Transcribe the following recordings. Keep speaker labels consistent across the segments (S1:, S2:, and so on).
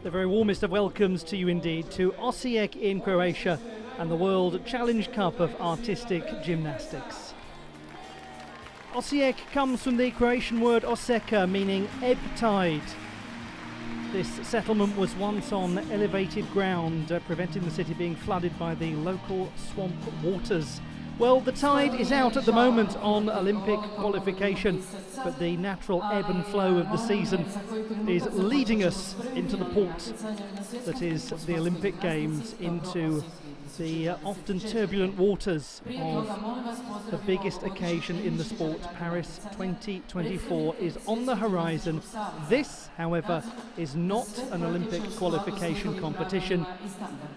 S1: The very warmest of welcomes to you indeed to Osijek in Croatia and the World Challenge Cup of Artistic Gymnastics. Osijek comes from the Croatian word oseka, meaning ebb tide. This settlement was once on elevated ground, preventing the city being flooded by the local swamp waters. Well, the tide is out at the moment on Olympic qualification, but the natural ebb and flow of the season is leading us into the port that is the Olympic Games, into the often turbulent waters of the biggest occasion in the sport. Paris 2024 is on the horizon. This, however, is not an Olympic qualification competition.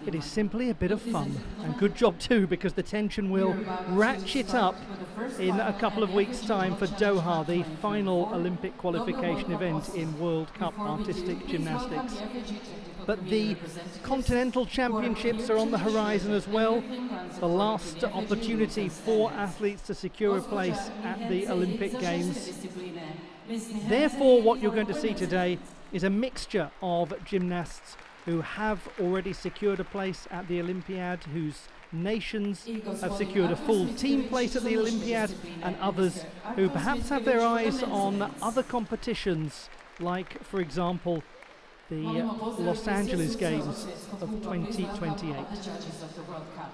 S1: It is simply a bit of fun, and good job too, because the tension will ratchet up in a couple of weeks' time for Doha, the final Olympic qualification event in World Cup Artistic Gymnastics. But the Continental Championships are on the horizon as well, the last opportunity for athletes to secure a place at the Olympic Games. Therefore, what you're going to see today is a mixture of gymnasts who have already secured a place at the Olympiad, whose nations have secured a full team place at the Olympiad, and others who perhaps have their eyes on other competitions, like, for example, the Los Angeles Games of 2028.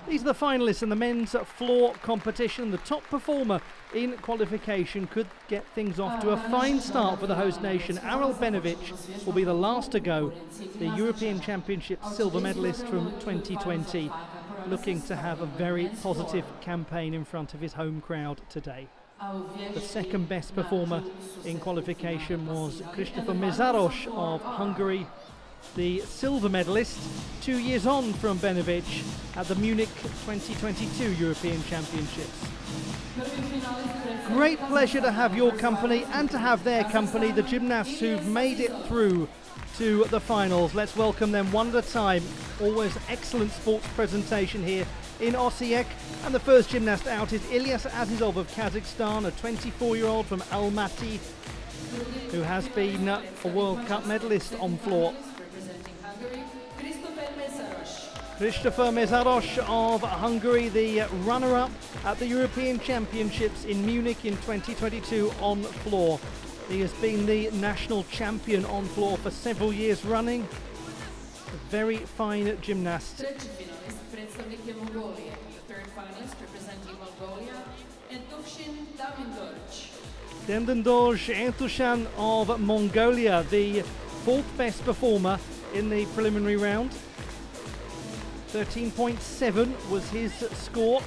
S1: These are the finalists in the men's floor competition. The top performer in qualification could get things off to a fine start for the host nation. Aurel Benovic will be the last to go, the European Championship silver medalist from 2020, looking to have a very positive campaign in front of his home crowd today. The second best performer in qualification was Christopher Mészáros of Hungary, the silver medalist 2 years on from Benovic at the Munich 2022 European Championships. Great pleasure to have your company and to have their company, the gymnasts who've made it through to the finals. Let's welcome them one at a time. Always excellent sports presentation here in Osijek, and the first gymnast out is Ilyas Azizov of Kazakhstan, a 24-year-old from Almaty who has been a World Cup medalist on floor. Christopher Mészáros of Hungary, the runner-up at the European Championships in Munich in 2022 on floor. He has been the national champion on floor for several years running. A very fine gymnast. The third finalist representing Mongolia, Entushin Damendorj Entushan of Mongolia, the fourth best performer in the preliminary round. 13.7 was his score.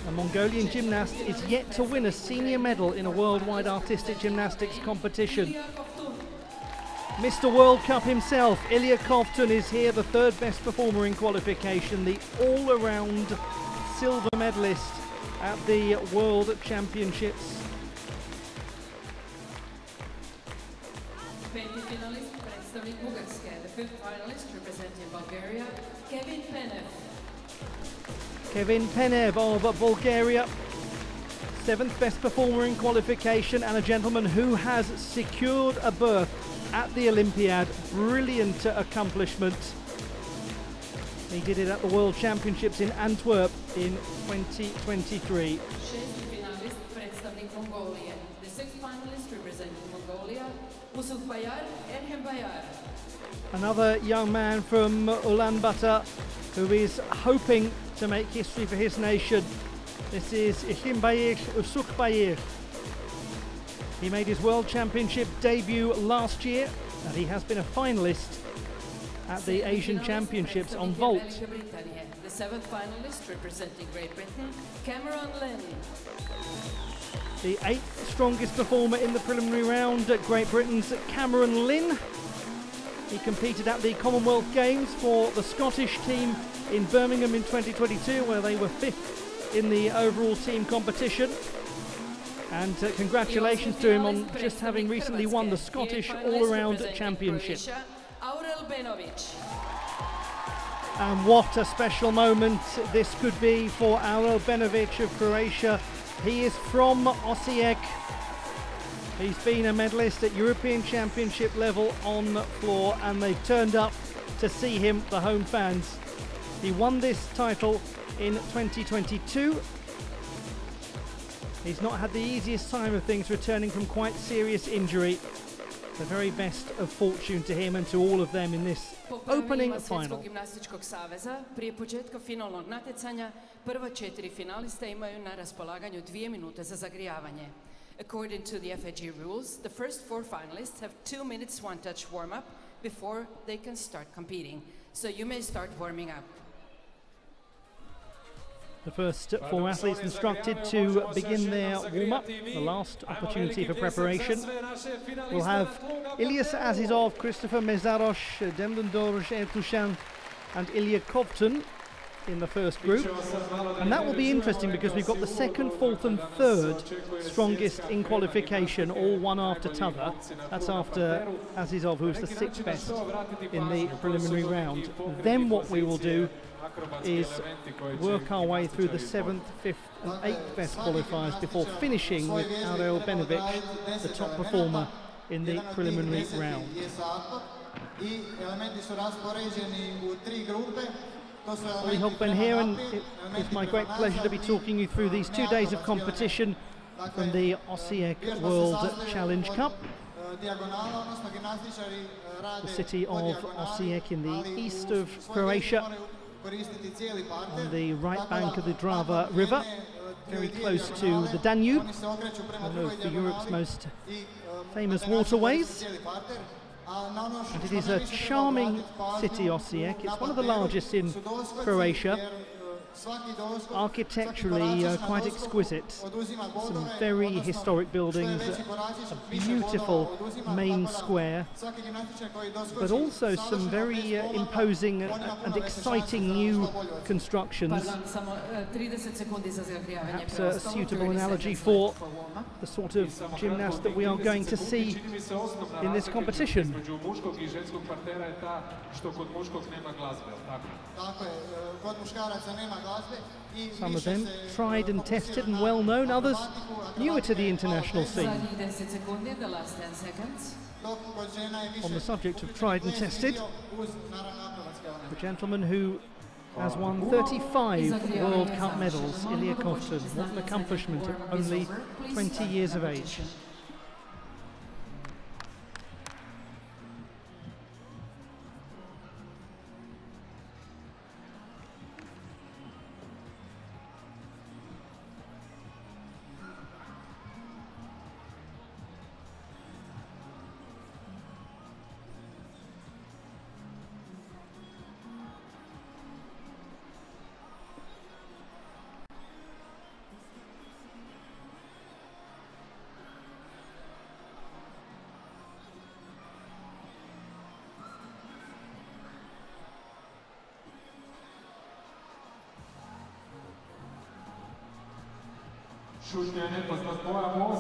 S1: A Mongolian gymnast is yet to win a senior medal in a worldwide artistic gymnastics competition. Mr. World Cup himself, Ilya Kovtun, is here, the third best performer in qualification, the all-around silver medalist at the World Championships. The fifth finalist representing Bulgaria, Kevin Penev. Kevin Penev of Bulgaria, seventh best performer in qualification and a gentleman who has secured a berth at the Olympiad. Brilliant accomplishment. He did it at the World Championships in Antwerp in 2023. The sixth finalist representing Mongolia, another young man from Ulaanbaatar who is hoping to make history for his nation. This is Ikhimbayir Usukbayir. He made his World Championship debut last year, and he has been a finalist at the Asian Championships on vault. The seventh finalist representing Great Britain, Cameron Lynn. The eighth strongest performer in the preliminary round at Great Britain's Cameron Lynn. He competed at the Commonwealth Games for the Scottish team in Birmingham in 2022, where they were fifth in the overall team competition. And congratulations to him on just having recently won the Scottish All-Around Championship. And what a special moment this could be for Aurel Benovic of Croatia. He is from Osijek. He's been a medalist at European Championship level on floor, and they've turned up to see him, the home fans. He won this title in 2022. He's not had the easiest time of things, returning from quite serious injury. The very best of fortune to him and to all of them in this opening final.
S2: Gimnastičkog saveza, prije početka finalnog natjecanja, prva 4 finalista imaju na raspolaganju 2 minute za zagrijavanje. According to the FIG rules, the first 4 finalists have 2 minutes one-touch warm-up before they can start competing. So you may start warming up.
S1: The first 4 athletes instructed to begin their warm-up, the last opportunity for preparation. We'll have İlyas Azizov, Christopher Mezaros, Demdendor Ertushan and Ilya Kovtun in the first group. And that will be interesting because we've got the second, fourth and third strongest in qualification, all one after t'other. That's after Azizov, who's the 6th best in the preliminary round. Then what we will do is work our way through the 7th, 5th and 8th best qualifiers before finishing with Aurel Benovic, the top performer in the preliminary round. Ollie Hogben here, and it's my great pleasure to be talking you through these 2 days of competition from the Osijek World Challenge Cup. The city of Osijek in the east of Croatia, on the right bank of the Drava River, very close to the Danube, one of Europe's most famous waterways. And it is a charming city, Osijek. It's one of the largest in Croatia. Architecturally quite exquisite. Some very historic buildings, a beautiful main square, but also some very imposing and exciting new constructions. Perhaps a suitable analogy for the sort of gymnast that we are going to see in this competition. Some of them tried and tested and well known, others newer to the international scene. On the subject of tried and tested, the gentleman who has won 35 World Cup medals, Ilya Kovtun. What an accomplishment at only 20 years of age.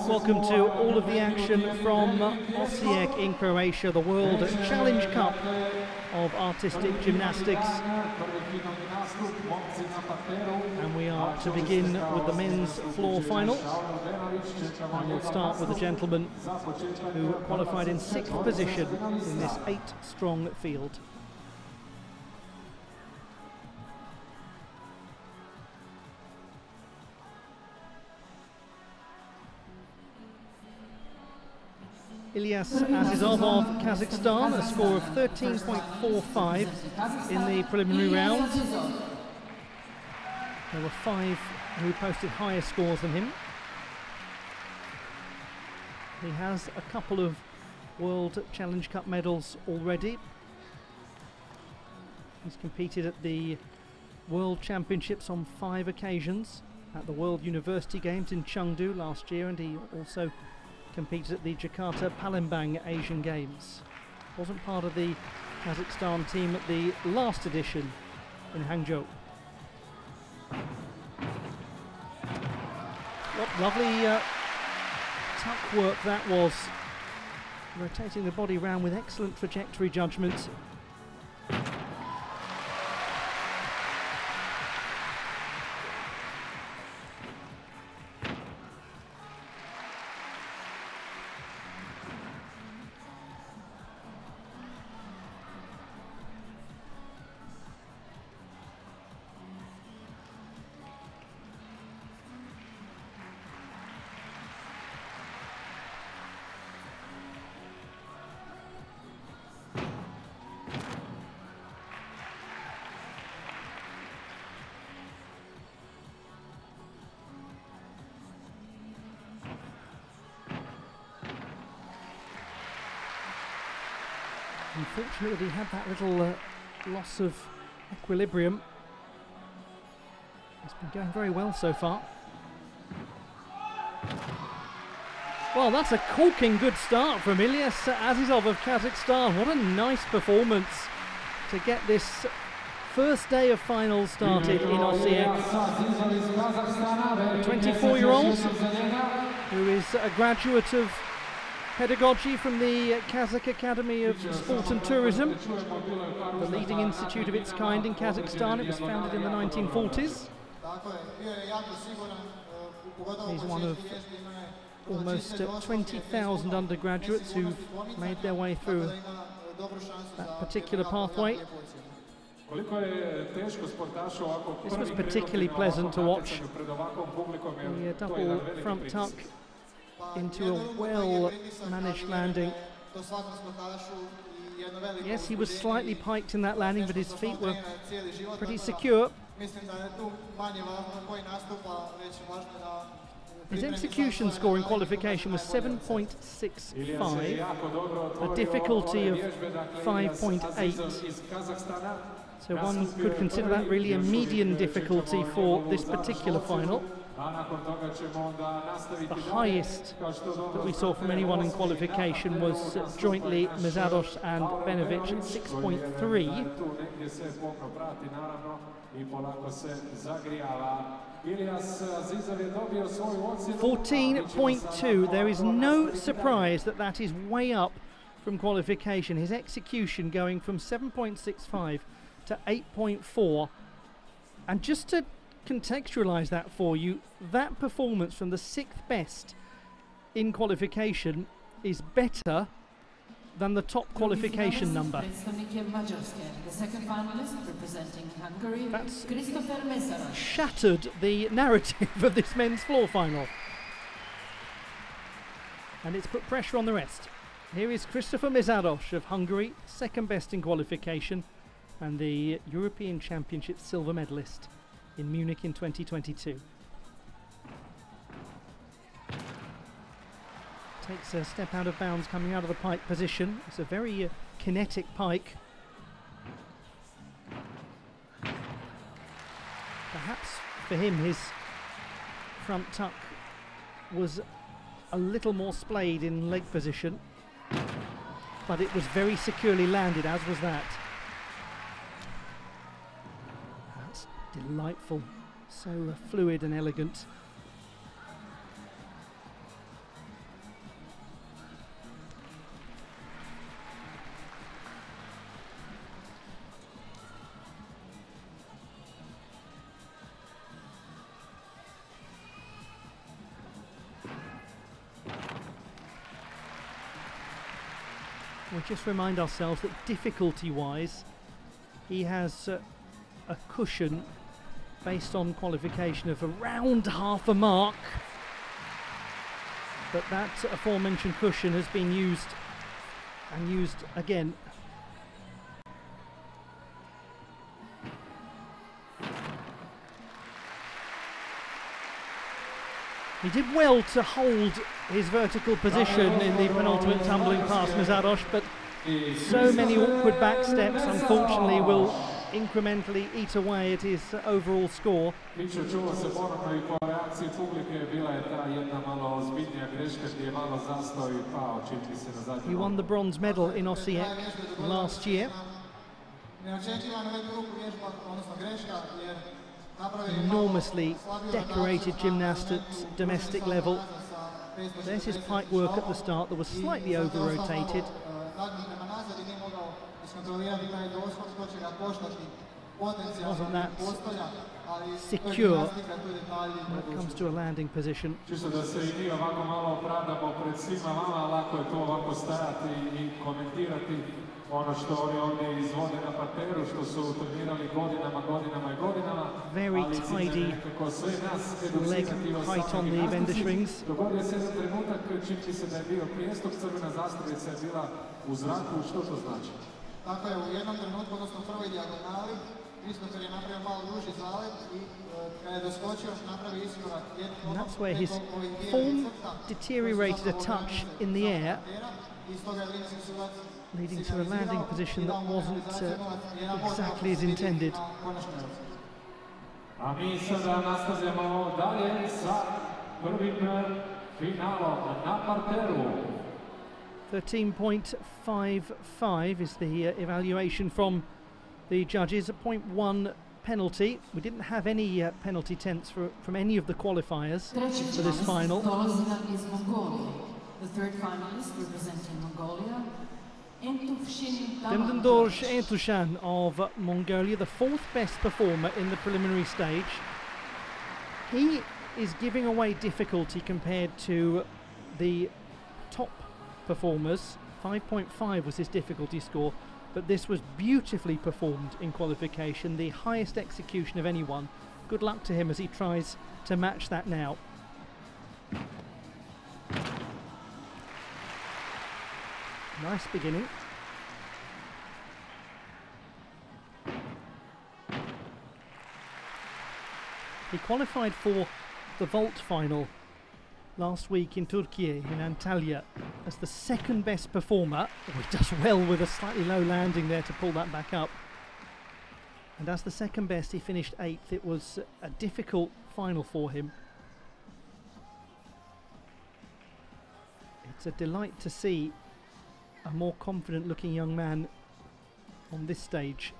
S1: Welcome to all of the action from Osijek in Croatia, the World Challenge Cup of Artistic Gymnastics. And we are to begin with the men's floor final. And we'll start with a gentleman who qualified in 6th position in this 8-strong field. İlyas Azizov of Kazakhstan, a score of 13.45 in the preliminary round. There were 5 who posted higher scores than him. He has a couple of World Challenge Cup medals already. He's competed at the World Championships on 5 occasions, at the World University Games in Chengdu last year, and he also competed at the Jakarta Palembang Asian Games. Wasn't part of the Kazakhstan team at the last edition in Hangzhou. What lovely tuck work that was. Rotating the body round with excellent trajectory judgment. Unfortunately, he had that little loss of equilibrium. He's been going very well so far. Well, that's a corking good start from Ilyas Azizov of Kazakhstan. What a nice performance to get this first day of finals started in Osijek. A 24-year-old who is a graduate of pedagogy from the Kazakh Academy of Sport and Tourism, the leading institute of its kind in Kazakhstan. It was founded in the 1940s. He's one of almost 20,000 undergraduates who've made their way through that particular pathway. This was particularly pleasant to watch. The double front tuck into a well-managed landing. Yes, he was slightly piked in that landing, but his feet were pretty secure. His execution score in qualification was 7.65, a difficulty of 5.8. So one could consider that really a median difficulty for this particular final. The highest that we saw from anyone in qualification was jointly Mezaros and Benovic at 6.3. 14.2. There is no surprise that that is way up from qualification. His execution going from 7.65 to 8.4. And just to contextualize that for you, that performance from the 6th best in qualification is better than the top qualification number. That's shattered the narrative of this men's floor final. And it's put pressure on the rest. Here is Christopher Mezaros of Hungary, 2nd best in qualification, and the European Championship silver medalist in Munich in 2022. Takes a step out of bounds coming out of the pike position. It's a very kinetic pike. Perhaps for him his front tuck was a little more splayed in leg position, but it was very securely landed, as was that. That's delightful, so fluid and elegant. We just remind ourselves that difficulty-wise, he has a cushion based on qualification of around half a mark. But that aforementioned cushion has been used and used again. He did well to hold his vertical position in the penultimate tumbling past Mezaros, but so many awkward back steps unfortunately will incrementally eat away at his overall score. He won the bronze medal in Osijek last year. Enormously decorated gymnast at domestic level. There's his pike work at the start that was slightly over-rotated. Wasn't that secure when it comes to a landing position. Very tidy leg height on the Wendeschwings. And that's where his form deteriorated a touch in the air, leading to a landing position that wasn't exactly as intended.
S3: A mi sada nastavljamo dalje sa prvim finalom na parteru.
S1: 13.55 is the evaluation from the judges, a 0.1 penalty. We didn't have any penalty tenths from any of the qualifiers for this final.
S2: The third finalist representing Mongolia,
S1: Demdendorj Entushan of Mongolia, the fourth best performer in the preliminary stage. He is giving away difficulty compared to the top performers. 5.5 was his difficulty score, but this was beautifully performed in qualification, the highest execution of anyone. Good luck to him as he tries to match that now. Nice beginning. He qualified for the vault final last week in Turkey, in Antalya, as the second best performer. He does well with a slightly low landing there to pull that back up. And as the second best, he finished 8th. It was a difficult final for him. It's a delight to see a more confident looking young man on this stage.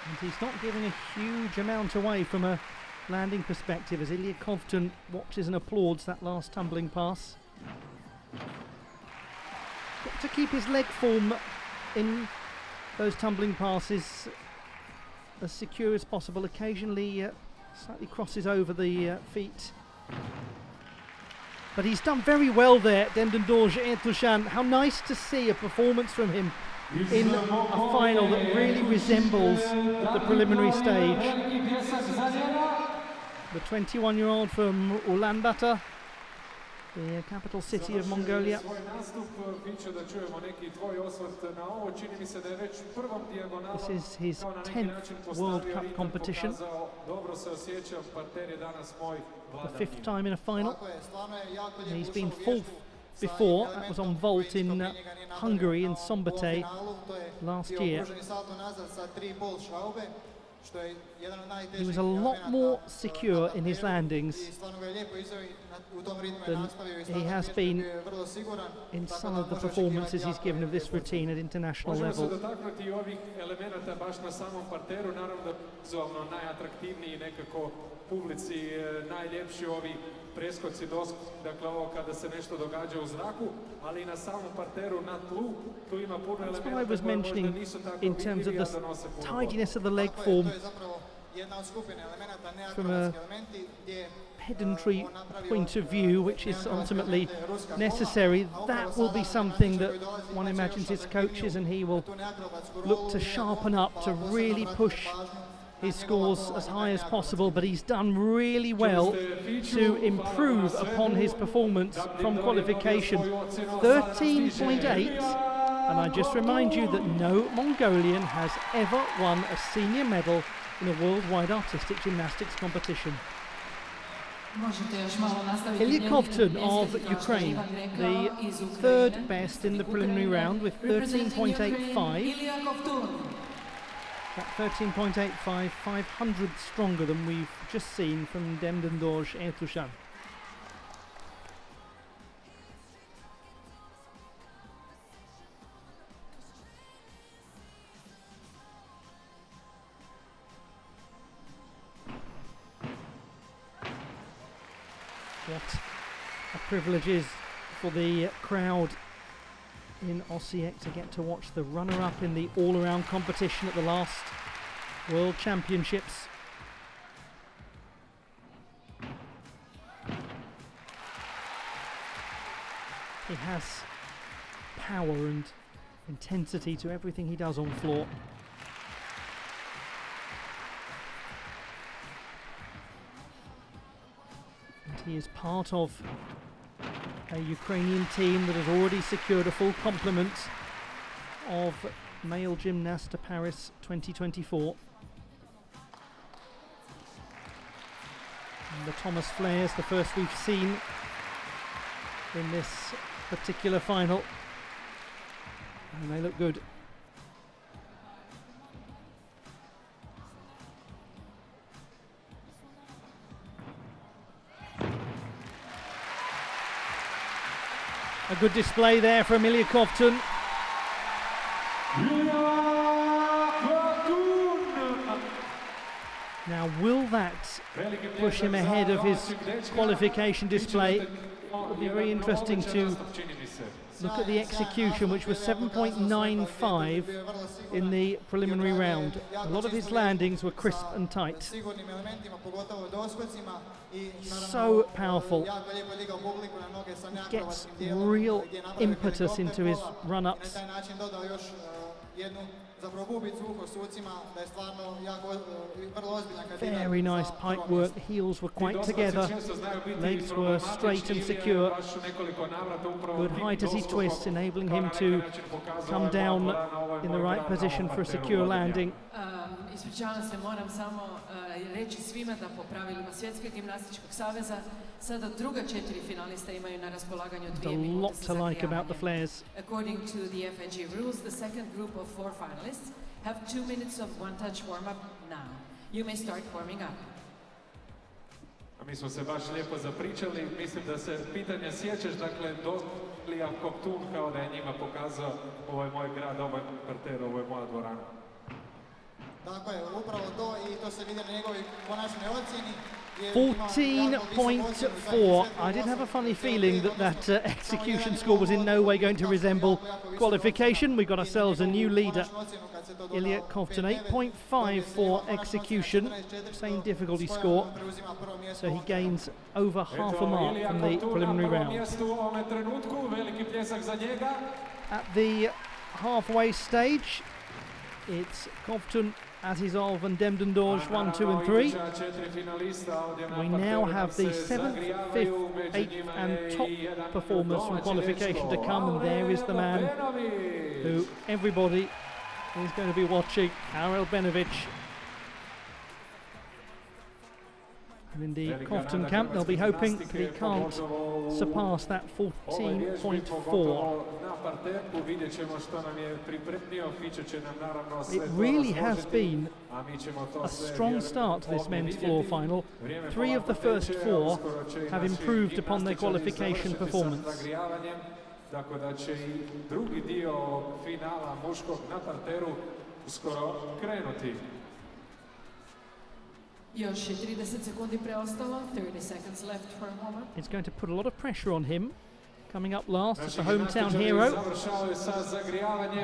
S1: And he's not giving a huge amount away from a landing perspective as Ilya Kovtun watches and applauds that last tumbling pass. Got to keep his leg form in those tumbling passes as secure as possible. Occasionally slightly crosses over the feet, but he's done very well there, Demdendorj Entushan. How nice to see a performance from him in a final that really resembles the preliminary stage. The 21-year-old from Ulaanbaatar, the capital city of Mongolia. This is his 10th World Cup competition, the 5th time in a final. He's been 4th before, that was on vault in Hungary in Szombathely last year. He was a lot more secure in his landings than he has been in some of the performances he's given of this routine at international level.
S3: Preskoci, dakle ovo kada se nešto događa u zraku, ali i na samom parteru na tlu, tu ima puno elementa.
S1: That's what I was mentioning in terms of the tidiness of the leg form from a pedantry point of view, which is ultimately necessary. That will be something that one imagines his coaches and he will look to sharpen up, to really push his scores as high as possible, but he's done really well to improve upon his performance from qualification. 13.8, and I just remind you that no Mongolian has ever won a senior medal in a worldwide artistic gymnastics competition. Ilya Kovtun of Ukraine, the 3rd best in the preliminary round with 13.85. That 13.85, 500 stronger than we've just seen from Demdendorj Entushan. What a privilege is for the crowd in Osijek to get to watch the runner-up in the all-around competition at the last World Championships. He has power and intensity to everything he does on floor. And He is part of a Ukrainian team that has already secured a full complement of male gymnasts to Paris 2024. And the Thomas flares, the first we've seen in this particular final, and they look good. A good display there for Emilia Kovtun. Now, will that push him ahead of his qualification display? It'll be very interesting to look at the execution, which was 7.95 in the preliminary round. A lot of his landings were crisp and tight. So powerful. He gets real impetus into his run-ups. Very nice pike work. The heels were quite together. Legs were straight and secure. Good height as he twists, enabling him to come down in the right position for a secure landing.
S2: Ispričavam se, moram samo reći svima da po pravilima Svjetskog gimnastičkog saveza sada druga 4 finalista imaju na raspolaganju 2 minute za zagrijavanje. According to the FIG rules, the second group of 4 finalists have 2 minutes of one-touch warm-up now. You may start warming up.
S3: A mi smo se baš lijepo zapričali, mislim da se pitanje sjećaš, dakle, Emilia Kovtun kao da je njima pokazao ovo je moj grad, ovo je parter, ovo je moja dvorana.
S4: Tako je, upravo to i to se vidi na njegovoj konačnoj ocjeni.
S1: 14.4. I did have a funny feeling that execution score was in no way going to resemble qualification. We got ourselves a new leader, Emilia Kovtun. 8.5 for execution, same difficulty score. So he gains over half a mark from the preliminary round. At the halfway stage, it's Kovtun, Azizov and Demdendorj 1, 2 and 3. We now have the 7th, 5th, 8th and top performers from qualification to come, and there is the man who everybody is going to be watching, Karel Benovic. And in the Kovtun camp, they'll be hoping that he can't surpass that 14.4. It really has been a strong start to this men's floor final. 3 of the first 4 have improved upon their qualification performance.
S3: Tako da će i drugi dio finala muškog na parteru skoro krenuti.
S2: Još je 30 sekundi preostalo, 30 seconds left for a moment.
S1: It's going to put a lot of pressure on him. Coming up last as the hometown hero. And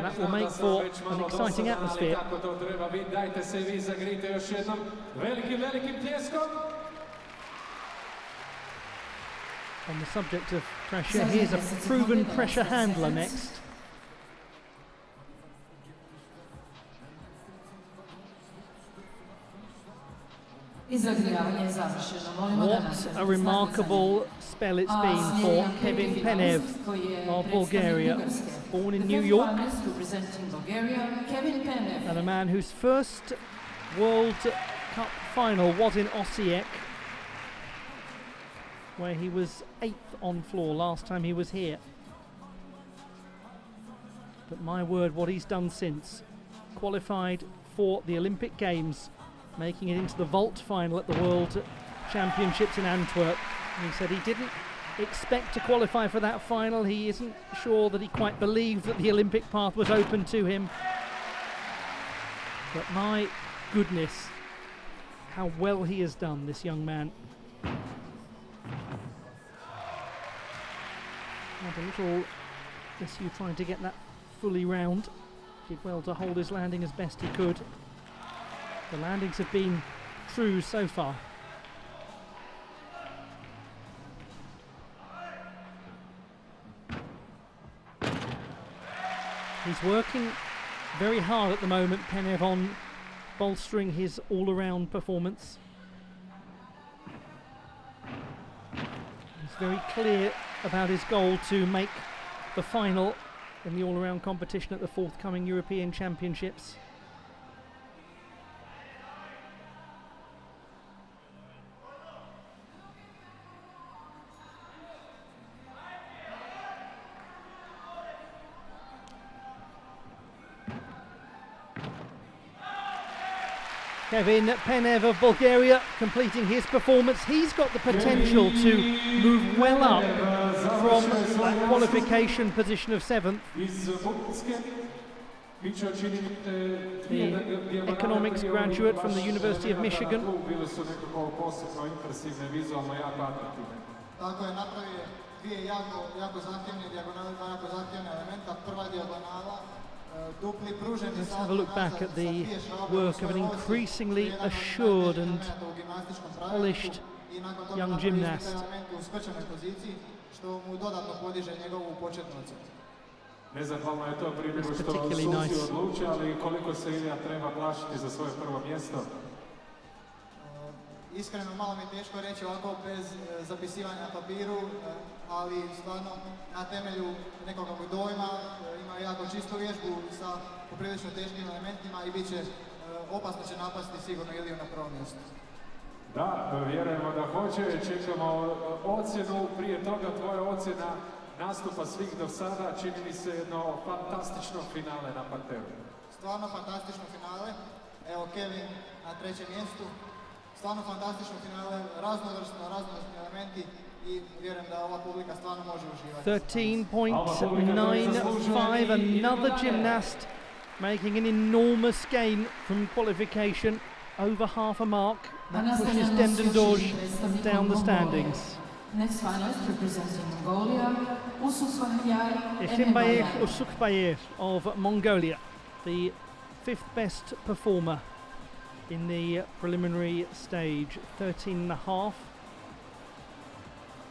S1: that will make for an exciting atmosphere. On the subject of pressure, here's a proven pressure handler next. What a remarkable spell it's been for Kevin Penev of Bulgaria, born in New York, and a man whose first World Cup final was in Osijek, where he was 8th on floor last time he was here. But my word, what he's done since. Qualified for the Olympic Games, making it into the vault final at the World Championships in Antwerp. And he said he didn't expect to qualify for that final. He isn't sure that he quite believed that the Olympic path was open to him. But my goodness, how well he has done, this young man. Had a little issue trying to get that fully round. Did well to hold his landing as best he could. The landings have been true so far. He's working very hard at the moment, Penev, on bolstering his all-around performance. very clear about his goal to make the final in the all-around competition at the forthcoming European Championships. Kevin Penev of Bulgaria completing his performance. He's got the potential to move well up from that qualification position of 7th. The economics graduate from the University of Michigan.
S4: Tako je napravio dvije jako zahtjevne dijagonale, dva jako zahtjevna elementa. Prva dijagonala, dupli pruženi.
S1: Let's have a look back at the work of an increasingly assured and polished young gymnast.
S4: U skrčenoj poziciji, što mu dodatno podiže njegovu početnu ocjenu.
S3: Nezahvalno je to primjer što suci odluče, ali koliko se Ilija treba plašiti za svoje prvo mjesto.
S4: Iskreno, malo mi je teško reći ovako bez zapisivanja na papiru, ali stvarno na temelju nekog dojma ima jako čistu vježbu sa poprilično teškim elementima i bit će opasno će napasti sigurno Iliju na prvom mjestu.
S3: Da, vjerujemo da hoće, čekamo ocjenu, prije toga tvoja ocjena nastupa svih do sada, čini mi se jedno fantastično finale na parteru.
S4: Stvarno fantastično finale, evo Kevin na trećem mjestu. Stvarno fantastično finale, raznovrsni elementi i vjerujem da ova publika stvarno može uživati.
S1: 13.95, another gymnast making an enormous gain from qualification, over half a mark. That pushes Demden Dorj down the standings.
S2: Next finalist representing Mongolia,
S1: Esimbayev Usukbayev of Mongolia, the 5th best performer in the preliminary stage, 13.5.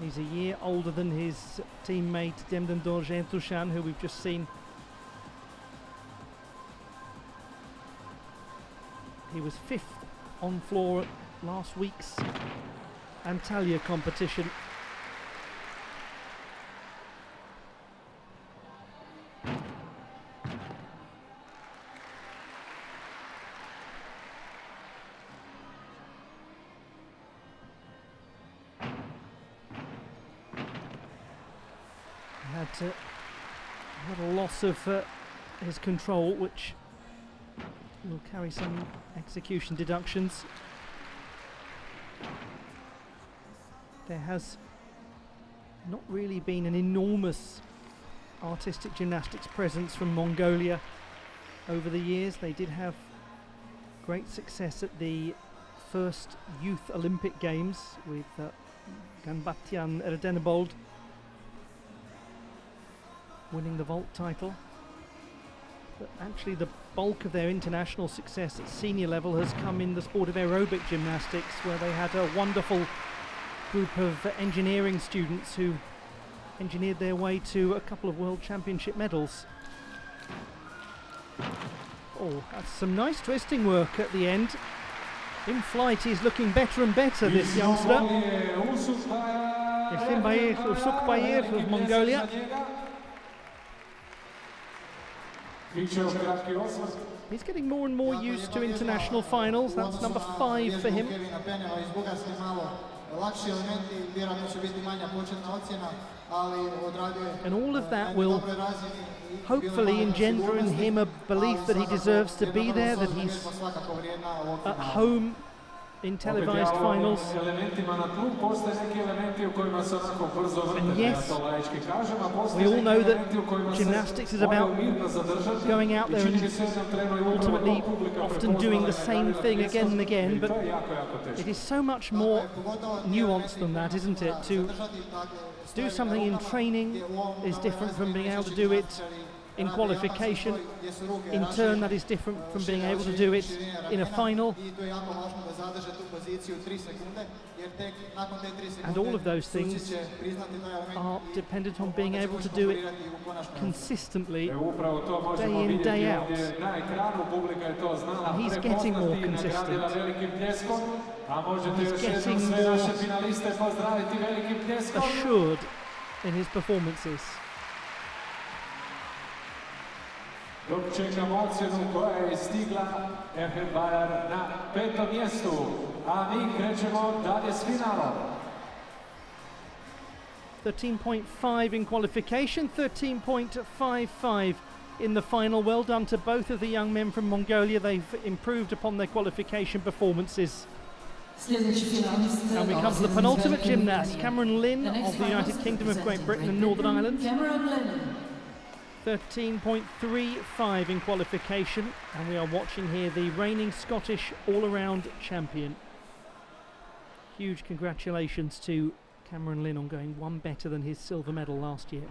S1: He's a year older than his teammate Demden Dorj Entushan, who we've just seen. He was 5th on floor at last week's Antalya competition. Had a loss of his control, which will carry some execution deductions. There has not really been an enormous artistic gymnastics presence from Mongolia over the years. They did have great success at the first Youth Olympic Games with Ganbatian Erdenebold winning the vault title. But actually the bulk of their international success at senior level has come in the sport of aerobic gymnastics, where they had a wonderful group of engineering students who engineered their way to a couple of World Championship medals. Oh, that's some nice twisting work at the end. In flight he's looking better and better, this youngster. Esimbayev Usukbayev of Mongolia. He's getting more and more used to international finals. That's number 5 for him. And all of that will hopefully engender in him a belief that he deserves to be there, that he's at home in televised finals. And yes, we all know that gymnastics is about going out there and ultimately often doing the same thing again and again, but it is so much more nuanced than that, isn't it? To do something in training is different from being able to do it in qualification. In turn, that is different from being able to do it in a final. And all of those things are dependent on being able to do it consistently, day in, day out. And he's getting more consistent. He's getting more assured in his performances.
S3: Dok čekamo ocjenu koja je stigla FH Bayern na 5. mjestu, a mi krećemo dalje s finalom.
S1: 13.5 in qualification, 13.55 in the final. Well done to both of the young men from Mongolia. They've improved upon their qualification performances. And we come to the penultimate gymnast, Cameron Lynn of the United Kingdom of Great Britain and Northern Ireland. 13.35 in qualification, and we are watching here the reigning Scottish all-around champion. Huge congratulations to Cameron Lynn on going one better than his silver medal last year.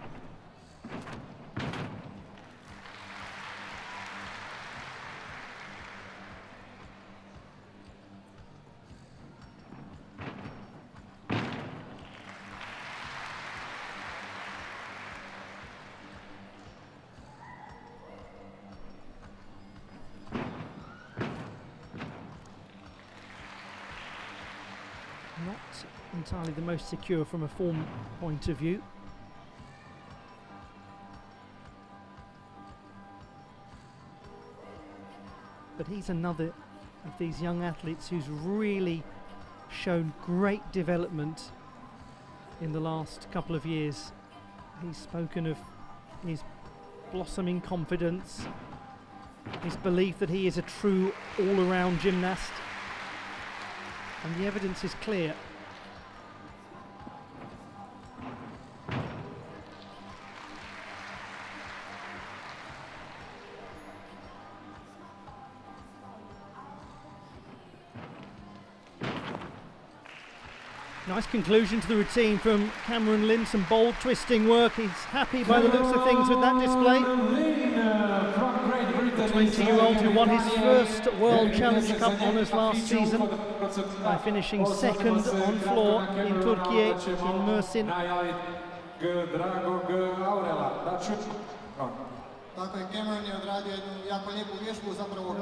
S1: Not entirely the most secure from a form point of view. But he's another of these young athletes who's really shown great development in the last couple of years. He's spoken of his blossoming confidence, his belief that he is a true all-around gymnast. And the evidence is clear. Nice conclusion to the routine from Cameron Lynn, some bold twisting work. He's happy by the looks of things with that display. The 20-year-old who won his first World Challenge Cup honours last season by finishing second on floor in Turkey, in Mersin. There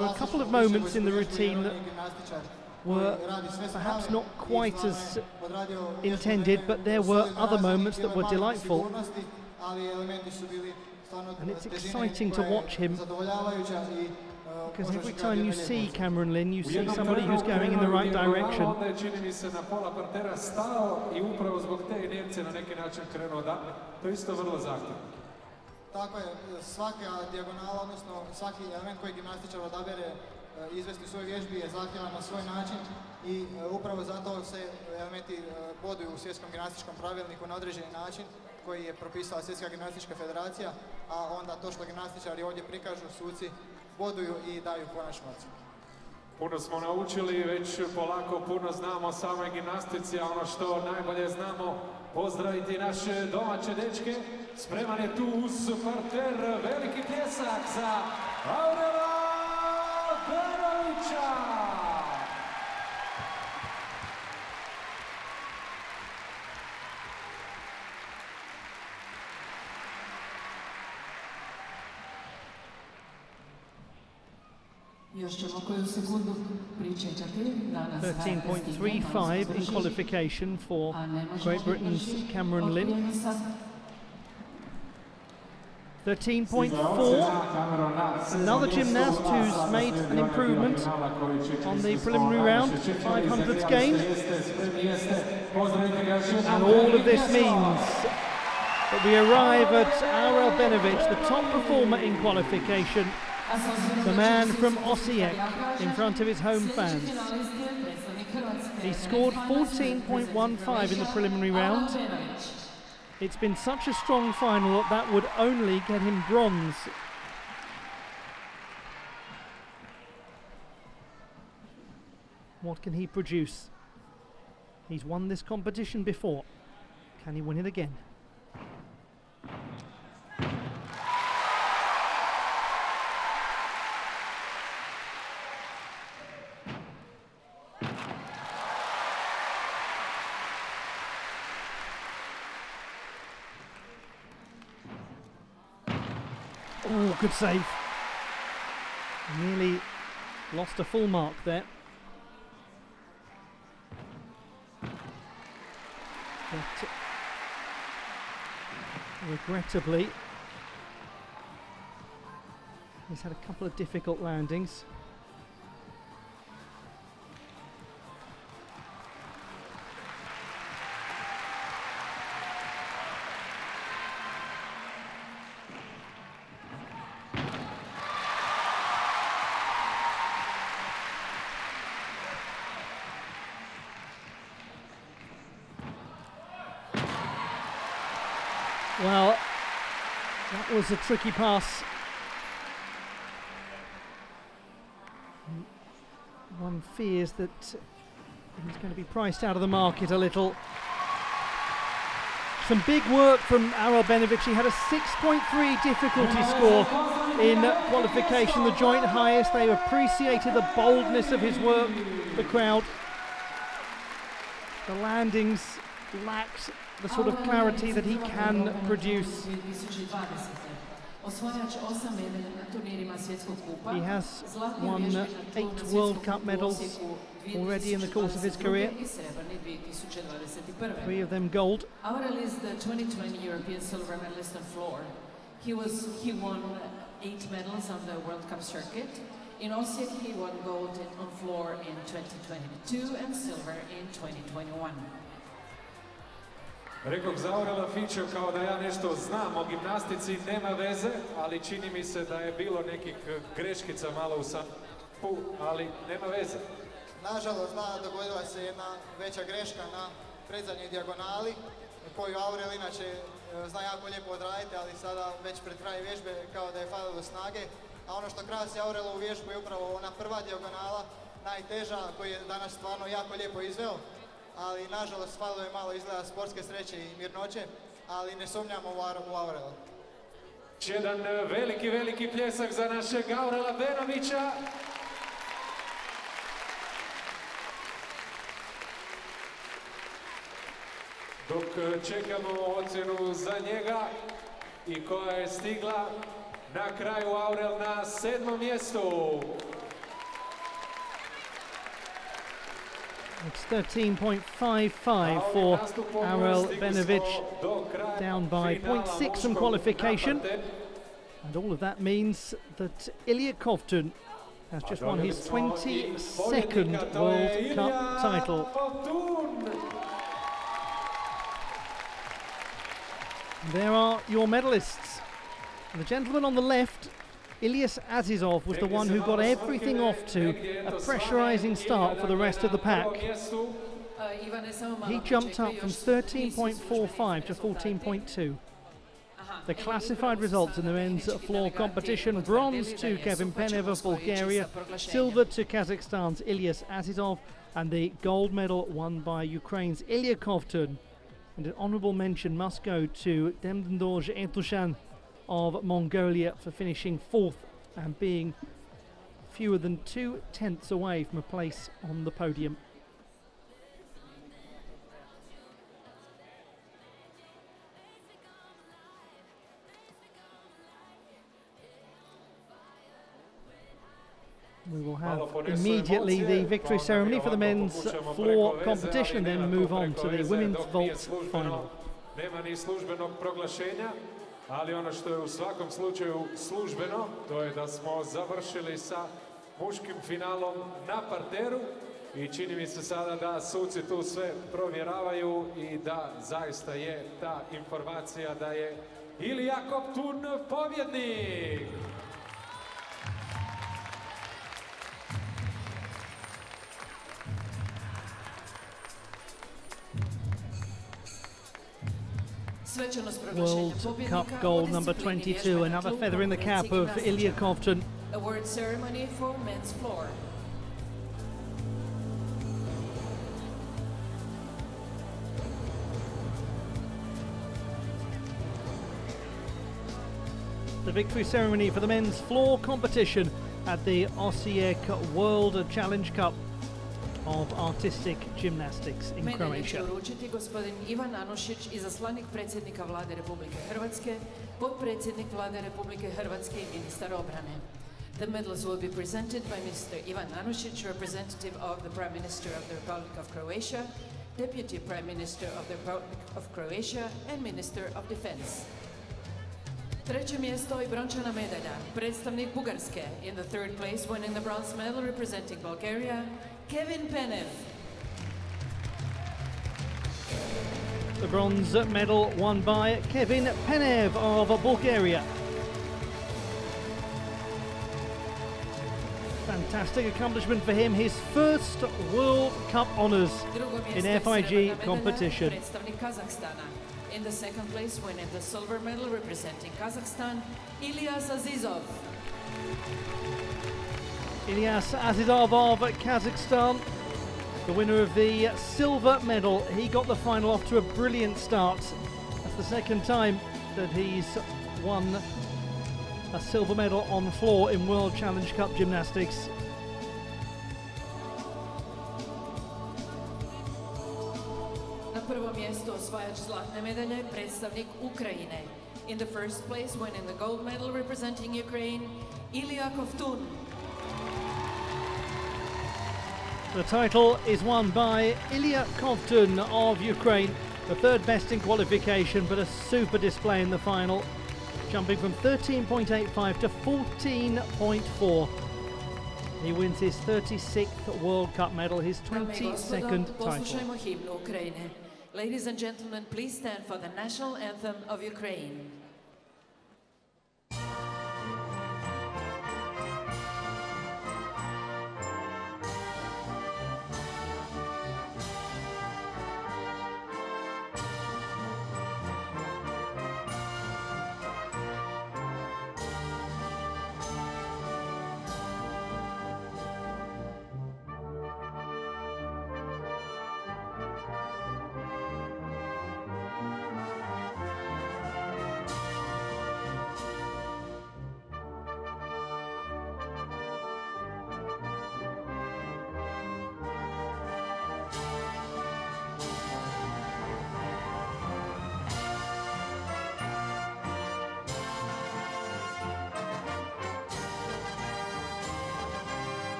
S1: were a couple of moments in the routine that were perhaps not quite as intended, but there were other moments that were delightful. And it's exciting to watch him, because every time you see Cameron Lynn, you see somebody who's going in the right direction.
S4: Tako je, svaka dijagonala, odnosno svaki element koji gimnastičar odabere izvesti u svojoj vježbi je zahtjevan na svoj način i upravo zato se elementi boduju u svjetskom gimnastičkom pravilniku na određeni način koji je propisala Svjetska gimnastička federacija, a onda to što gimnastičari ovdje prikažu, suci boduju i daju konačnu ocjenu.
S3: Puno smo naučili, već polako puno znamo o samoj gimnastici, a ono što najbolje znamo, pozdraviti naše domaće dečke. Spreman je tu uz parter, veliki pljesak za Aurela Berovića.
S2: Još ćemo koju sekundu pričekati.
S1: 13.35 in qualification for Great Britain's Cameron Lynn. 13.4, another gymnast who's made an improvement on the preliminary round, 500s game. And all of this means that we arrive at Aurel Benović, the top performer in qualification, the man from Osijek, in front of his home fans. He scored 14.15 in the preliminary round. It's been such a strong final that would only get him bronze. What can he produce? He's won this competition before. Can he win it again? Oh, good save. Nearly lost a full mark there. But regrettably, he's had a couple of difficult landings. Well, that was a tricky pass. One fears that he's going to be priced out of the market a little. Some big work from Arel Benovic. He had a 6.3 difficulty score in qualification, the joint highest. They appreciated the boldness of his work, the crowd. The landings lacked the sort of clarity that he can produce. He has won 8 World Cup medals already in the course of his career. 3 of them gold.
S2: Arel is the 2020 European silver medalist on floor. He won 8 medals on the World Cup circuit. In Osijek he won gold on floor in 2022 and silver in 2021.
S3: Rekao za Aurela Fića kao da ja nešto znam o gimnastici, nema veze, ali čini mi se da je bilo nekih greškica malo u sampu, ali nema veze.
S4: Nažalost, dogodila se jedna veća greška na predzadnjoj dijagonali, koju Aurel inače zna jako lijepo odraditi, ali sada već pred kraj vježbe kao da je falilo snage. A ono što krasi Aurelovu vježbu je upravo ona prva dijagonala, najteža, koju je danas stvarno jako lijepo izveo. Ali nažalost falilo je malo izgleda sportske sreće i mirnoće, ali ne sumnjamo u Aurela.
S3: Jedan veliki pljesak za našeg Aurela Benovića. Dok čekamo ocjenu za njega i koja je stigla na kraju Aurel na 7. mjestu.
S1: It's 13.55 for Arel Benovic, down by 0.6 from qualification. And all of that means that Ilya Kovtun has just won his 22nd World Cup title. There are your medalists. And the gentleman on the left, Ilyas Azizov, was the one who got everything off to a pressurising start for the rest of the pack. He jumped up from 13.45 to 14.2. The classified results in the men's floor competition: bronze to Kevin Penev of Bulgaria, silver to Kazakhstan's Ilyas Azizov, and the gold medal won by Ukraine's Ilya Kovtun. And an honourable mention must go to Demdendorj Entushan of Mongolia for finishing 4th and being fewer than 2/10 away from a place on the podium. We will have immediately the victory ceremony for the men's floor competition and then move on to the women's vault final.
S3: Nema ni službenog proglašenja, ali ono što je u svakom slučaju službeno, to je da smo završili sa muškim finalom na parteru i čini mi se sada da suci tu sve provjeravaju i da zaista je ta informacija da je Ilya Kovtun pobjednik.
S1: World Cup gold number 22, another feather in the cap of Ilya Kovtun.
S2: Award ceremony for men's floor.
S1: The victory ceremony for the men's floor competition at the Osijek World Challenge Cup. of artistic gymnastics in
S2: Medalje će
S1: Croatia.
S2: uručiti gospodin Ivan Anušić, izaslanik predsjednika Vlade Republike Hrvatske, potpredsjednik Vlade Republike Hrvatske i ministar obrane. The medals will be presented by Mr. Ivan Anušić, representative of the Prime Minister of the Republic of Croatia, Deputy Prime Minister of the Republic of Croatia and Minister of Defense. Treće mjesto i brončana medalja, predstavnik Bugarske. In the third place, winning the bronze medal representing Bulgaria, Kevin Penev.
S1: The bronze medal won by Kevin Penev of Bulgaria. Fantastic accomplishment for him, his first World Cup honours in FIG competition.
S2: Predstavnik Kazahstana. In the second place, winning the silver medal representing Kazakhstan, Ilyas Azizov.
S1: Ilyas Azizov of Kazakhstan, the winner of the silver medal. He got the final off to a brilliant start. That's the second time that he's won a silver medal on floor in World Challenge Cup gymnastics.
S2: Na prvo mjesto osvajač zlatne medalje, predstavnik Ukrajine. In the first place, winning the gold medal representing Ukraine, Ilya Kovtun.
S1: The title is won by Ilya Kovtun of Ukraine, the third best in qualification, but a super display in the final, jumping from 13.85 to 14.4. He wins his 36th World Cup medal, his 22nd title.
S2: Poslušajmo himnu Ukrajine. Ladies and gentlemen, please stand for the national anthem of Ukraine.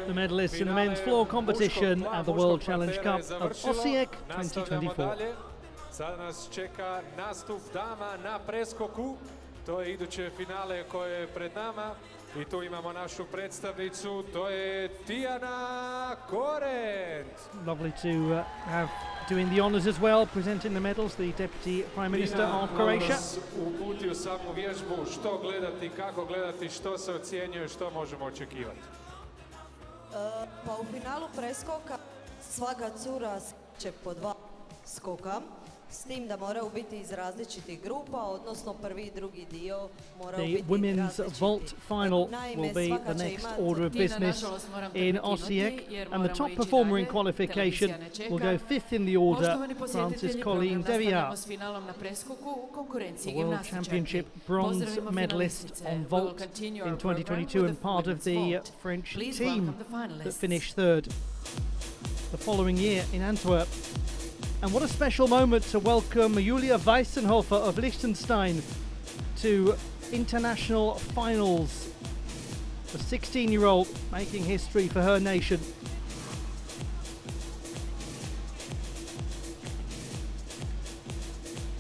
S1: The medalists in the men's floor competition at the World Challenge Cup of Osijek 2024.
S3: Sada nas čeka nastup dama na preskoku. To je iduće finale koje je pred nama. I tu imamo našu predstavnicu, to je Tijana Korent.
S1: Lovely to have doing the honours as well, presenting the medals, the Deputy Prime Minister of Croatia.
S3: Uputio samu vježbu, što gledati, kako gledati, što se ocjenjuje, što možemo očekivati.
S5: Pa u finalu preskoka svaka cura će po 2 skoka, s tim da moraju biti iz različitih grupa, odnosno prvi i drugi dio moraju biti različiti.
S1: The women's vault final will be the next order of business in Osijek, and the top performer in qualification will go 5th in the order, Francis Colleen Deviat, the World Championship bronze medalist on vault in 2022 and part of the French team that finished third the following year in Antwerp. And what a special moment to welcome Julia Weissenhofer of Liechtenstein to international finals. The 16-year-old making history for her nation.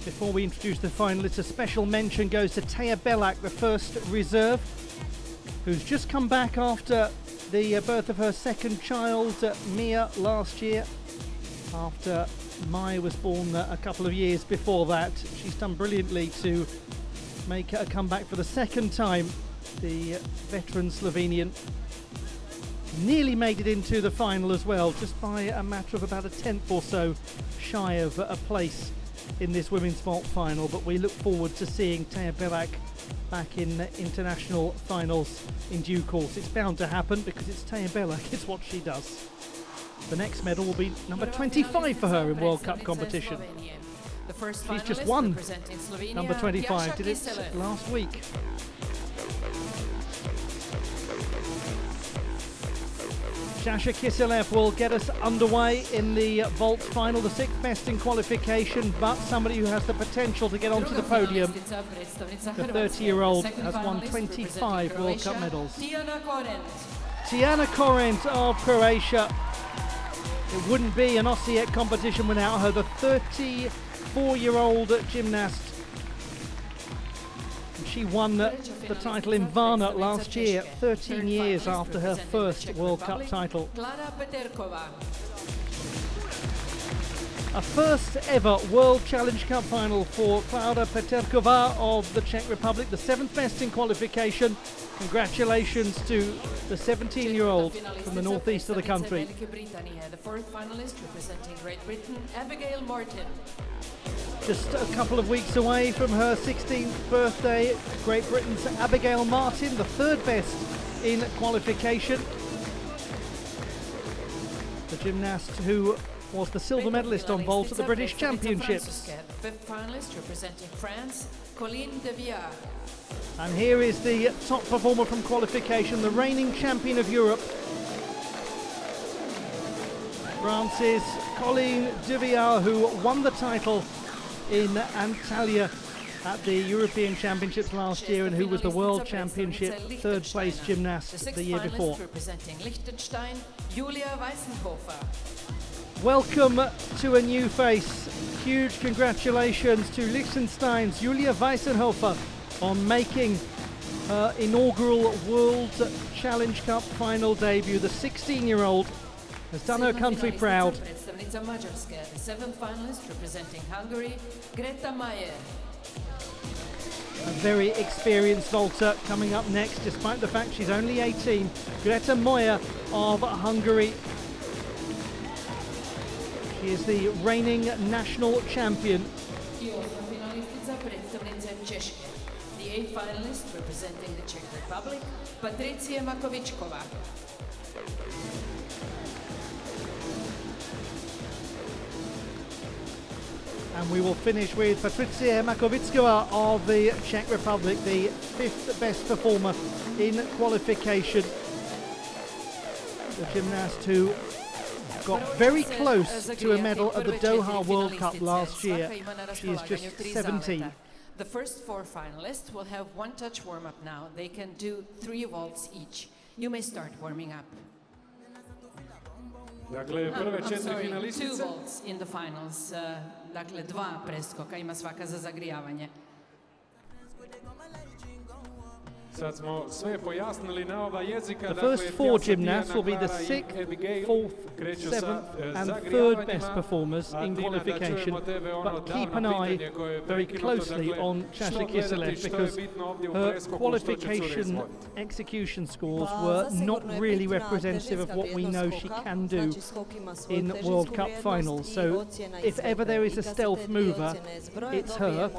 S1: Before we introduce the finalists, a special mention goes to Taya Belak, the first reserve, who's just come back after the birth of her second child, Mia, last year, after Mai was born a couple of years before that. She's done brilliantly to make a comeback for the second time, the veteran Slovenian. nearly made it into the final as well, just by a matter of about a tenth or so shy of a place in this women's vault final. But we look forward to seeing Taya Belak back in international finals in due course. It's bound to happen because it's Taya Belak, it's what she does. The next medal will be number 25 for her in World Cup competition. She's just won number 25, did it last week. Sasha Kiselev will get us underway in the vault final, the 6th best in qualification, but somebody who has the potential to get onto the podium. The 30-year-old has won 25 World Cup medals. Tijana Korent of Croatia. It wouldn't be an Osijek competition without her, the 34-year-old gymnast. She won the title in Varna last year, 13 years after her first World Cup title. A first ever World Challenge Cup final for Klára Peterková of the Czech Republic, the 7th best in qualification. Congratulations to the 17-year-old from the northeast of the country.
S2: The 4th finalist representing Great Britain, Abigail Martin.
S1: Just a couple of weeks away from her 16th birthday, Great Britain's Abigail Martin, the 3rd best in qualification. The gymnast who was the silver medalist on vault at the British Championships.
S2: 5th finalist representing France, Colline Deviat.
S1: And here is the top performer from qualification, the reigning champion of Europe. France's Colline Deviat, who won the title in Antalya at the European Championships last year and who was the World Championship 3rd place gymnast the year before.
S2: Representing Liechtenstein, Julia Weisenhofer.
S1: Welcome to a new face. Huge congratulations to Liechtenstein's Julia Weisenhofer on making her inaugural World Challenge Cup final debut. The 16-year-old has done her country proud.
S2: The 7th finalist representing Hungary, Greta Mayer.
S1: A very experienced vaulter coming up next, despite the fact she's only 18. Greta Mayer of Hungary. She is the reigning national champion.
S2: The 8th finalist representing the Czech Republic, Patricia Makovičková.
S1: And we will finish with Patricia Makovičková of the Czech Republic, the 5th best performer in qualification. The gymnast who got very close to a medal at the Doha World Cup last year. She is just 17.
S2: The first 4 finalists will have one touch warm-up now. They can do 3 vaults each. You may start warming up.
S3: Dakle, prve 4 finalistice.
S2: 2 vaults in the finals. Dakle, 2 preskoka ima svaka za zagrijavanje.
S3: Sad smo sve pojasnili na ova jezika.
S1: The first 4 gymnasts will be the 6th, 4th, 7th and 3rd best performers in qualification, but keep an eye very closely on Sasha Kiselev because her qualification execution scores were not really representative of what we know she can do in World Cup finals. So if ever there is a stealth mover, it's her.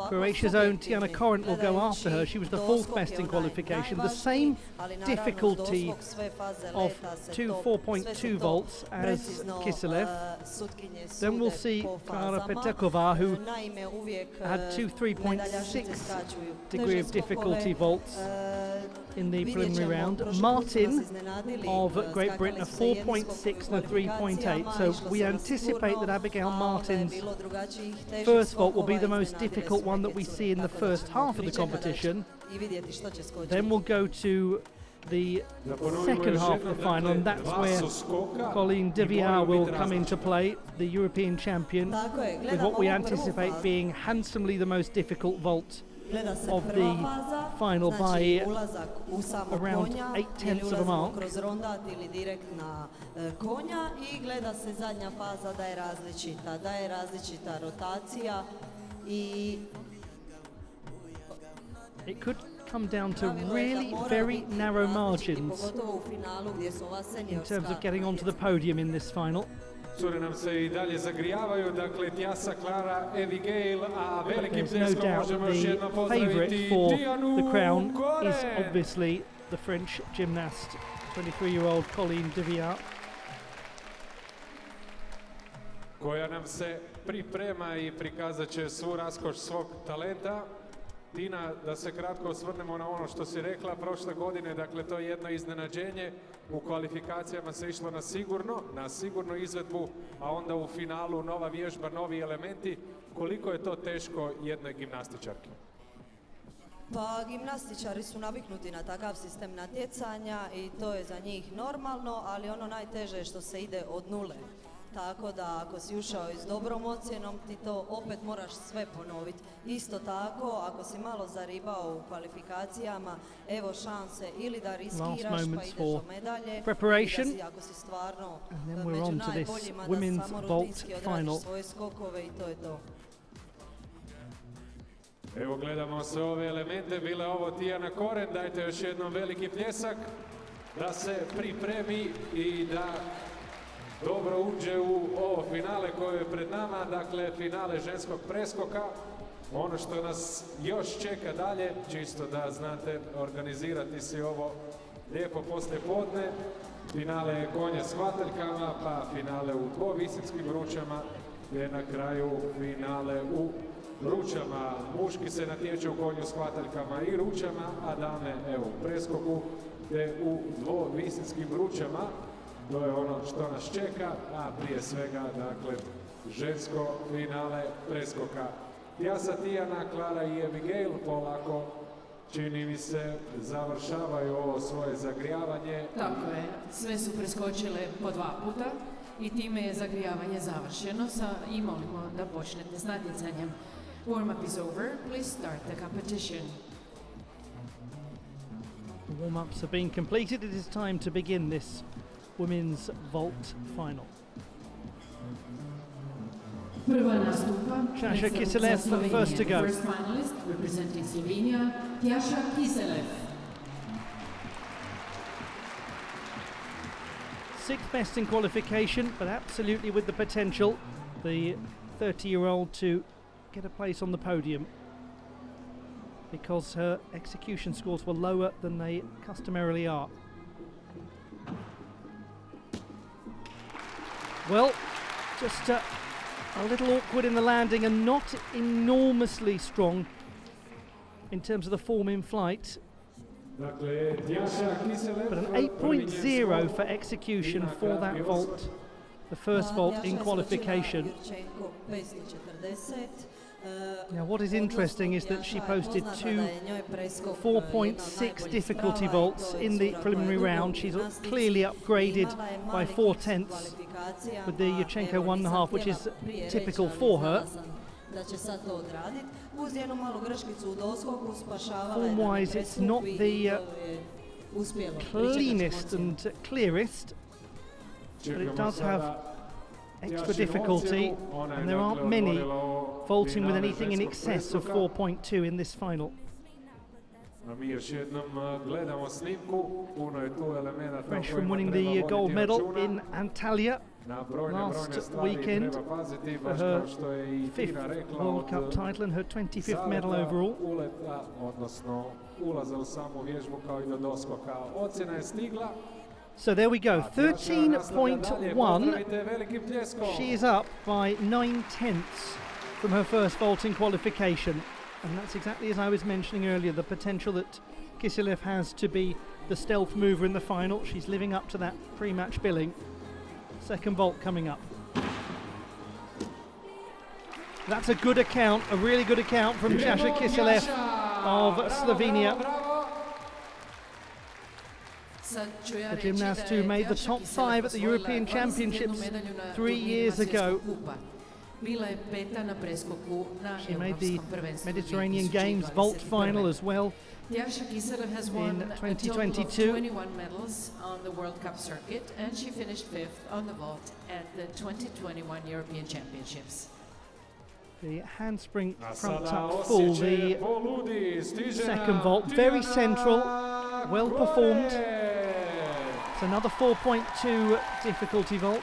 S1: Croatia's own Tijana Korent will go after her. She was the 4th best in qualification. The same difficulty of 4.2 vaults as Kiselev. Then we'll see Klára Peterková, who had 3.6 degree of difficulty vaults in the preliminary round. Martin of Great Britain, a 4.6 and a 3.8. So we anticipate that Abigail Martin's first vault will be the most difficult one that we see in the first half of the competition. Then we'll go to the second half of the final, and that's where Colline Deviat will come into play, the European champion, with what we anticipate being handsomely the most difficult vault of the final by around 8/10 of a mark. It could come down to really very narrow margins in terms of getting onto the podium in this final.
S3: Cure nam se I dalje zagrijavaju, dakle Tjasa, Klara, Evi Gale, a velikim pljeskom možemo još jednom pozdraviti Dijanu
S1: The crown
S3: Gore.
S1: is obviously the French gymnast, 23-year-old Colleen Deviat.
S3: Koja nam se priprema I prikazat će svu raskoš svog talenta. Tina, da se kratko osvrnemo na ono što si rekla prošle godine, dakle to je jedno iznenađenje. U kvalifikacijama se išlo na sigurnu izvedbu, a onda u finalu nova vježba, novi elementi. Koliko je to teško jednoj gimnastičarki?
S5: Pa gimnastičari su naviknuti na takav sistem natjecanja I to je za njih normalno, ali ono najteže je što se ide od nule. Tako da ako si ušao I s dobrom ocjenom ti to opet moraš sve ponoviti. Isto tako ako si malo zaribao u kvalifikacijama, evo šanse ili da riskiraš pa ideš do medalje, ili da ako si stvarno među najboljima da samo rutinski odradiš svoje skokove I to je to.
S3: Evo gledamo sve ove elemente, bile ovo Tijana Koren, dajte još jednom veliki pljesak da se pripremi I da dobro uđe u ovo finale koje je pred nama, dakle finale ženskog preskoka. Ono što nas još čeka dalje, čisto da znate organizirati si ovo lijepo poslijepodne, finale konja s hvataljkama, pa finale u dvovisinskim ručama, te na kraju finale u ručama. Muški se natječu u konju s hvataljkama I ručama, a dame evo u preskoku te u dvovisinskim ručama. To je ono što nas čeka, a prije svega, dakle, žensko finale preskoka. Tjasa, Tijana, Klara I Abigail polako, čini mi se, završavaju ovo svoje zagrijavanje.
S2: Tako je, sve su preskočile po 2 puta I time je zagrijavanje završeno I molimo da počnete s natjecanjem. Warm-up is over, please start the competition.
S1: The warm-ups have been completed. It is time to begin this women's vault final.
S2: Prva nastupa
S1: Sasha Kiselev, first to go.
S2: First finalist representing Slovenia, Tjasa Kiselev.
S1: 6th best in qualification, but absolutely with the potential, the 30-year-old, to get a place on the podium, because her execution scores were lower than they customarily are. Well, just a little awkward in the landing and not enormously strong in terms of the form in flight. But an 8.0 for execution for that vault, the first vault in qualification. Now what is interesting is that she posted 2 4.6 difficulty vaults in the preliminary round. She's clearly upgraded by 4/10 with the Yurchenko 1.5, which is typical for her. Form-wise, it's not the cleanest and clearest, but it does have extra difficulty, and there aren't many vaulting with anything in excess of 4.2 in this final. Fresh from winning the gold medal in Antalya last weekend for her 5th World Cup title and her 25th medal overall. So there we go, 13.1. She is up by 9/10 from her first vaulting qualification. And that's exactly as I was mentioning earlier, the potential that Kiselev has to be the stealth mover in the final. She's living up to that pre-match billing. Second vault coming up. That's a good account, a really good account from Sasha Kiselev of Slovenia. The gymnast who made the top 5 at the European Championships 3 years ago. She made the Mediterranean Games vault final as well
S2: Tjasa Kiselev has won
S1: in
S2: a total of
S1: 2022.
S2: 21 medals on the World Cup circuit, and she finished 5th on the vault at the 2021 European Championships.
S1: The handspring front tuck full, the second vault, very central, well performed. It's another 4.2 difficulty vault.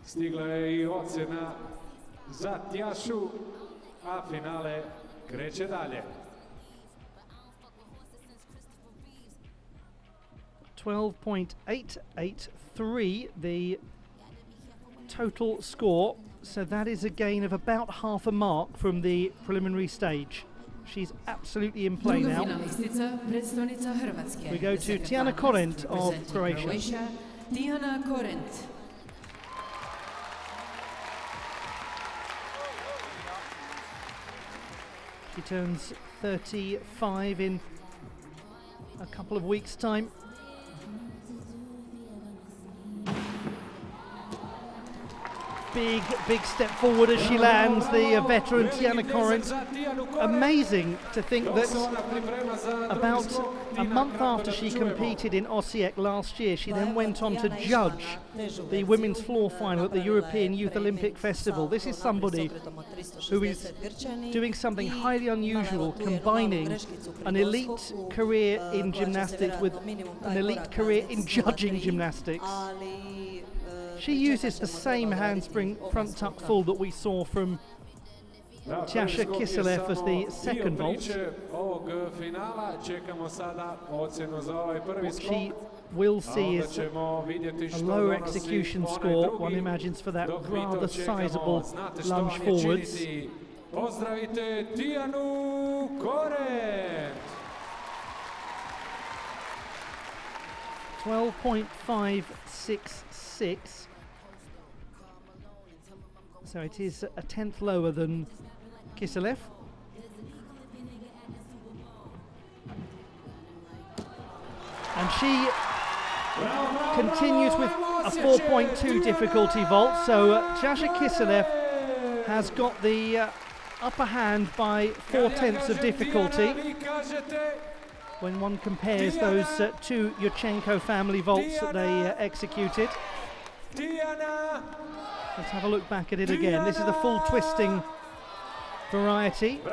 S3: Stigla je I ocjena za Tjašu, a finale kreće dalje.
S1: 12.883, the total score, so that is a gain of about half a mark from the preliminary stage. She's absolutely in play now. We go to Tijana Korent of Croatia.
S2: Tijana Korent.
S1: She turns 35 in a couple of weeks' time. Big step forward as she lands, the veteran Tijana Korent. Amazing to think that about a month after she competed in Osijek last year, she then went on to judge the women's floor final at the European Youth Olympic Festival. This is somebody who is doing something highly unusual, combining an elite career in gymnastics with an elite career in judging gymnastics. She uses the same handspring front tuck full that we saw from Tjaša Kiselev as the second vault. What she will see is a lower execution score, one imagines, for that rather sizable lunge forwards. 12.566. So it is a tenth lower than Kiselev. And she continues with a 4.2 difficulty vault. So Tjaša Kiselev has got the upper hand by 4/10 of difficulty when one compares those two Yurchenko family vaults that they executed. Let's have a look back at it again. This is the full twisting variety. As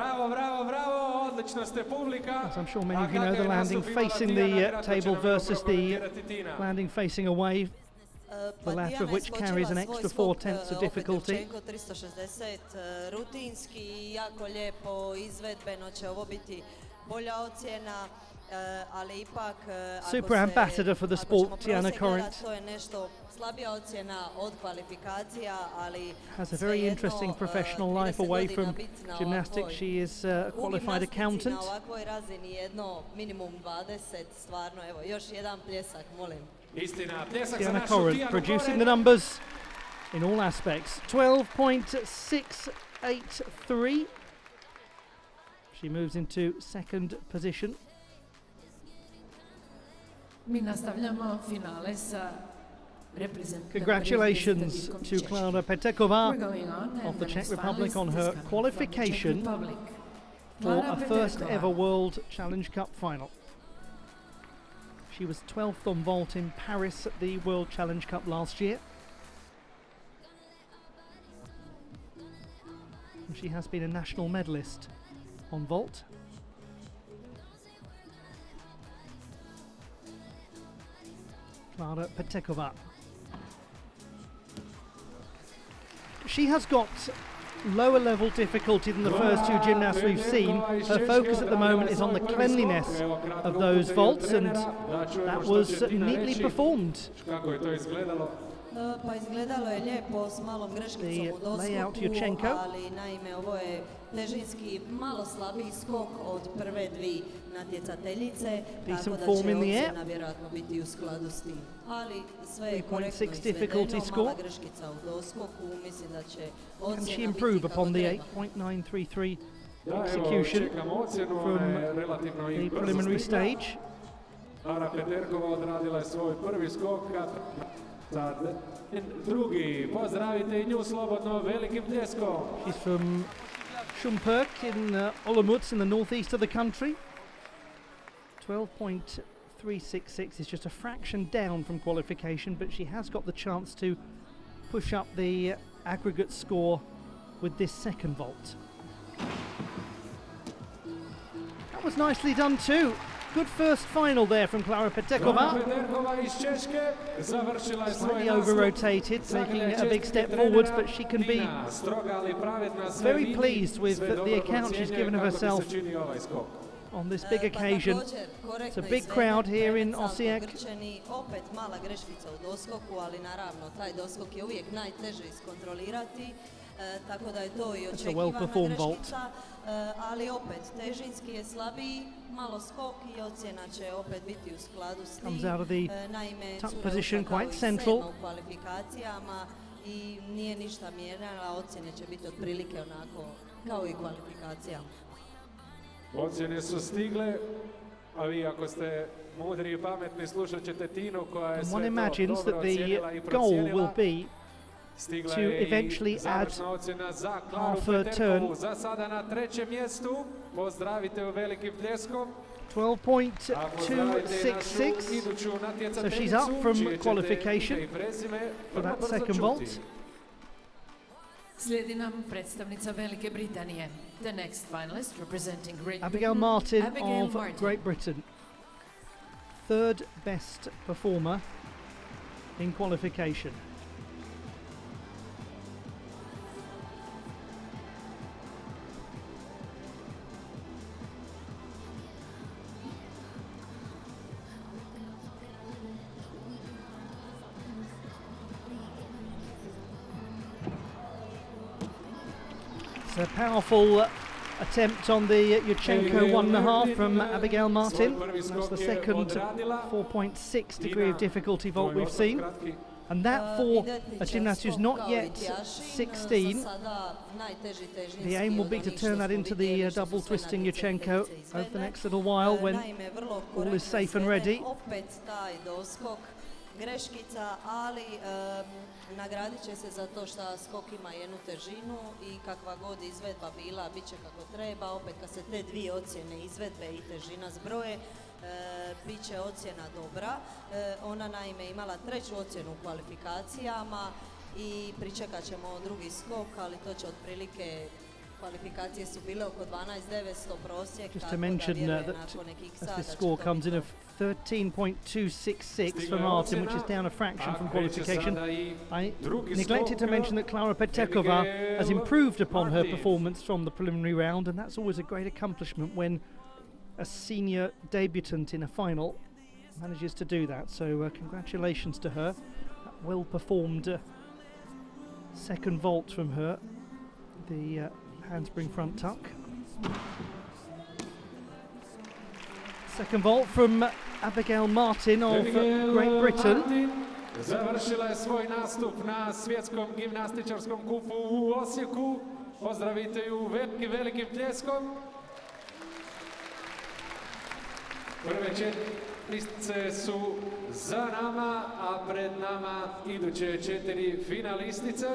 S1: I'm sure many of you know, the landing facing the table versus the landing facing away, the latter of which carries an extra 4/10 of difficulty. Super ambassador for the sport, Tijana Korent. Has a very interesting professional life away from gymnastics. She is a qualified accountant. Tijana Korent producing the numbers in all aspects. 12.683. She moves into second position. Congratulations to Klára Petekova of the Czech Republic on her qualification for a first ever World Challenge Cup final. She was 12th on vault in Paris at the World Challenge Cup last year. And she has been a national medalist on vault. Klára Petekova. She has got lower level difficulty than the first two gymnasts we've seen. Her focus at the moment is on the cleanliness of those vaults, and that was neatly performed. The layout Yurchenko. Decent form in the air. 3.6 difficulty score. Can she improve upon the 8.933 execution from the preliminary stage? She's from Šumperk in Olomouc in the northeast of the country. 12.366 is just a fraction down from qualification, but she has got the chance to push up the aggregate score with this second vault. That was nicely done too. Good first final there from Klara Petekova. Slightly over-rotated, making a big step forwards, but she can be very pleased with the account she's given of herself on this big occasion. It's a big crowd here in Osijek. It's a well-performed vault.
S5: Ali opet težinski je slabiji, malo skok I ocjena će opet biti u skladu s tim.
S1: Comes out of the
S5: Naime,
S1: tuck position, quite central.
S5: u kvalifikacijama I nije ništa mijenjala, ocjene će biti otprilike onako kao I kvalifikacijama.
S3: Ocjene su stigle, a vi ako ste mudri I pametni slušat ćete Tinu koja je sve to dobro ocijenila I procijenila.
S1: To eventually add our third turn.
S3: Za sada na trećem mjestu. Pozdravite u velikim pljeskom.
S1: 12.266. So she's up from qualification for that second vault.
S2: Slijedi nam predstavnica Velike Britanije. The next finalist representing Great Britain,
S1: Abigail Martin
S2: Abigail
S1: of
S2: Martin.
S1: Great Britain. Third best performer in qualification. It's a powerful attempt on the Yurchenko 1.5 from Abigail Martin. That's the second 4.6 degree of difficulty vault we've seen. And that for a gymnast who's not yet 16, the aim will be to turn that into the double twisting Yurchenko over the next little while when all is safe and ready.
S5: Greškica, ali nagradit će se za to što skok ima jednu težinu I kakva god izvedba bila, bit će kako treba. Opet kad se te dvije ocjene izvedbe I težina zbroje, bit će ocjena dobra. Ona naime imala treću ocjenu u kvalifikacijama I pričekat ćemo drugi skok, ali to će otprilike, kvalifikacije su bile oko 12.900 prosjek.
S1: Just to mention that as the score comes in of 13.266 for Martin, which is down a fraction from qualification. I neglected to mention that Klara Petekova has improved upon her performance from the preliminary round, and that's always a great accomplishment when a senior debutant in a final manages to do that. So congratulations to her. That well-performed second vault from her. The handspring front tuck. Second vault from Abigail Martin of Great Britain.
S3: Završila je svoj nastup na svjetskom gimnastičarskom kupu u Osijeku. Pozdravite ju velikim pljeskom. Prve četirice su za nama, a pred nama iduće četiri finalistice.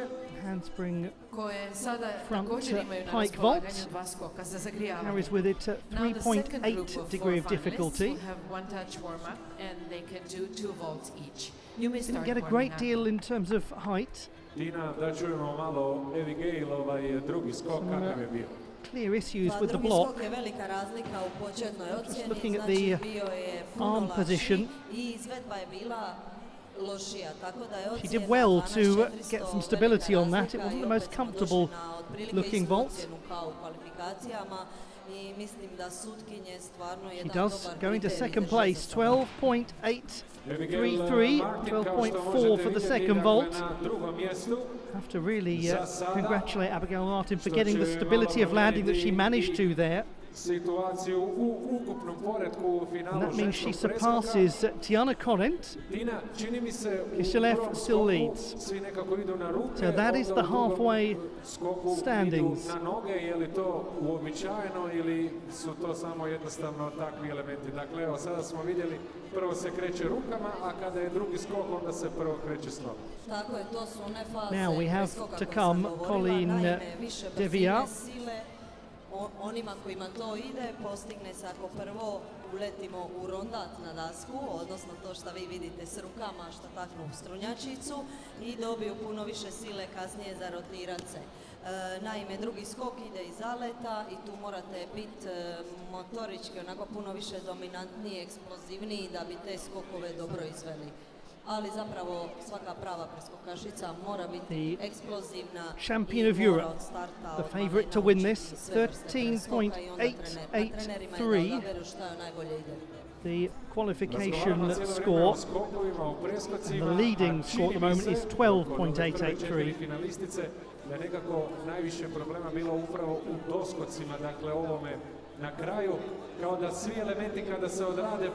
S1: Handspring
S2: koje sada
S1: front
S2: također imaju na
S1: pike
S2: raspolaganju
S1: vault.
S2: dva skoka za zagrijavanje.
S1: Carries with it
S2: Now the second group
S1: 3.8
S2: of
S1: degree of
S2: four finalists
S1: difficulty.
S2: will have one touch warm up and they can do 2 vaults each. You may
S1: Didn't
S2: start
S1: get a
S2: warming
S1: great
S2: up.
S1: deal in terms of height.
S3: Tina, da čujemo malo Abigail, drugi skok, kakav je bio?
S1: Clear issues with the
S5: drugi
S1: block.
S5: skok je velika razlika u početnoj ocjeni,
S1: looking at
S5: znači
S1: the
S5: bio je puno
S1: arm
S5: lakši
S1: position.
S5: I izvedba je bila lošija, tako da je
S1: She
S5: ocjena
S1: did well to
S5: 12.400
S1: get some stability on that. It
S5: velika
S1: wasn't
S5: I
S1: the most
S5: opet smo
S1: comfortable
S5: došli na otprilike
S1: looking
S5: istu
S1: vault.
S5: ocjenu kao u kvalifikacijama I mislim da sutkinje stvarno
S1: She
S5: jedan
S1: does
S5: dobar
S1: go into
S5: kriterij
S1: second
S5: za
S1: place,
S5: žestost.
S1: 12.833, 12.4 for the second vault. Have to really congratulate Abigail Martin for getting the stability of landing that she managed to there.
S3: Situaciju u ukupnom poretku u finalu
S1: And that means she
S3: ženskog
S1: surpasses Tiana Korent.
S3: Tina, čini mi se u
S1: Kiselev
S3: prvom
S1: still
S3: skoku
S1: leads.
S3: svi nekako idu na ruke,
S1: So that is
S3: onda
S1: the
S3: u drugom
S1: halfway
S3: skoku
S1: standings.
S3: idu na noge, je li to uobičajeno ili su to samo jednostavno takvi elementi. Dakle, evo sada smo vidjeli, prvo se kreće rukama, a kada je drugi skok, onda se prvo kreće s nogom.
S5: Tako je, to su one faze
S1: Now we have
S5: preskoka
S1: to
S5: koje sam
S1: come
S5: govorila,
S1: Colleen
S5: naime, više brzine,
S1: Devia.
S5: sile, onima kojima to ide postigne se ako prvo uletimo u rondat na dasku, odnosno to što vi vidite s rukama što taknu u strunjačicu i dobiju puno više sile kasnije za rotirat se. Naime, drugi skok ide iz zaleta i tu morate biti motorički onako puno više dominantniji, eksplozivniji da bi te skokove dobro izveli. Ali zapravo svaka prava preskokašica mora biti eksplozivna.
S1: Champion of Europe, the favourite to win this, 13.883. The qualification score, and the leading score at the moment is 12.883.
S3: Da je nekako najviše problema bilo upravo u doskocima, dakle ovome na kraju, kao da svi elementi kada se odrade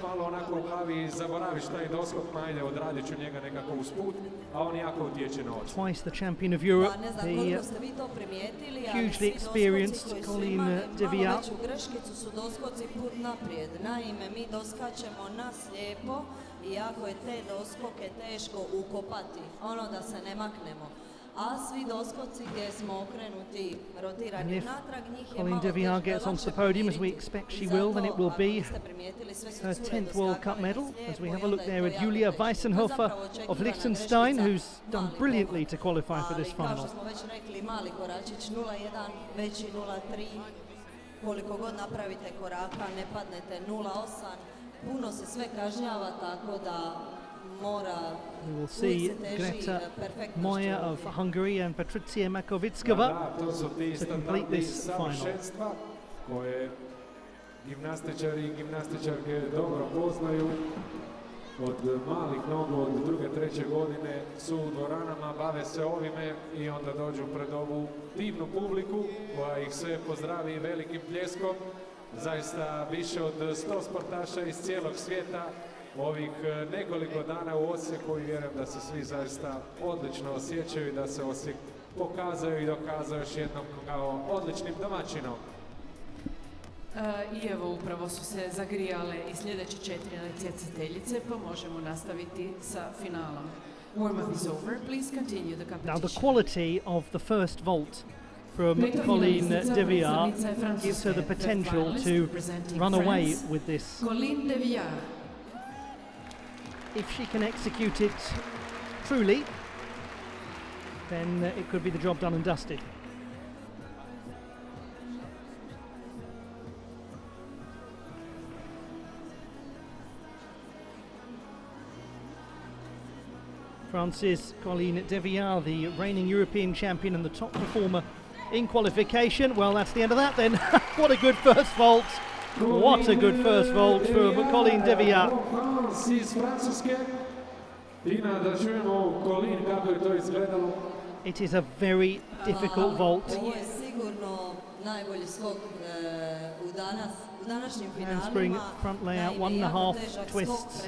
S3: malo onako u glavi zaboraviš taj doskok, ma ajde odradit ću njega nekako usput, a on jako utječe na oči.
S1: Twice the champion of Europe, the hugely experienced Colleen de Villard.
S5: U greškicu su doskoci put naprijed. Naime, mi doskačemo na slijepo i jako je te doskoke teško ukopati, ono da se ne maknemo. A svi doskoci gdje smo okrenuti, rotirani natrag, njih je malo
S1: Colleen de Villard gets onto the podium, as we expect she will, then it will be her 10th World Cup medal, as we have a look there at Julia Weissenhofer of Liechtenstein, who's done brilliantly to qualify for this final.
S5: Kao što smo već rekli, mali koračić 0.1, veći 0.3, koliko god napravite koraka, ne padnete 0.8, puno se sve kažnjava, tako da
S1: we will see Greta Moya of Hungary and Patricia Makovitskova to complete this final.
S3: Koje gimnastičari i gimnastičarke dobro poznaju. Od malih nogu, od druge, treće godine su u dvoranama, bave se ovime i onda dođu pred ovu divnu publiku koja ih sve pozdravi velikim pljeskom. Zaista više od 100 sportaša iz cijelog svijeta ovih nekoliko dana u Osijeku i vjerujem da se svi zaista odlično osjećaju i da se Osijek pokazaju i dokazaju još jednom kao odličnim domaćinom.
S2: I evo upravo su se zagrijale i sljedeće 4 natjecateljice, pa možemo nastaviti sa finalom. Warm-up is over, please continue the competition.
S1: Now the quality of the first vault from Colleen de Villard gives her the potential to run away with this.
S2: Colleen de Villard.
S1: If she can execute it truly, then it could be the job done and dusted. France's Colleen de Villard, the reigning European champion and the top performer in qualification. Well, that's the end of that then. What a good first vault. What a good first vault from Colleen de Villard. It is a very difficult vault. Handspring front layout, 1.5 twists.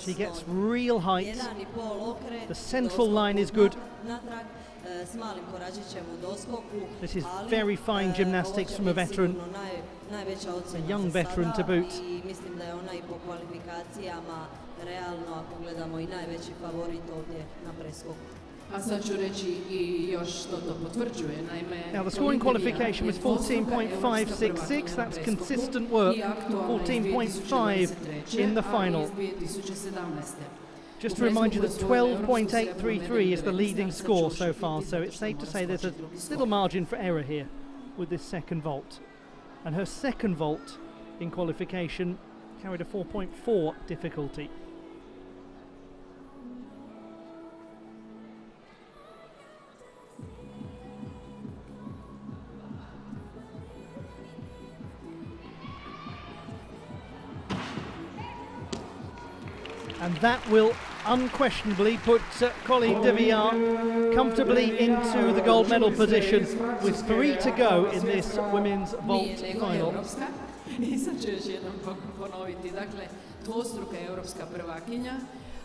S1: She gets real height. The central line is good. This is very fine gymnastics from a veteran, a young veteran to boot. Now the scoring qualification was 14.566, that's consistent work, 14.5 in the final. Just to remind you that 12.833 is the leading score so far, so it's safe to say there's a little margin for error here with this second vault. And her second vault in qualification carried a 4.4 difficulty. And that will unquestionably put Colleen de Villard comfortably into the gold medal position with 3 to go in this women's vault final.
S2: I sad ću još jednom ponoviti, dakle, dvostruka europska prvakinja,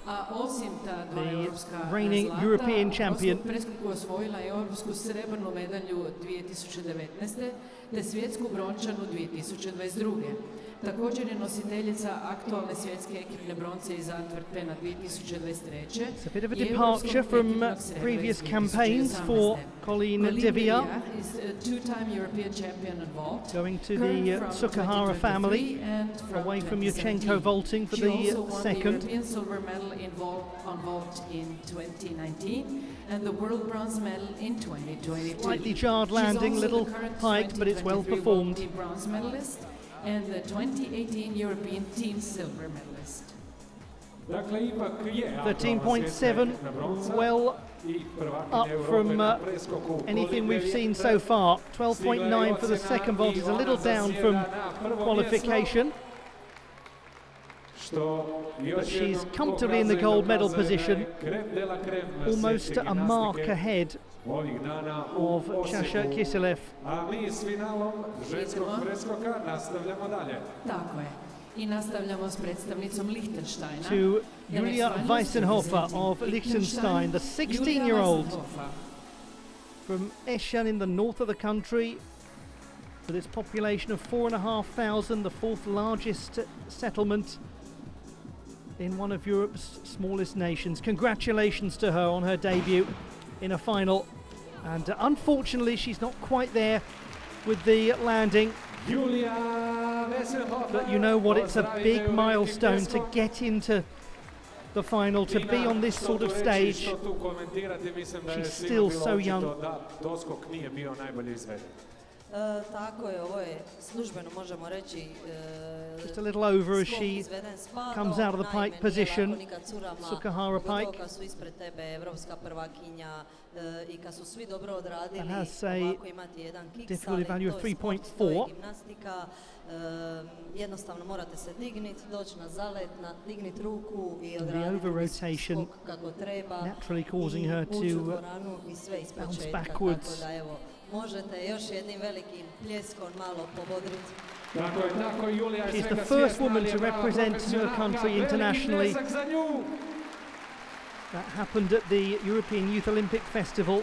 S2: a osim ta dva europska zlata, preskoku osvojila je europsku srebrnu medalju 2019. te svjetsku brončanu 2022. Također je nositeljica aktualne svjetske ekipne bronce iz Antwerpena 2023.
S1: It's a bit of a departure from previous campaigns for Colleen Deviat, going to the Tsukahara family, away from Yurchenko vaulting for the second.
S2: Silver medal involved in 2019 and the world bronze medal in 2022.
S1: Slightly jarred landing, little hiked, but it's well performed.
S2: Bronze medalist and the 2018 European team silver medalist.
S1: 13.7, well up from anything we've seen so far. 12.9 for the second vault is a little down from qualification. But she's comfortably in the gold medal position, almost a mark ahead of Chasha Kiselev.
S2: I nastavljamo s predstavnicom Liechtensteina.
S1: To Julia Weissenhofer of Liechtenstein, the 16-year-old from Eschen in the north of the country, with its population of 4,500, the fourth largest settlement in one of Europe's smallest nations. Congratulations to her on her debut in a final, and unfortunately she's not quite there with the landing. But you know what, it's a big milestone to get into the final, to be on this sort of stage. She's still so young.
S5: Tako je, ovo je službeno možemo reći
S1: just a little over as she comes out of the pike position. Tsukahara pike.
S5: Su ispred tebe evropska prvakinja I kad su svi dobro odradili,
S1: and has a
S5: ovako imati jedan
S1: difficulty value of 3.4.
S5: Gimnastika, jednostavno morate se digniti, doći na zalet, digniti ruku I odraditi skok kako treba.
S1: Naturally causing her to bounce backwards.
S5: Tako da evo, možete još jednim velikim pljeskom malo pobodriti.
S1: She's the first woman to represent her country internationally. That happened at the European Youth Olympic Festival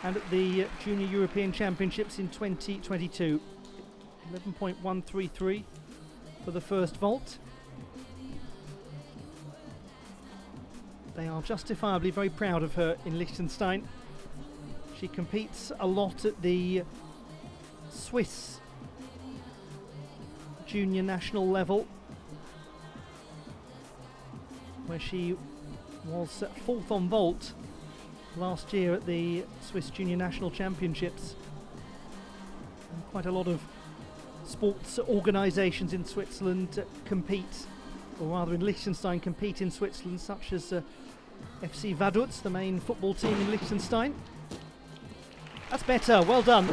S1: and at the Junior European Championships in 2022. 11.133 for the first vault. They are justifiably very proud of her in Liechtenstein. She competes a lot at the Swiss junior national level, where she was fourth on vault last year at the Swiss Junior National Championships. And quite a lot of sports organisations in Switzerland compete, or rather in Liechtenstein compete in Switzerland, such as FC Vaduz, the main football team in Liechtenstein. That's better, well done.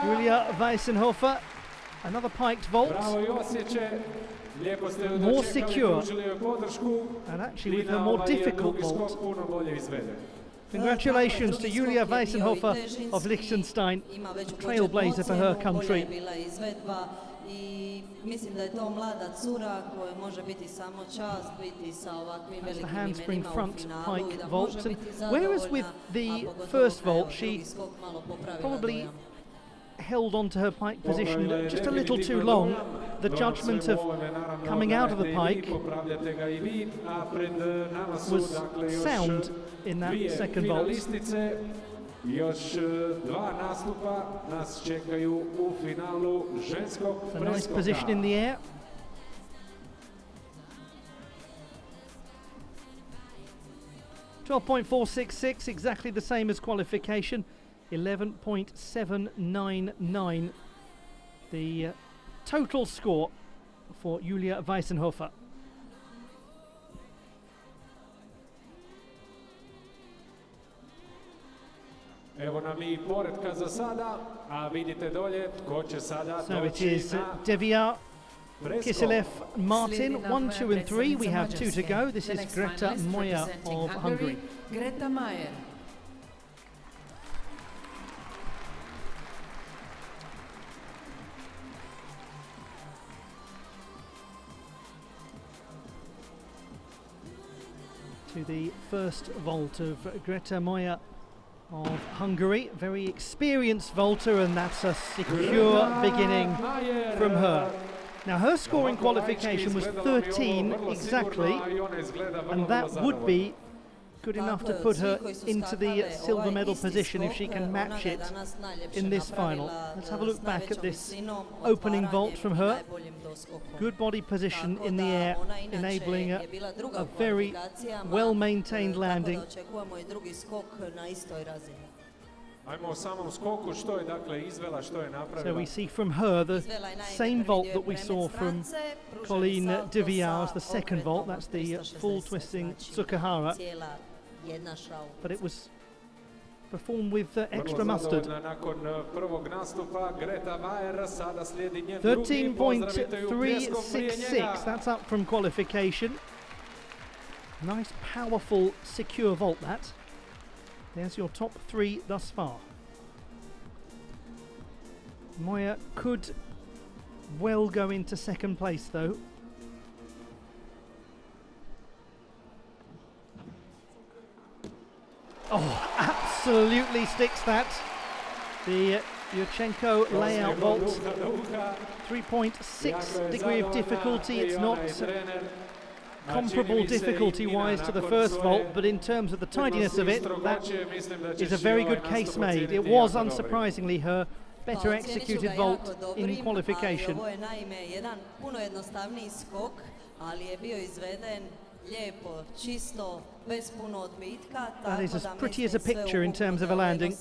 S1: Julia Weissenhofer, another piked vault. More secure, and actually with a more difficult vault. Congratulations to Julia Weissenhofer of Liechtenstein, trailblazer for her country. That's the handspring front pike vault. And whereas with the first vault she probably held on to her pike position just a little too long, the judgment of coming out of the pike was sound in that second vault. A nice position in the air. .466, exactly the same as qualification. 11.799, the total score for Julia Weissenhofer.
S3: Evo nam I poretka za sada, a vidite dolje tko će sada
S1: So it
S3: doći
S1: is
S3: na
S1: Deviat, Kiselev, Martin, 1, 2 and 3. We have 2 to go. This is Greta Moya of Hungary.
S2: Greta Mayer.
S1: To the first vault of Greta Moya of Hungary, very experienced vaulter, and that's a secure beginning from her. Now her score in qualification was 13 exactly, and that would be good enough to put her into the silver medal position if she can match it in this final. Let's have a look back at this opening vault from her. Good body position in the air, enabling a very well-maintained landing. So we see from her the same vault that we saw from Colleen de Viau's, the second vault. That's the full twisting Tsukahara. But it was performed with extra mustard. 13.366, that's up from qualification. Nice, powerful, secure vault that. There's your top three thus far. Moya could well go into second place though. Oh, absolutely sticks that. The Yurchenko layout vault. 3.6 degree of difficulty. It's not comparable difficulty-wise to the first vault, but in terms of the tidiness of it, that is a very good case made. It was, unsurprisingly, her better executed vault in qualification. That is as pretty as a picture in terms of a landing.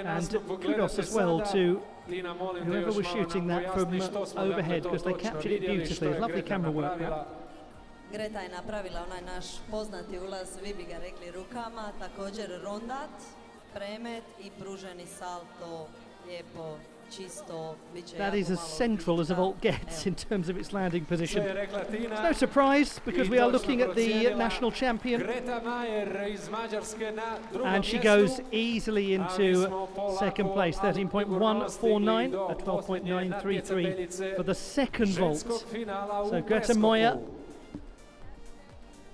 S1: And kudos as well to whoever was shooting that from overhead, because they captured it beautifully. It's lovely camera work.
S5: Greta je napravila onaj naš poznati ulaz, vi bi ga rekli rukama, također rondat, premet I pruženi salto, lijepo, čisto, biće
S1: That is as central as a vault gets in terms of its landing position. It's no surprise, because we are looking at the national champion, and she goes easily into second place, 13.149, a 12.933 for the second vault. So Greta Moya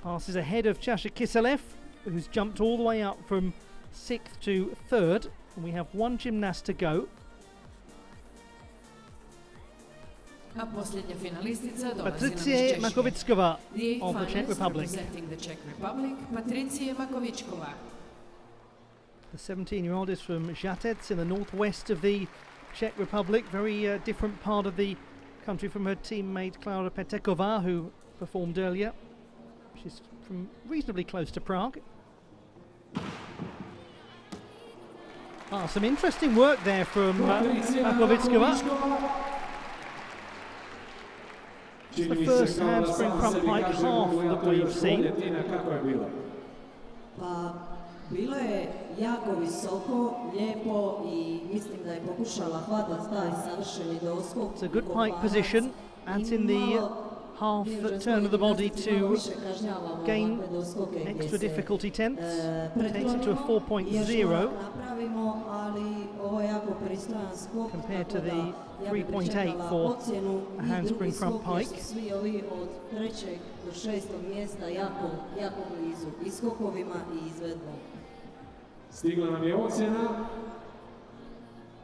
S1: passes ahead of Chasha Kiselev, who's jumped all the way up from 6th to 3rd, and we have one gymnast to go. Patricia Makovickova of the Czech Republic. The 17-year-old is from Žatec in the northwest of the Czech Republic, very different part of the country from her teammate Klára Peteková, who performed earlier. She's from reasonably close to Prague. Some interesting work there from Makovickova. It's the first handspring front pike half that we've seen.
S5: Bilo je jako visoko, lijepo I mislim da je pokušala hvatati taj savršeni doskok.
S1: It's a good pike position, adds in the half turn of the body to gain extra difficulty tenths, takes it to a 4.0 compared to the 3.8 for a handspring front pike.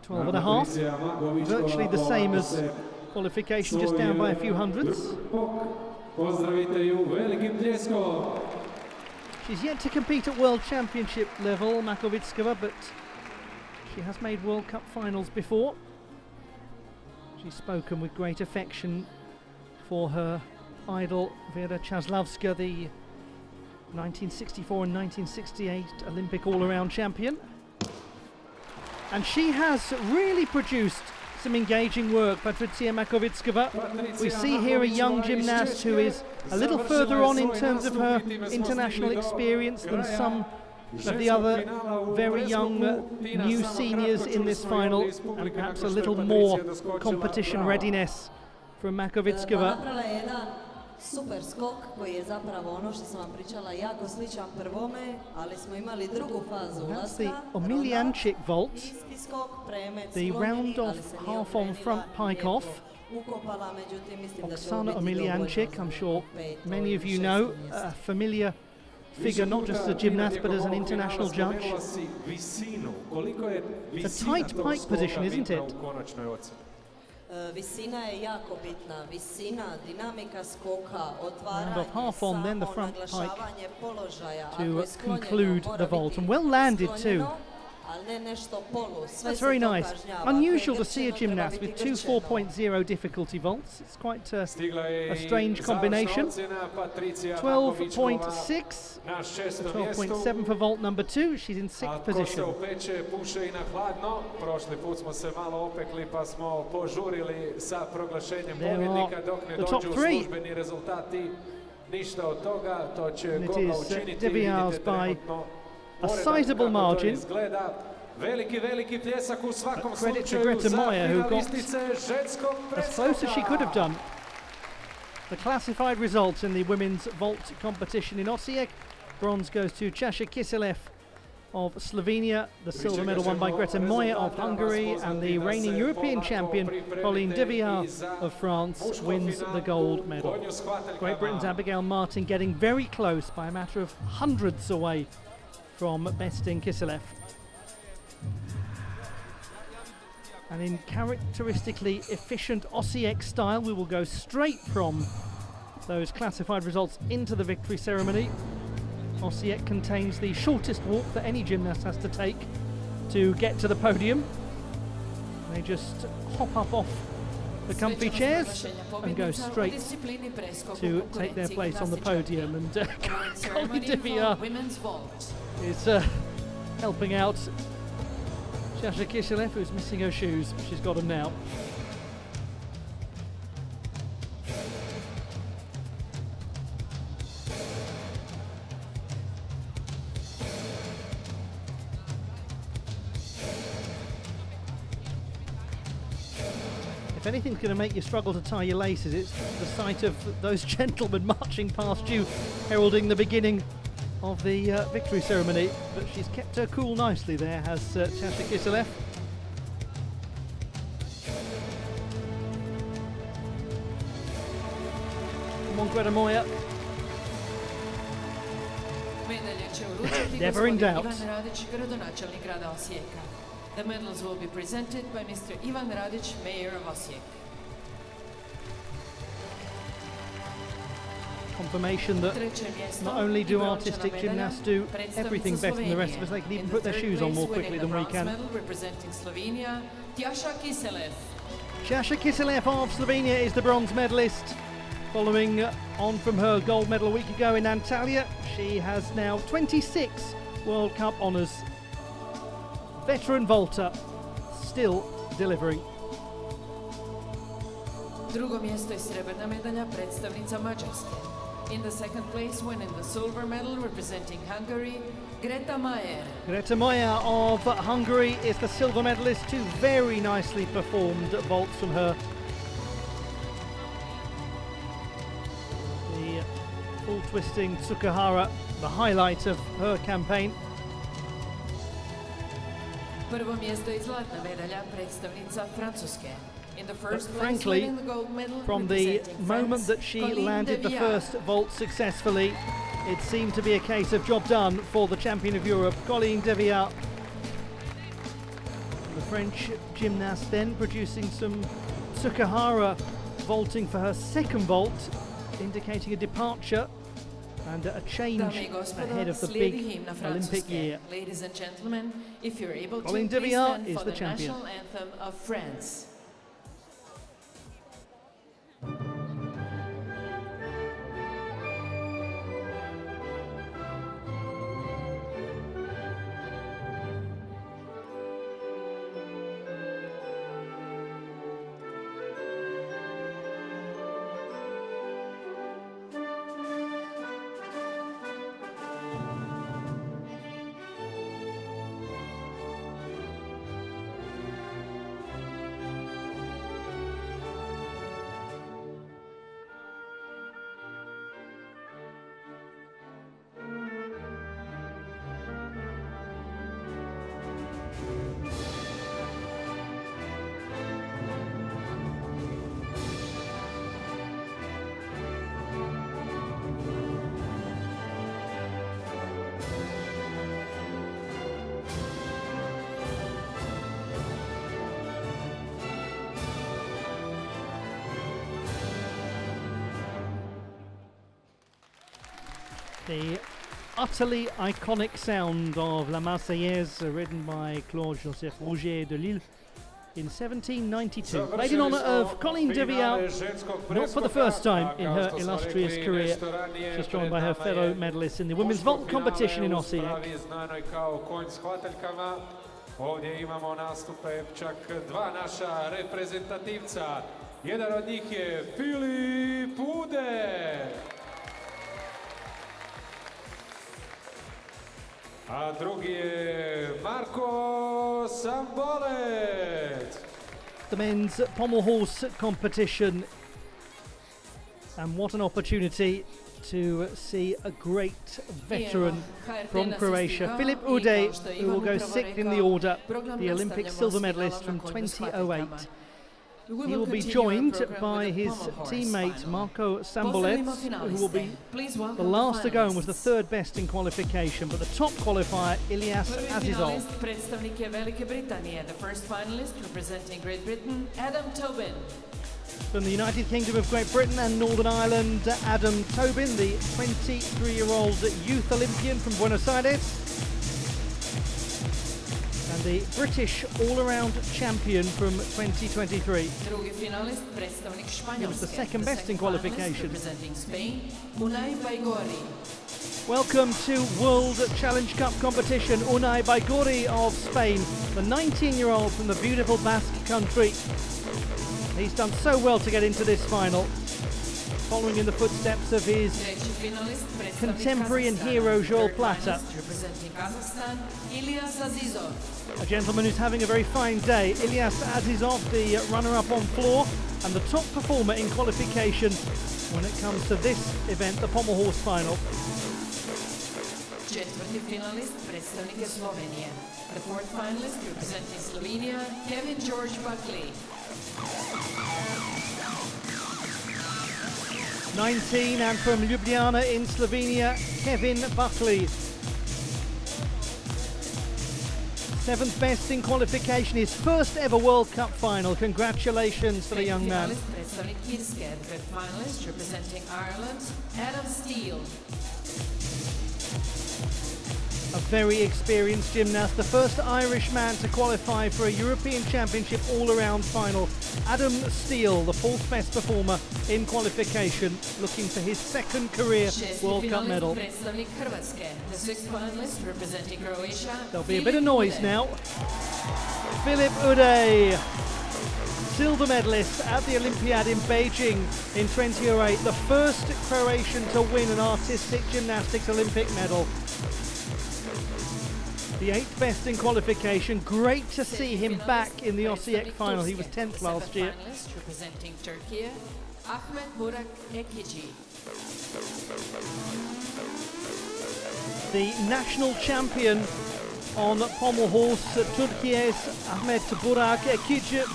S1: 12.5, virtually the same as qualification, just down by a few hundredths. She's yet to compete at World Championship level, Makovickova, but she has made World Cup finals before. She's spoken with great affection for her idol Vera Chaslavska, the 1964 and 1968 Olympic all-around champion. And she has really produced some engaging work, Patricia Makovickova. We see here a young gymnast who is a little further on in terms of her international experience than some of the other very young new seniors in this final, and perhaps a little more competition readiness from Makovickova.
S5: Super skok koji je zapravo ono što sam vam pričala jako sličan prvome, ali smo imali drugu fazu ulaska.
S1: That's the Omiljanchik vault,
S5: Isti skok, premet,
S1: the round off half on front pike off.
S5: ukopala, međutim mislim da će
S1: Oksana
S5: ovo biti dovoljno
S1: Omiljančik,
S5: za
S1: I'm sure
S5: peto
S1: many
S5: i
S1: of you
S5: šesto
S1: know,
S5: mjesto.
S1: a familiar figure not just as a gymnast but as an international judge. It's a tight pike position, isn't it?
S5: Visina je jako bitna, visina, dinamika skoka,
S1: Round
S5: otvaranje,
S1: off half on, then the
S5: samo
S1: front pike
S5: naglašavanje položaja. Ako
S1: to
S5: je sklonjeno,
S1: conclude
S5: mora
S1: the vault,
S5: biti
S1: and well landed
S5: sklonjeno,
S1: too.
S5: ali ne nešto polu. Sve
S1: That's
S5: se
S1: very
S5: to
S1: nice.
S5: kažnjava. Ako je
S1: Unusual to see a
S5: grčeno, treba
S1: gymnast
S5: biti
S1: with two
S5: grčeno.
S1: 4.0 difficulty vaults. It's quite a strange combination. 12.6, 12.7 for vault number 2. She's in 6th position.
S3: Puše i na hladno. Prošli put smo se malo opekli pa smo požurili sa proglašenjem
S1: There
S3: pobjednika
S1: are
S3: dok ne
S1: the top
S3: dođu
S1: three.
S3: službeni rezultati. Ništa od toga, to će
S1: And it
S3: Goga
S1: is,
S3: učiniti.
S1: De Vials
S3: Vidite
S1: by
S3: trenutno
S1: a
S3: poredak
S1: sizable
S3: kako to
S1: margin.
S3: izgleda. Veliki pljesak u svakom
S1: Credit to
S3: slučaju
S1: Greta
S3: za
S1: Meyer, who got
S3: finalistice ženskog
S1: as close as she
S3: preskoka.
S1: could have done. The classified results in the women's vault competition in Osijek. Bronze goes to Čaša Kiselev of Slovenia, the silver medal won by Greta Meyer of Hungary, and the reigning European champion Colleen De Vials of France wins the gold medal. Great Britain's Abigail Martin getting very close by a matter of hundreds away from besting Kiselev. And in characteristically efficient Osijek style, we will go straight from those classified results into the victory ceremony. Osijek contains the shortest walk that any gymnast has to take to get to the podium. They just hop up off the comfy chairs and go straight to take their place on the podium. And Colleen De Vials is helping out Čaša Kiselev, who's missing her shoes. She's got them now. If anything's going to make you struggle to tie your laces, it's the sight of those gentlemen marching past you, heralding the beginning of the victory ceremony. But she's kept her cool nicely there, has Čaša Kiselev. Come on, Greta Meyer. Never in doubt.
S2: Ivan Radić, gradonačelnik grada Osijeka. The medals will be presented by Mr. Ivan Radić, Mayor of Osijek.
S1: Confirmation that not only do artistic gymnasts do everything better than the rest of us, they can even put their shoes on more quickly than we can.
S2: Representing Slovenia, Čaša Kiselev.
S1: Čaša Kiselev of Slovenia is the bronze medalist. Following on from her gold medal a week ago in Antalya, she has now 26 World Cup honours. Veteran vaulter, still delivering.
S2: Drugo mjesto je srebrna medalja predstavnica Mađarske. In the second place, winning the silver medal representing Hungary, Greta Meyer.
S1: Greta Meyer of Hungary is the silver medalist. Two very nicely performed vaults from her. The full twisting Tsukahara, the highlight of her campaign.
S2: Prvo mjesto je zlatna medalja predstavnica Francuske. In the first place,
S1: Frankly,
S2: winning the gold medal
S1: from the
S2: representing
S1: moment
S2: France,
S1: that she
S2: Colleen
S1: landed
S2: De
S1: the
S2: Vials.
S1: first vault successfully, it seemed to be a case of job done for the champion of Europe, Colleen De Vials. The French gymnast then producing some Tsukahara vaulting for her second vault, indicating a departure and a change
S2: Dame i gospodo,
S1: ahead of the
S2: slijedi
S1: big
S2: himna
S1: Olympic
S2: Francuske.
S1: year.
S2: Ladies and gentlemen, if you're able to,
S1: Colleen De
S2: please
S1: Vials
S2: stand
S1: is
S2: for
S1: the
S2: the
S1: champion.
S2: national anthem of France.
S1: The utterly iconic sound of La Marseillaise, written by Claude-Joseph Rouget de Lille in 1792. Played in honour of Colleen de Vial, not for the first time in her illustrious career. She's joined by her fellow medalists in the women's vault competition in Osijek.
S3: Ovdje imamo nastupe čak dva naša reprezentativca. Jedan od njih je Filip Ude. A drugi je Marko Sambolec.
S1: The men's pommel horse competition, and what an opportunity to see a great veteran from Croatia, Filip Ude, who will go sixth in the order, the Olympic silver medalist from 2008. He will be joined by his teammate Marko Sambolec, who will be the last to go and was the third best in qualification, but the top qualifier, Ilyas Azizov.
S2: The first finalist representing Great Britain, Adam Tobin.
S1: From the United Kingdom of Great Britain and Northern Ireland, Adam Tobin, the 23-year-old youth Olympian from Buenos Aires. And the British all-around champion from 2023. He was the second best in qualification. Welcome to World Challenge Cup competition, Unai Baigorri of Spain, the 19-year-old from the beautiful Basque country. He's done so well to get into this final, following in the footsteps of his contemporary and hero Joel Plata. A gentleman who's having a very fine day, Ilyas Azizov, the runner-up on floor and the top performer in qualification when it comes to this event, the pommel horse final.
S2: Četvrti finalist, predstavnik je Slovenije. The fourth finalist representing Slovenia, Kevin George Buckley.
S1: 19 and from Ljubljana in Slovenia, Kevin Buckley. Seventh best in qualification, his first ever World Cup final. Congratulations to the young man.
S2: Predstavnik Irske, the finalist representing Ireland, Adam Steele.
S1: A very experienced gymnast, the first Irish man to qualify for a European Championship all-around final. Adam Steele, the fourth best performer in qualification, looking for his second career World Cup medal.
S2: The sixth finalist representing Croatia.
S1: There'll be a bit of noise now. Filip Ude, silver medalist at the Olympiad in Beijing in 2008, the first Croatian to win an artistic gymnastics Olympic medal. The 8th best in qualification. Great to see him back in the Osijek final. He was 10th last year.
S2: Representing Turkey, Ahmet Burak Ekici.
S1: The national champion on pommel horse, Turkey's Ahmet Burak Ekici.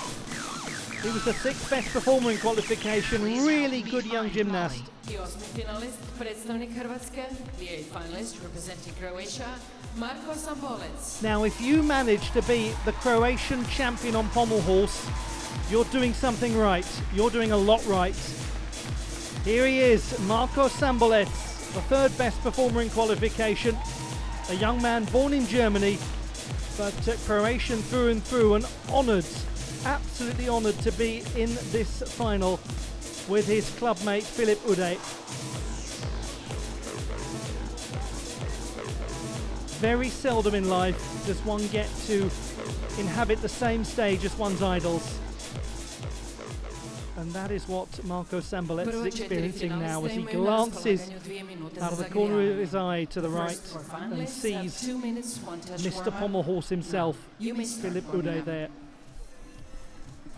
S1: He was the 6th best performer in qualification. Really good young gymnast.
S2: The 8th finalist, predstavnik Hrvatske. The 8th finalist representing Croatia, Marko Sambolec.
S1: Now, if you manage to be the Croatian champion on pommel horse, you're doing something right. You're doing a lot right. Here he is, Marko Sambolec, the 3rd best performer in qualification. A young man born in Germany, but Croatian through and through, and honoured, absolutely honoured to be in this final with his clubmate Filip Ude. Very seldom in life does one get to inhabit the same stage as one's idols. And that is what Marko Sambolec is experiencing now as he glances out of the corner of his eye to the right and sees Mr. Pommel Horse himself, Filip Ude, there.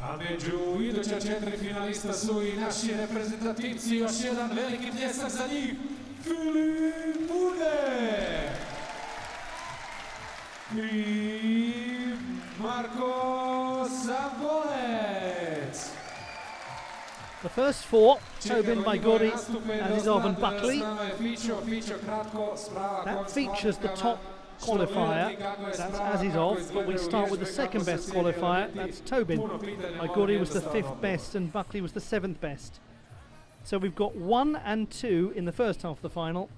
S3: A među iduća 4 finalista su i naši reprezentativci, još jedan veliki pljesak za njih, Filip Ude i Marko Sambolec.
S1: The first four, Tobin, Baigorri, Azizov and Buckley. That features the top qualifier, that's Azizov, but we start with the second best qualifier, that's Tobin. Baigorri was the 5th best and Buckley was the 7th best. So we've got 1 and 2 in the first half of the final,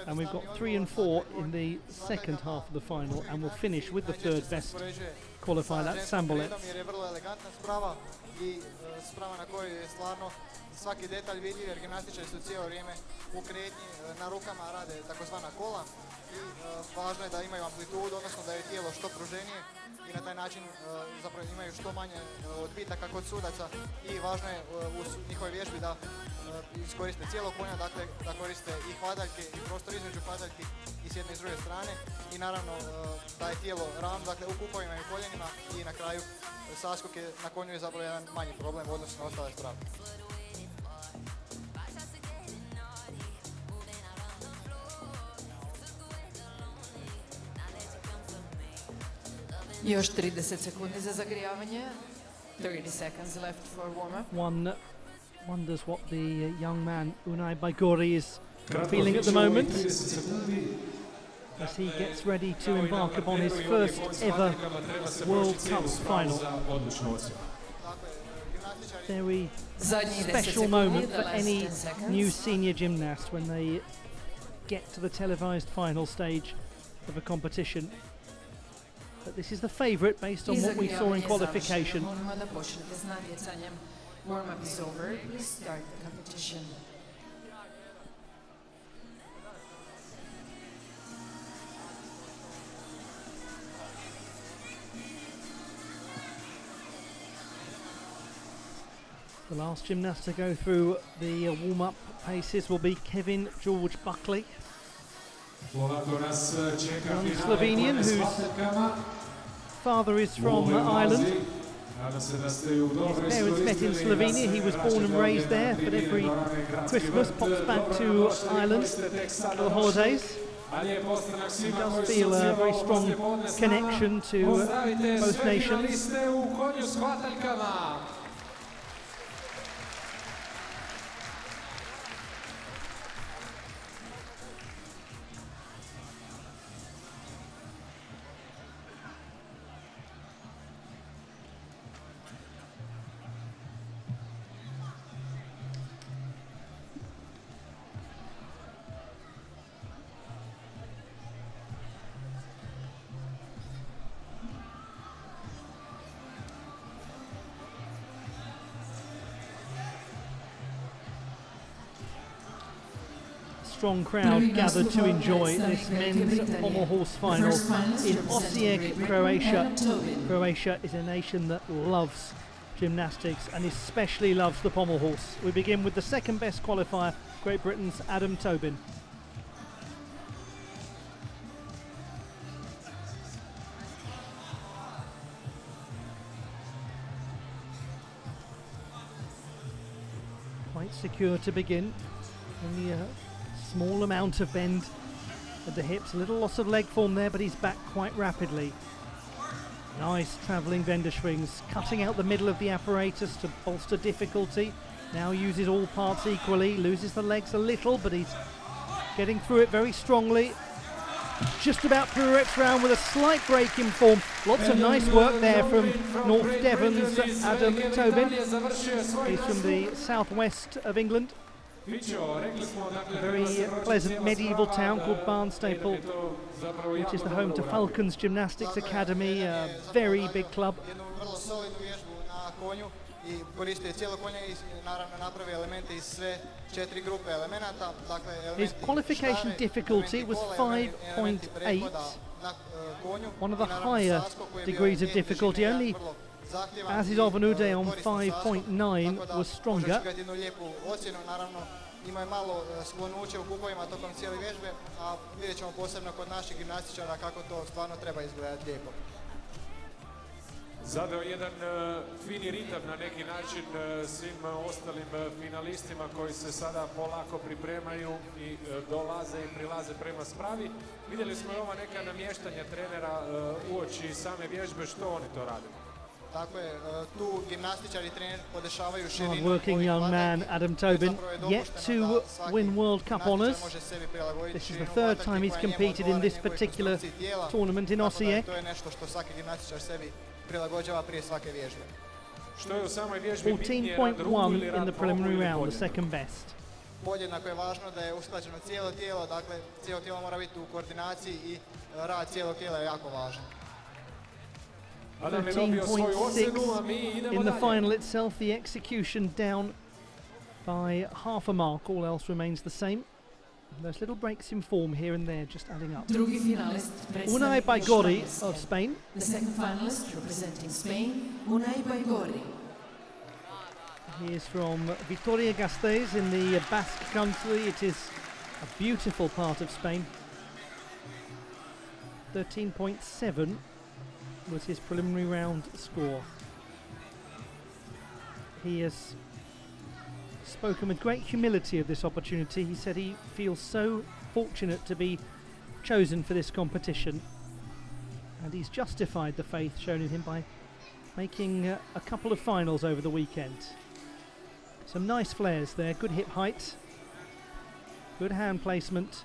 S1: And we've got 3 and 4 in the second half of the final, and we'll finish with the third best qualifier, that's Sambolec.
S4: Sprava na kojoj je stvarno svaki detalj vidljiv jer gimnastičari su cijelo vrijeme u kretnji na rukama, rade takozvana kola i važno je da imaju amplitudu, odnosno da je tijelo što pruženije i na taj način zapravo imaju što manje odbitaka kod sudaca i važno je u njihovoj vježbi da iskoriste cijelo konja, dakle da koriste i hvataljke i prostor između hvataljki i s jedne i s druge strane i naravno da je tijelo ravno, dakle u kupovima i koljenima i na kraju saskok je na konju je zapravo jedan manji problem u odnosu na ostale strane.
S2: Još 30 sekundi za zagrijavanje. 30 seconds left for warm-up.
S1: One wonders what the young man Unai Baigori is feeling at the moment as he gets ready to embark upon his first ever World Cup final. Very special moment for any new senior gymnast when they get to the televised final stage of a competition. But this is the favourite based on what we saw in qualification.
S2: Warm-up is over. Please start the competition.
S1: The last gymnast to go through the warm-up paces will be Kevin George Buckley, young Slovenian whose father is from Ireland. His parents met in Slovenia, he was born and raised there, but every Christmas pops back to Ireland for the holidays. He does feel a very strong connection to both nations. Strong crowd gathered to enjoy this men's pommel horse final in Osijek, Croatia. Croatia is a nation that loves gymnastics and especially loves the pommel horse. We begin with the second best qualifier, Great Britain's Adam Tobin. Quite secure to begin. Only a small amount of bend at the hips, a little loss of leg form there, but he's back quite rapidly. Nice travelling Wendeschwings, cutting out the middle of the apparatus to bolster difficulty. Now uses all parts equally, loses the legs a little, but he's getting through it very strongly. Just about pirouettes round with a slight break in form. Lots of nice work there from North Devon's Adam Tobin. He's from the southwest of England. A very pleasant medieval town called Barnstaple, which is the home to Falcons Gymnastics Academy, a very big club. His qualification difficulty was 5.8, one of the higher degrees of difficulty. Only Aziz Ovanude on 5.9 was stronger.
S4: Imao je malo sklonuće u kupovima tokom cijele vježbe, a vidjet ćemo posebno kod naših gimnastičara kako to stvarno treba izgledati lijepo.
S3: Zadao jedan fini ritam na neki način svim ostalim finalistima koji se sada polako pripremaju i dolaze i prilaze prema spravi. Vidjeli smo i ova neka namještanja trenera uoči same vježbe, što oni to rade?
S4: Tako je, tu gimnastičari i trener podešavaju širinu.
S1: Hard-working young man Adam Tobin, yet to win World Cup honours. This is the third time he's competed in this particular tournament in Osijek.
S4: To je nešto što svaki gimnastičar sebi prilagođava prije svake vježbe.
S1: 14.1 in the preliminary round, the second best.
S4: podjednako je važno da je usklađeno cijelo tijelo, dakle cijelo tijelo mora biti u koordinaciji i rad cijelog tijela je jako važan.
S1: 13.6 in the final itself, the execution down by half a mark, all else remains the same. Those little breaks in form here and there just adding up.
S2: Drugi finalist
S1: Unai Baigorri of Spain.
S2: The second finalist representing Spain, Unai Baigorri.
S1: He is from Vitoria-Gasteiz in the Basque country. It is a beautiful part of Spain. 13.7 was his preliminary round score. He has spoken with great humility of this opportunity. He said he feels so fortunate to be chosen for this competition, and he's justified the faith shown in him by making a couple of finals over the weekend. Some nice flares there, good hip height, good hand placement.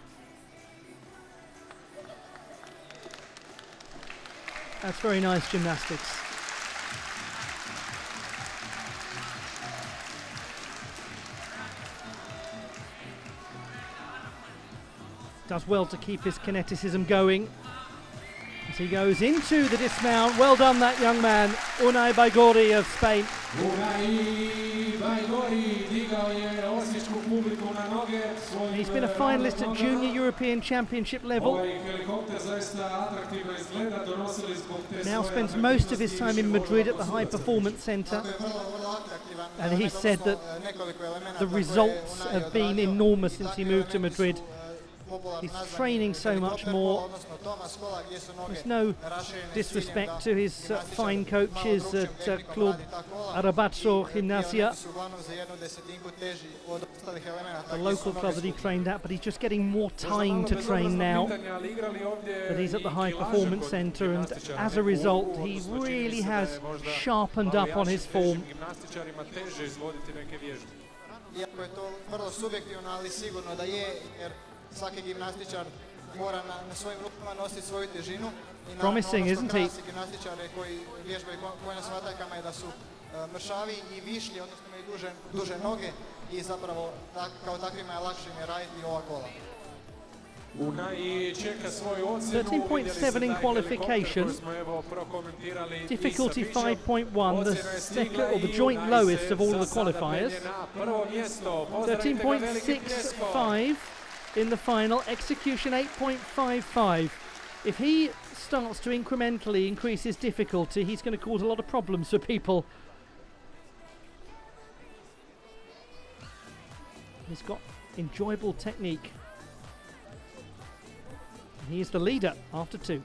S1: That's very nice gymnastics. Does well to keep his kineticism going as he goes into the dismount. Well done, that young man, Unai Baigorri of Spain. He's been a finalist at Junior European Championship level. Now spends most of his time in Madrid at the High Performance Centre. And he said that the results have been enormous since he moved to Madrid. He's training so much more. There's no disrespect to his fine coaches at Club Apparatus Gimnasia, the local club that he trained at, but he's just getting more time to train now that he's at the High Performance Centre, and as a result he really has sharpened up on his form.
S4: Svaki gimnastičar mora na svojim rukama nositi svoju težinu i
S1: Promising, isn't he?
S4: gimnastičare koji vježbaju konjima s vataljkama je da su mršavi i višlji, odnosno imaju duže noge i zapravo kao takvima je lakše im je raditi ova kola.
S1: 13.7 in qualification, difficulty 5.1, the second or the joint lowest of all of the qualifiers. 13.65 in the final, execution 8.55. If he starts to incrementally increase his difficulty, he's going to cause a lot of problems for people. He's got enjoyable technique. He's the leader after two.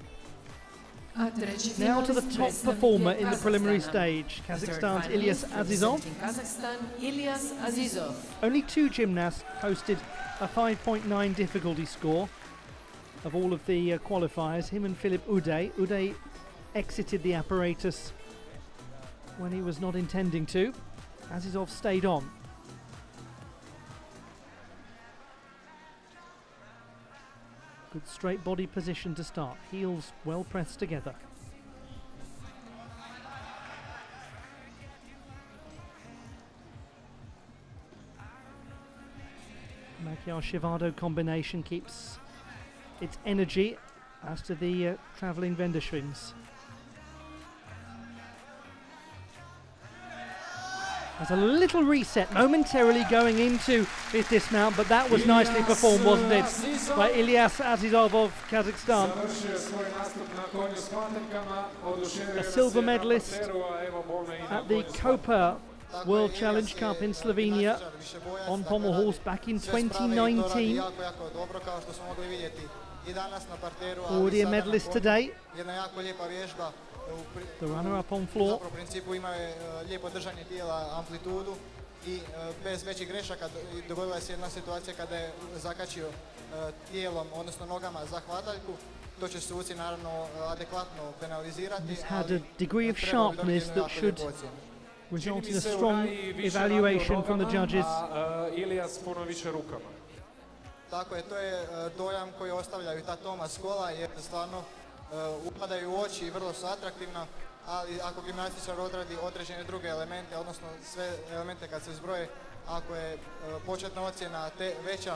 S1: Now to the top performer in the preliminary stage, Kazakhstan's Ilyas Azizov. Only two gymnasts posted a 5.9 difficulty score of all of the qualifiers, him and Philip Uday. Uday exited the apparatus when he was not intending to. Azizov stayed on. Good straight body position to start, heels well pressed together. Magyar-Shivado combination keeps its energy as to the travelling Wendeschwings. There's a little reset momentarily going into his dismount, but that was nicely performed, wasn't it, by Ilyas Azizov of Kazakhstan. A silver medalist at the Copa World Challenge Cup in Slovenia on pommel horse back in 2019. Already a medalist today. The runner-up on floor.
S4: I bez većih grešaka dogodila se jedna situacija kada je zakačio tijelom, odnosno nogama za hvataljku. To će suci naravno adekvatno penalizirati.
S1: He's had a degree of sharpness that should result in a strong evaluation from the judges.
S4: Tako je, to je dojam koji ostavljaju ta Thomas kola, jer stvarno upadaju u oči i vrlo su atraktivna, ali ako gimnastičar odradi određene druge elemente, odnosno sve elemente kad se zbroje, ako je početna ocjena veća,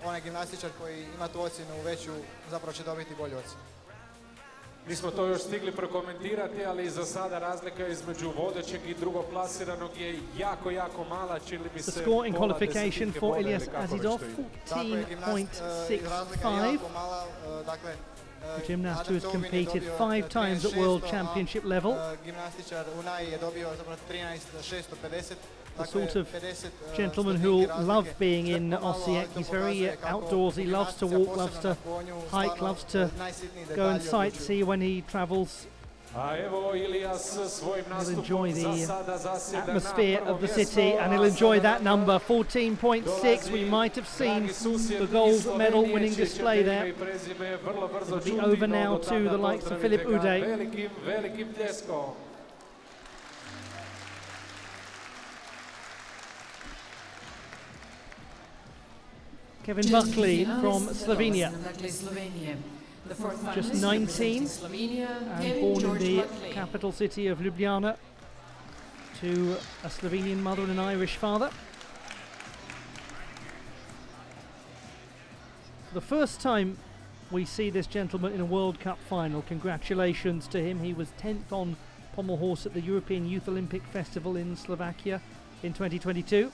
S4: onaj gimnastičar koji ima tu ocjenu veću zapravo će dobiti bolju ocjenu.
S3: Nismo to još stigli prokomentirati, ali za sada razlika između vodećeg i drugoplasiranog je jako, jako mala. Čili mi se
S1: the score in qualification for Ilyas Azizov, 14.65. The gymnast who has competed 5 times at World Championship level. The sort of gentleman who'll love being in Osijek. He's very outdoorsy, loves to walk, loves to hike, loves to go and sightsee when he travels. He'll enjoy the atmosphere of the city, and he'll enjoy that number, 14.6. We might have seen the gold medal winning display there. It'll be over now to the likes of Filip Ude. Kevin Buckley from Slovenia, just 19 and born in the capital city of Ljubljana to a Slovenian mother and an Irish father. The first time we see this gentleman in a World Cup final. Congratulations to him. He was 10th on pommel horse at the European Youth Olympic Festival in Slovakia in 2022.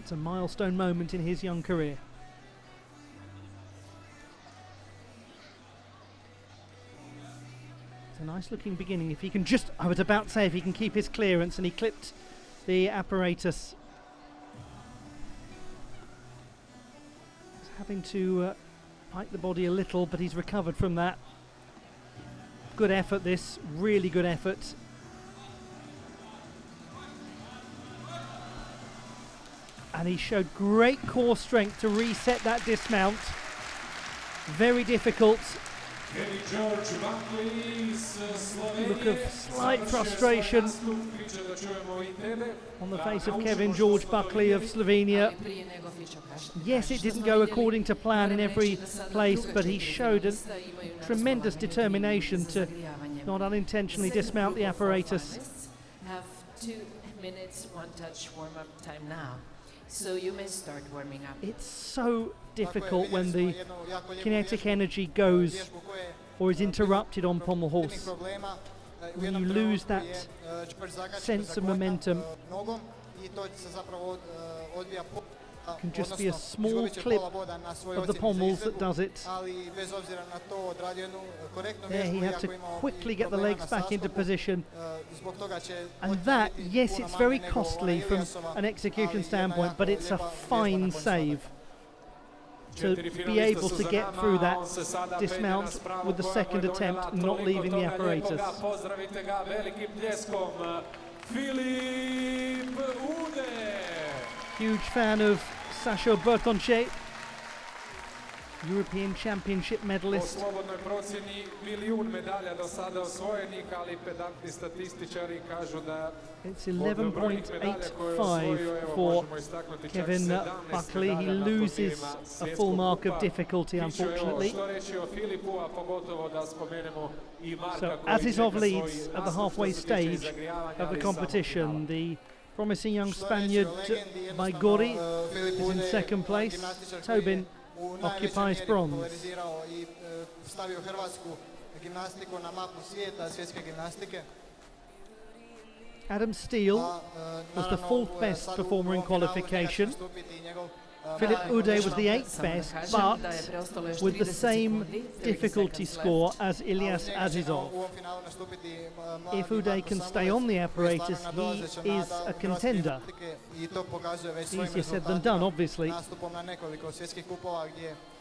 S1: It's a milestone moment in his young career. It's a nice looking beginning. If he can just, I was about to say, if he can keep his clearance, and he clipped the apparatus. He's having to pike the body a little, but he's recovered from that. Good effort this, really good effort. And he showed great core strength to reset that dismount. Very difficult. Look of slight frustration on the face of Kevin George Buckley of Slovenia. Yes, it didn't go according to plan in every place, but he showed a tremendous determination to not unintentionally dismount the apparatus.
S2: Have 2 minutes, 1 touch warm-up time now. So you may start warming up.
S1: It's so difficult when the kinetic energy goes or is interrupted on pommel horse. When you lose that sense of momentum, it can just be a small clip of the pommels that does it. There he had to quickly get the legs back into position. And that, yes, it's very costly from an execution standpoint, but it's a fine save to be able to get through that dismount with the second attempt, not leaving the apparatus. Huge fan of Sašo Bertonče, European Championship medalist. It's 11.85 for Kevin Buckley. He loses a full mark of difficulty, unfortunately. So Azizov leads at the halfway stage of the competition. The promising young Spaniard Baigori is in second place. Tobin occupies bronze. Adam Steele was the 4th best performer in qualification. Filip Ude was the 8th best, but with the same difficulty score as Ilyas Azizov. If Ude can stay on the apparatus, he is a contender. Easier said than done, obviously.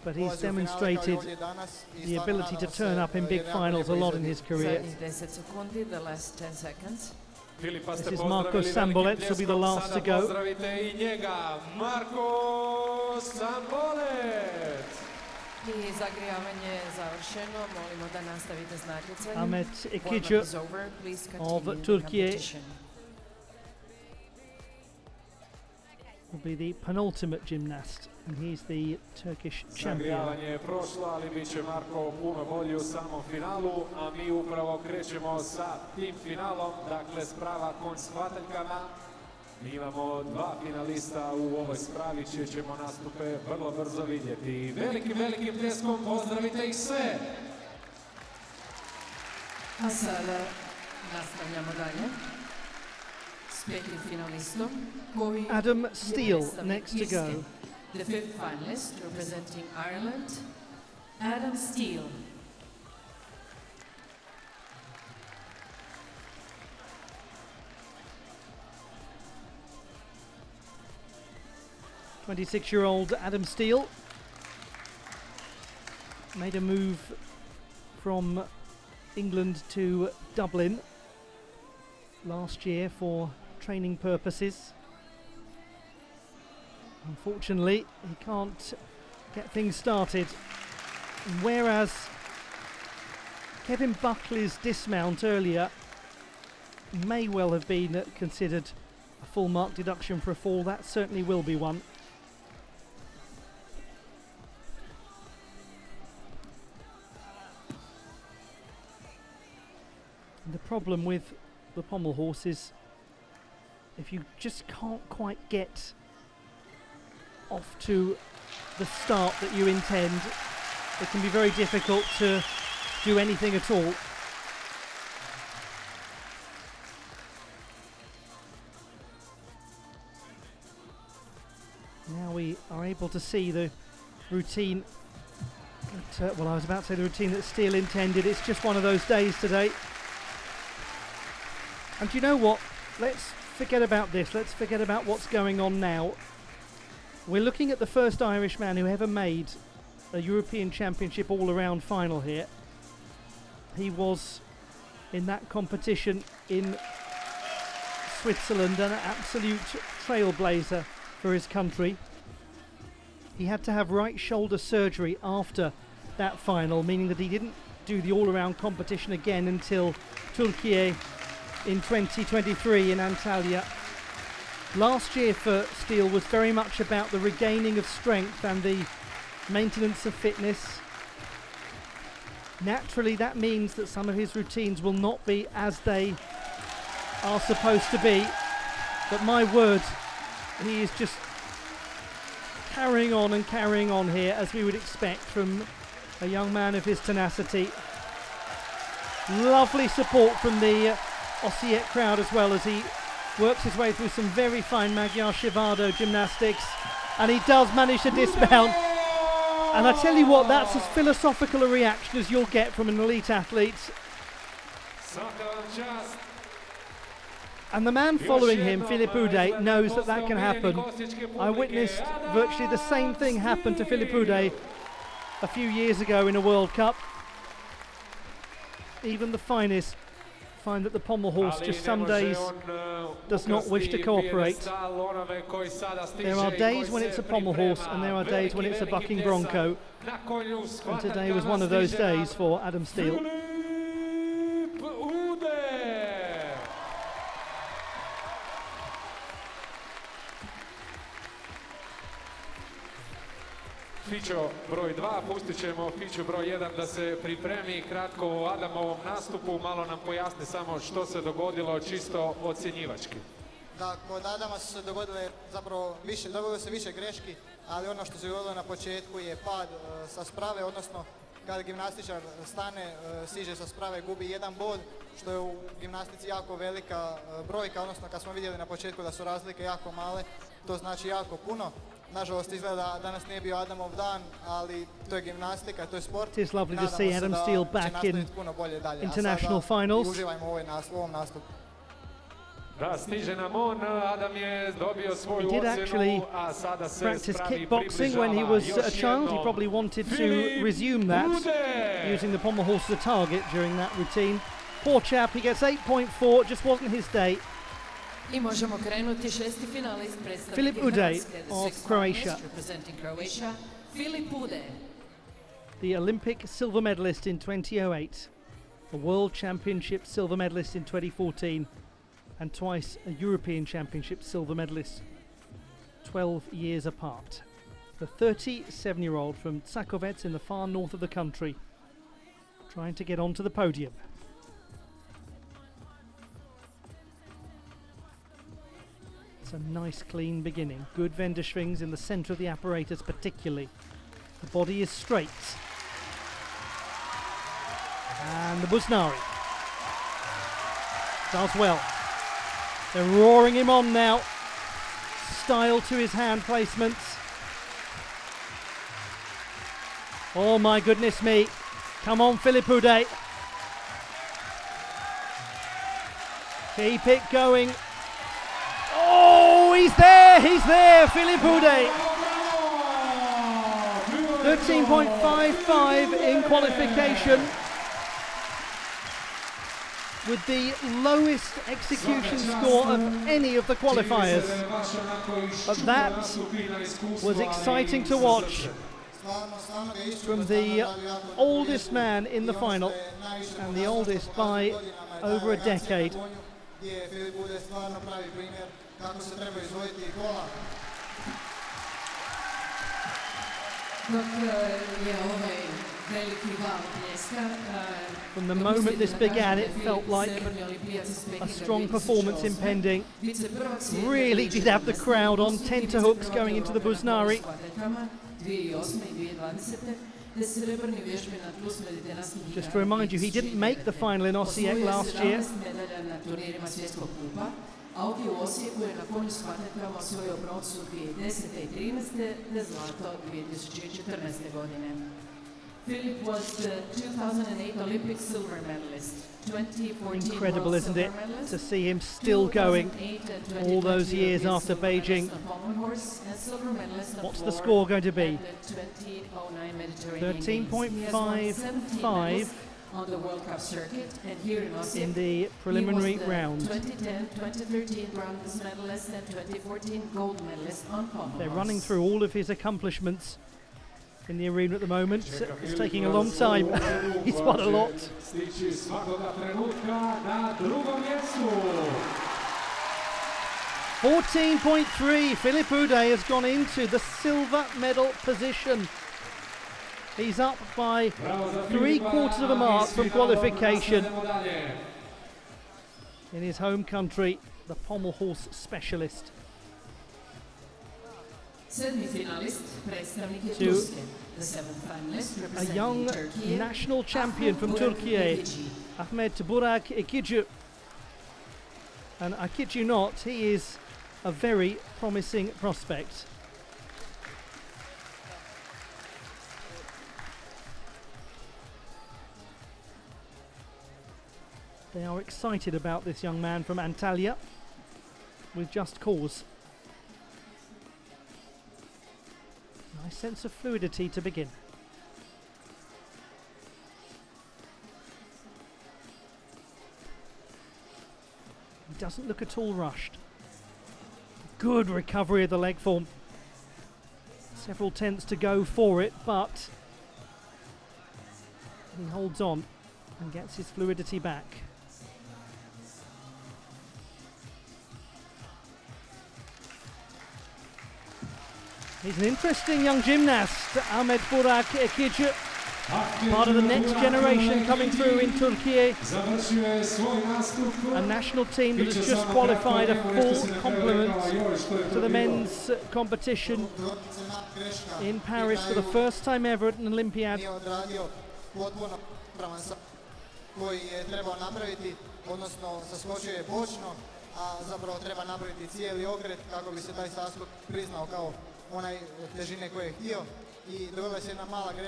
S1: But he's demonstrated the ability to turn up in big finals a lot in his career. This is Marko Sambolec, who'll be the last to go. Ahmet Ikicu of Turkey will be the penultimate gymnast, and he's the Turkish champion.
S3: Zagrijavanje je prošlo, ali bit će Marko puno bolji u samom finalu, a mi upravo krećemo sa tim finalom, dakle sprava konj s hvataljkama. Mi imamo dva finalista u ovoj spravi, čije ćemo nastupe vrlo brzo vidjeti. Velikim pljeskom pozdravite ih sve!
S2: A sada nastavljamo dalje s petim finalistom koji
S1: Adam Steele next to
S2: Irske.
S1: go.
S2: The fifth finalist representing Ireland, Adam Steele.
S1: "26-year-old Adam Steele made a move from England to Dublin last year for training purposes. Unfortunately, he can't get things started. Whereas Kevin Buckley's dismount earlier may well have been considered a full mark deduction for a fall, that certainly will be one. And the problem with the pommel horse is if you just can't quite get off to the start that you intend, it can be very difficult to do anything at all. Now we are able to see the routine that, well, I was about to say the routine that Steele intended. It's just one of those days today. And do you know what? Let's forget about this. Let's forget about what's going on now. We're looking at the first Irishman who ever made a European Championship all-around final here. He was in that competition in Switzerland an absolute trailblazer for his country. He had to have right shoulder surgery after that final, meaning that he didn't do the all-around competition again until Turkey in 2023 in Antalya. Last year for Steele was very much about the regaining of strength and the maintenance of fitness. Naturally, that means that some of his routines will not be as they are supposed to be. But my word, he is just carrying on and carrying on here, as we would expect from a young man of his tenacity. Lovely support from the Osijek crowd as well, as he works his way through some very fine Magyar Shivado gymnastics, and he does manage to dismount. And I tell you what, that's as philosophical a reaction as you'll get from an elite athlete. And the man following him, Filip Ude, knows that that can happen. I witnessed virtually the same thing happen to Filip Ude a few years ago in a World Cup. Even the finest find that the pommel horse just some days does not wish to cooperate. There are days when it's a pommel horse and there are days when it's a bucking bronco. And today was one of those days for Adam Steele.
S3: Fićo broj 2, pustit ćemo Fiću broj 1 da se pripremi kratko o Adamovom nastupu, malo nam pojasni samo što se dogodilo čisto ocjenjivački.
S4: Da, kod Adama su se dogodile zapravo dogodilo se više greški, ali ono što se dogodilo na početku je pad sa sprave, odnosno kada gimnastičar stane, siđe sa sprave, gubi jedan bod, što je u gimnastici jako velika brojka, odnosno kad smo vidjeli na početku da su razlike jako male, to znači jako puno. Nažalost, izgleda da danas nije bio Adamov dan, ali to je gimnastika, to je sport.
S1: It is lovely to see Adam Steele back in international finals.
S4: Uživajmo u ovom nastupu.
S3: Da, stiže nam on, Adam je dobio svoju
S1: He did actually
S3: ocjenu, a sada se
S1: practice
S3: spravi
S1: kickboxing when he was a child. He probably wanted to resume that, using the pommel horse as a target during that routine. Poor chap, he gets 8.4, just wasn't his day.
S2: I možemo krenuti, šesti finalist predstavnik
S1: Filip Ude
S2: Hrvatske, the
S1: of
S2: sixth
S1: Croatia.
S2: finalist representing Croatia, Filip Ude.
S1: The Olympic silver medalist in 2008, a World Championship silver medalist in 2014, and twice a European Championship silver medalist 12 years apart. The 37-year-old from Čakovec in the far north of the country, trying to get onto the podium. It's a nice clean beginning. Good Wendeschwings in the centre of the apparatus particularly. The body is straight. And the Busnari does well. They're roaring him on now. Style to his hand placements. Oh my goodness me. Come on, Philippe Houdet. Keep it going. Oh, he's there, Philippe Houdet. 13.55 in qualification, with the lowest execution score of any of the qualifiers. But that was exciting to watch from the oldest man in the final, and the oldest by over a decade. From the moment this began, it felt like a strong performance impending. Really did have the crowd on tenterhooks going into the Busnari. Just to remind you, he didn't make the final in Osijek last year.
S2: A ovdje u Osijeku je na konju svatetama osvojio broncu 2010. i 2013. te zlato 2014. godine. Philip was the 2008 Olympic silver medalist, 2014
S1: Incredible,
S2: World
S1: isn't it,
S2: silver medalist,
S1: to see him still going all those years after Beijing. What's the score going to be? 13.55
S2: on the World Cup circuit, and here in Osijek,
S1: in the preliminary round.
S2: 2010, 2013 bronze medalist and 2014 gold medalist on pommel
S1: They're
S2: horse.
S1: running through all of his accomplishments in the arena at the moment. It's taking a long time. He's won a lot. 14.3. Philippe Houdet has gone into the silver medal position. He's up by 3/4 of a mark from qualification. In his home country, the pommel horse specialist. To a young national champion from Turkey, Ahmet Burak Ekici. And I kid you not, he is a very promising prospect. They are excited about this young man from Antalya, with just cause. Nice sense of fluidity to begin. He doesn't look at all rushed. Good recovery of the leg form. Several tenths to go for it, but he holds on and gets his fluidity back. He's an interesting young gymnast, Ahmet Burak Ekici, part of the next generation coming through in Turkey. A national team that has just qualified a full complement to the men's competition in Paris for the first time ever at an Olympiad.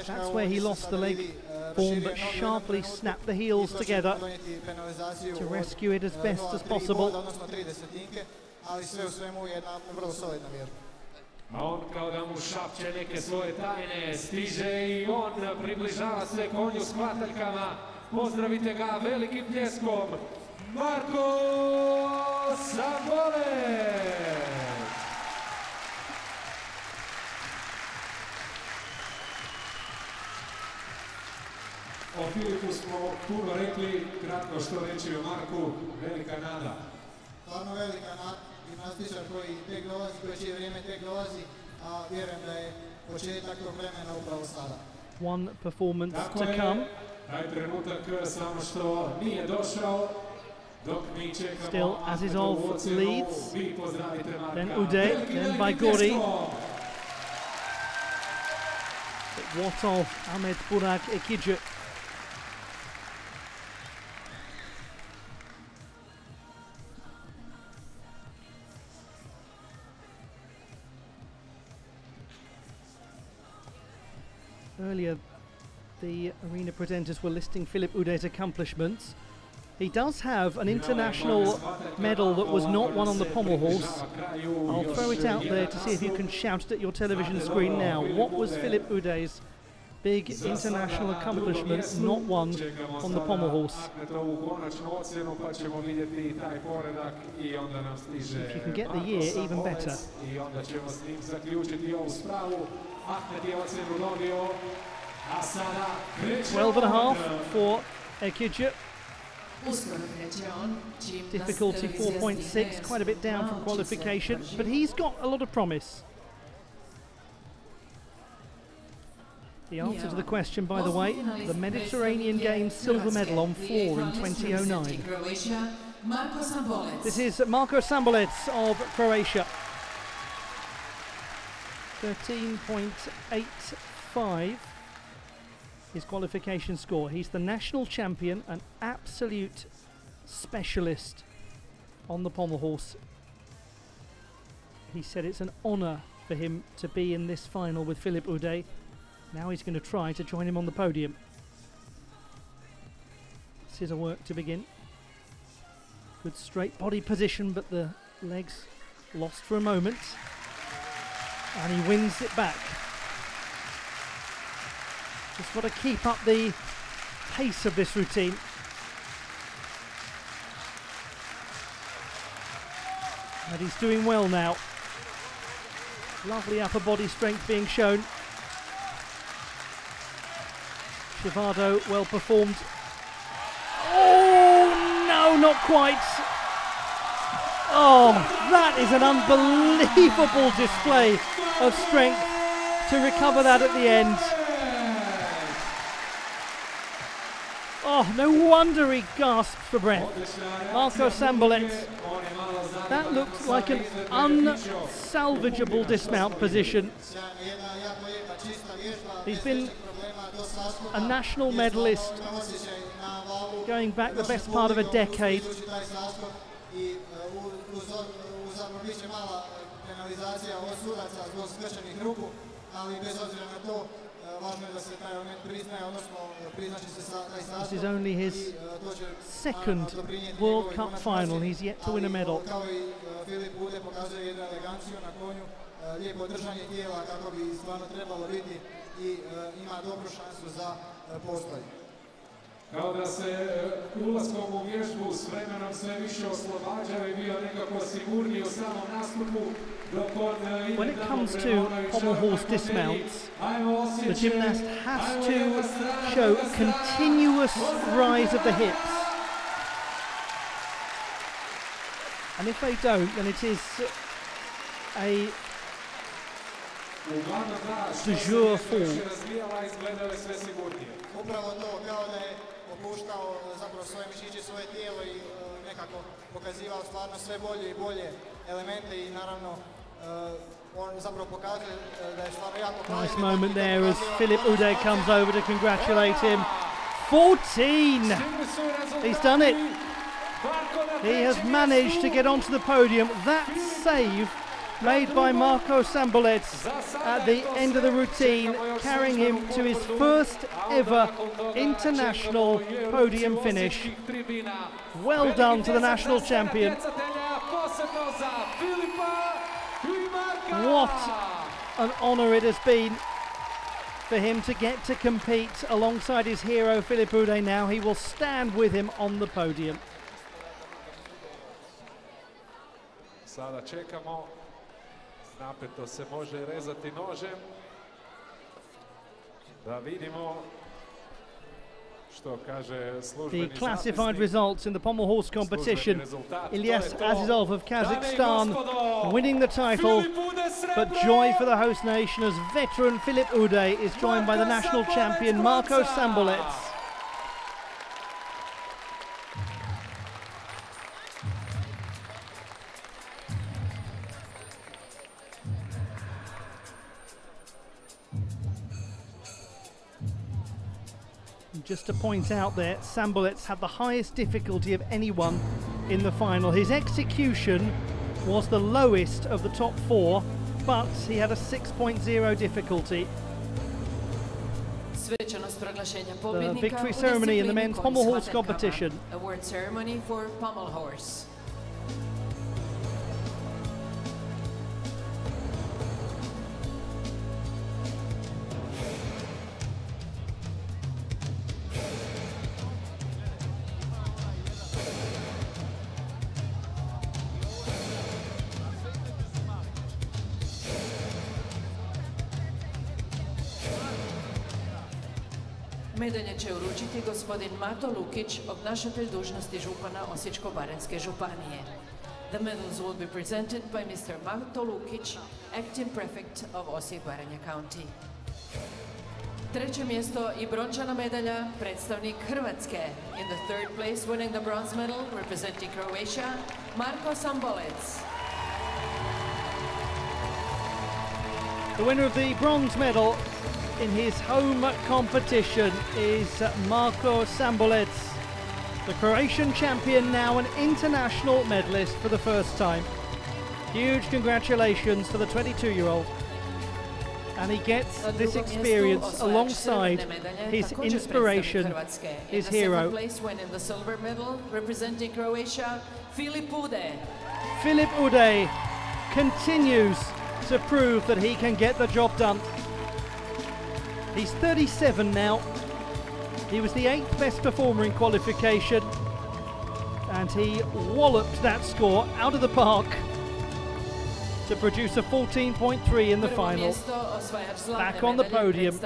S1: That's where he lost the leg form, but sharply snapped the heels together to rescue it as best as possible.
S3: A on kao da mu šapće neke svoje tajne, stiže i on približava se konju s hvataljkama. Pozdravite ga velikim pljeskom, Marko Sambolec! O Filipu smo puno rekli, kratko što reći o Marku, velika nada.
S4: Stvarno velika nada, gimnastičar koji tek dolazi, koji čije vrijeme tek dolazi, a vjerujem da je početak tog vremena upravo sada.
S1: One performance
S3: Tako
S1: to come.
S3: Taj trenutak samo što nije došao,
S1: Still Azizov leads, then Uday, then by Gori. But what of Ahmed Burak Ekidje? Earlier, the arena presenters were listing Philippe Uday's accomplishments. He does have an international medal that was not won on the pommel horse. I'll throw it out there to see if you can shout it at your television screen now. What was Philippe Uday's big international accomplishment not won on the pommel horse? If you can get the year, even better. 12.5 for Ekidje. Difficulty 4.6, quite a bit down from qualification, but he's got a lot of promise. The answer to the question, by the way, the Mediterranean Games silver medal on floor in 2009. This is Marko Sambolec of Croatia. 13.85. His qualification score. He's the national champion, an absolute specialist on the pommel horse. He said it's an honour for him to be in this final with Philippe Uday. Now he's going to try to join him on the podium. Scissor work to begin. Good straight body position, but the legs lost for a moment. And he wins it back. Just got to keep up the pace of this routine. And he's doing well now. Lovely upper body strength being shown. Shivado well performed. Oh no, not quite. Oh, that is an unbelievable display of strength to recover that at the end. Oh, no wonder he gasped for breath. Marko Sambolec. That looked like an unsalvageable dismount position. He's been a national medalist going back the best part of a decade. This is only his second World Cup final. He's yet to win a medal.
S3: Kao da se ulaskom u vježbu s vremenom sve više oslobađao I bio nekako sigurniji u samom nastupu.
S1: When it comes to pommel horse dismounts, the gymnast has to show continuous rise of the hips. And if they don't, then it is a de jour fall.
S4: Upravo to, kao da je opuštao zapravo svoje mišiće, svoje tijelo I nekako pokazivao stvarno sve bolje I bolje elemente I naravno on zapravo pokazuje da je stvarno jako kvalitetno.
S1: Nice moment there as Philippe Uday comes over to congratulate him. 14! He's done it. He has managed to get onto the podium. That save made by Marko Sambolec at the end of the routine, carrying him to his first ever international podium finish. Well done to the national champion. What an honour it has been for him to get to compete alongside his hero Philippe Uday. Now he will stand with him on the podium.
S3: Sada čekamo. Napeto se može rezati nožem. Da vidimo što kaže službeni
S1: The classified results in the pommel horse competition. Ilyas Azizov of Kazakhstan winning the title, but joy for the host nation as veteran Philippe Uday is joined by the national champion Marko Sambolec. And just to point out there, Sambolets had the highest difficulty of anyone in the final. His execution was the lowest of the top 4, but he had a 6.0 difficulty. The victory ceremony in the men's pommel horse competition.
S2: Award ceremony for pommel horse. Medalje će uručiti gospodin Mato Lukić, obnašatelj dužnosti župana Osječko-baranjske županije. The medals will be presented by Mr. Mato Lukić, acting prefect of Osijek-Baranja County. Treće mjesto i brončana medalja, predstavnik Hrvatske. In the third place, winning the bronze medal, representing Croatia, Marko Sambolec.
S1: The winner of the bronze medal in his home competition is Marko Sambolec, the Croatian champion, now an international medalist for the first time. Huge congratulations to the 22-year-old. And he gets this experience alongside his inspiration, his hero.
S2: Winning the silver medal, representing Croatia, Filip Ude.
S1: Filip Ude continues to prove that he can get the job done. He's 37 now. He was the 8th best performer in qualification, and he walloped that score out of the park to produce a 14.3 in the final. Back on the podium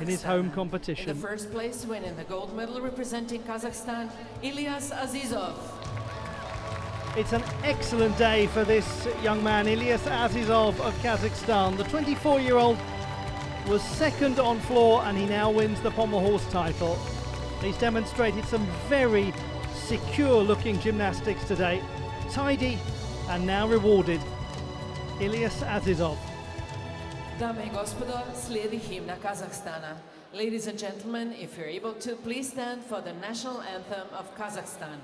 S1: in his home competition.
S2: In the first place, winning the gold medal, representing Kazakhstan, Ilyas Azizov.
S1: It's an excellent day for this young man, Ilyas Azizov of Kazakhstan. The 24-year-old was second on floor, and he now wins the pommel horse title. He's demonstrated some very secure looking gymnastics today, tidy and now rewarded. Ilyas Azizov.
S2: Dame I gospodo, slijedi himna Kazakhstana. Ladies and gentlemen, if you're able to, please stand for the national anthem of Kazakhstan.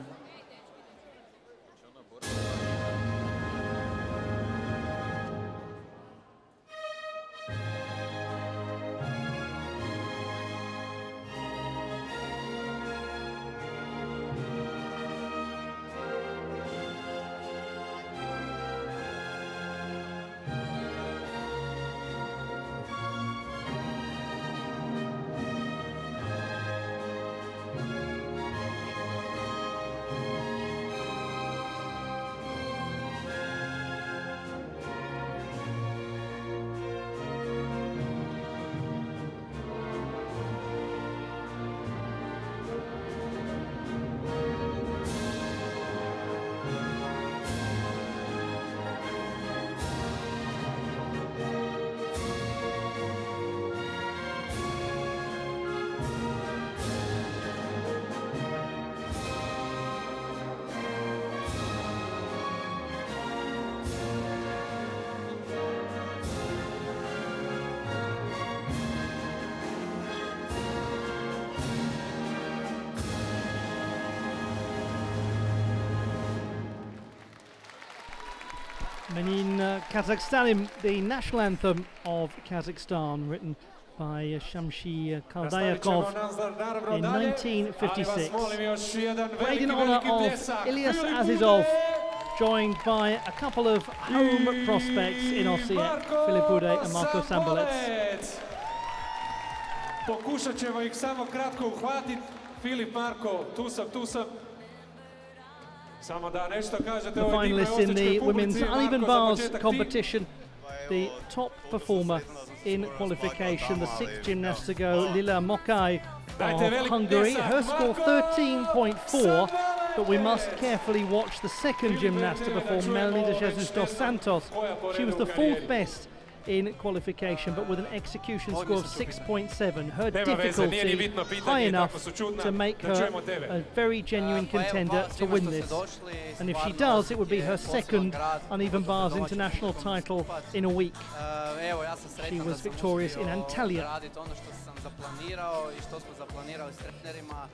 S1: Menin Kazakhstanim, the national anthem of Kazakhstan, written by Shamshi Kaldayakov in 1956. Played in honour of Ilyas Azizov, joined by a couple of home prospects in Osijek, Filip Ude and Marko Sambolec.
S3: Pokušat ćemo ih samo kratko uhvatiti. Filip, Marko, tu sam.
S1: The finalists in the women's uneven bars competition, the top performer in qualification, the 6th gymnast to go, Lila Mokai of Hungary. Her score 13.4, but we must carefully watch the second gymnast to perform, Melanie de Jesus dos Santos. She was the 4th best in qualification, but with an execution score of 6.7. Her difficulty high enough to make her a very genuine contender to win this. And if she does, it would be her second uneven bars international title in a week. She was victorious in Antalya.
S6: zaplanirao i što smo zaplanirali s trenerima.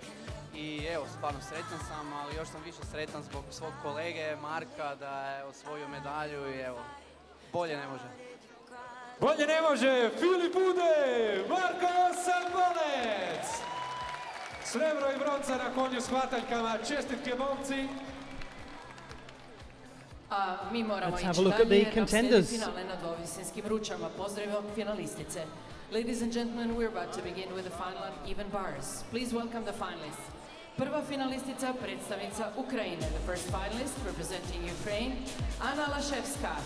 S6: I evo, stvarno sretan sam, ali još sam više sretan zbog svog kolege Marka da je osvojio medalju i evo, bolje ne može.
S3: Bolje ne može, Filip Bude, Marko Sambolec! Srebro i bronca na konju s hvataljkama, čestitke momci!
S2: A mi moramo ići dalje, nam slijedi finale na dvovisinskim ručama. Pozdravimo finalistice. Ladies and gentlemen, we're about to begin with the final on even bars. Please welcome the finalists. Prva finalistica, predstavnica Ukrajine. The first finalist, representing Ukraine, Anna Lashevska.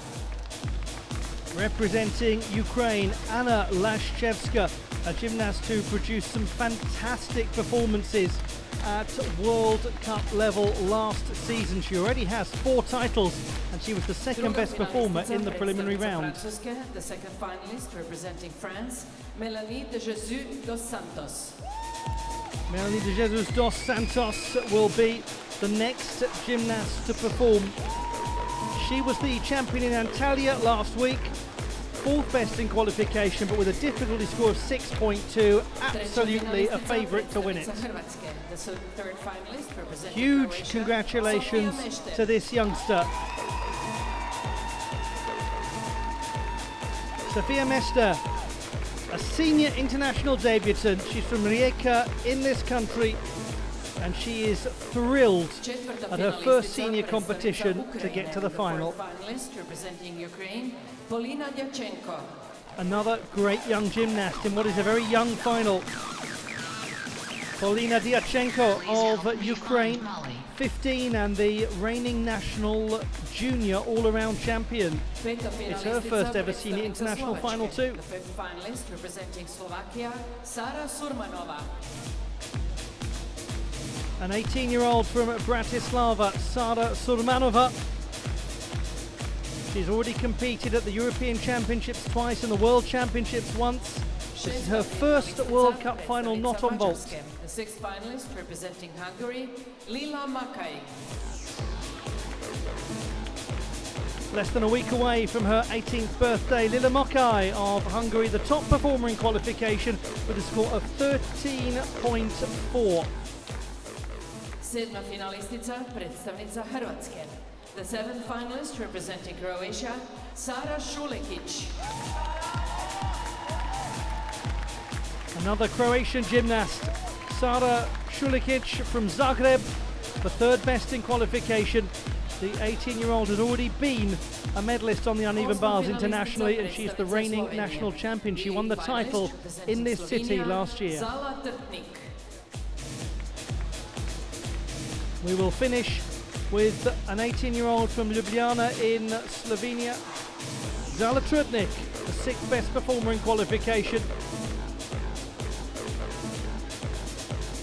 S1: Representing Ukraine, Anna Lashevska, a gymnast who produced some fantastic performances at World Cup level last season. She already has 4 titles and she was the second best performer in the preliminary round.
S2: The second finalist, representing France, Melanie de Jesus dos Santos.
S1: Melanie de Jesus dos Santos will be the next gymnast to perform. She was the champion in Antalya last week, 4th best in qualification, but with a difficulty score of 6.2, absolutely a favourite to win it. Huge congratulations to this youngster. Sofia Mester, a senior international debutant. She's from Rijeka in this country, and she is thrilled at her first senior competition to get to the final. Another great young gymnast in what is a very young final. Polina Diachenko of Ukraine, 15 and the reigning national junior all-around champion. It's her first ever senior international final too.
S2: The fifth finalist, representing Slovakia, Sara Surmanova.
S1: An 18-year-old from Bratislava, Sara Surmanova. She's already competed at the European Championships twice and the World Championships once. This is her first World Cup final not on vault.
S2: The sixth finalist, representing Hungary, Lila Makai.
S1: Less than a week away from her 18th birthday, Lila Makai of Hungary, the top performer in qualification with a score of 13.4.
S2: Sedma finalistica, predstavnica Hrvatske. The seventh finalist, representing Croatia, Sara Šulekić.
S1: Another Croatian gymnast, Sara Šulekić from Zagreb, the third best in qualification. The 18-year-old has already been a medalist on the uneven bars internationally, and she's the reigning national champion. She won the title in this city last year. We will finish with an 18-year-old from Ljubljana in Slovenia, Zala Trutnik, the sixth best performer in qualification.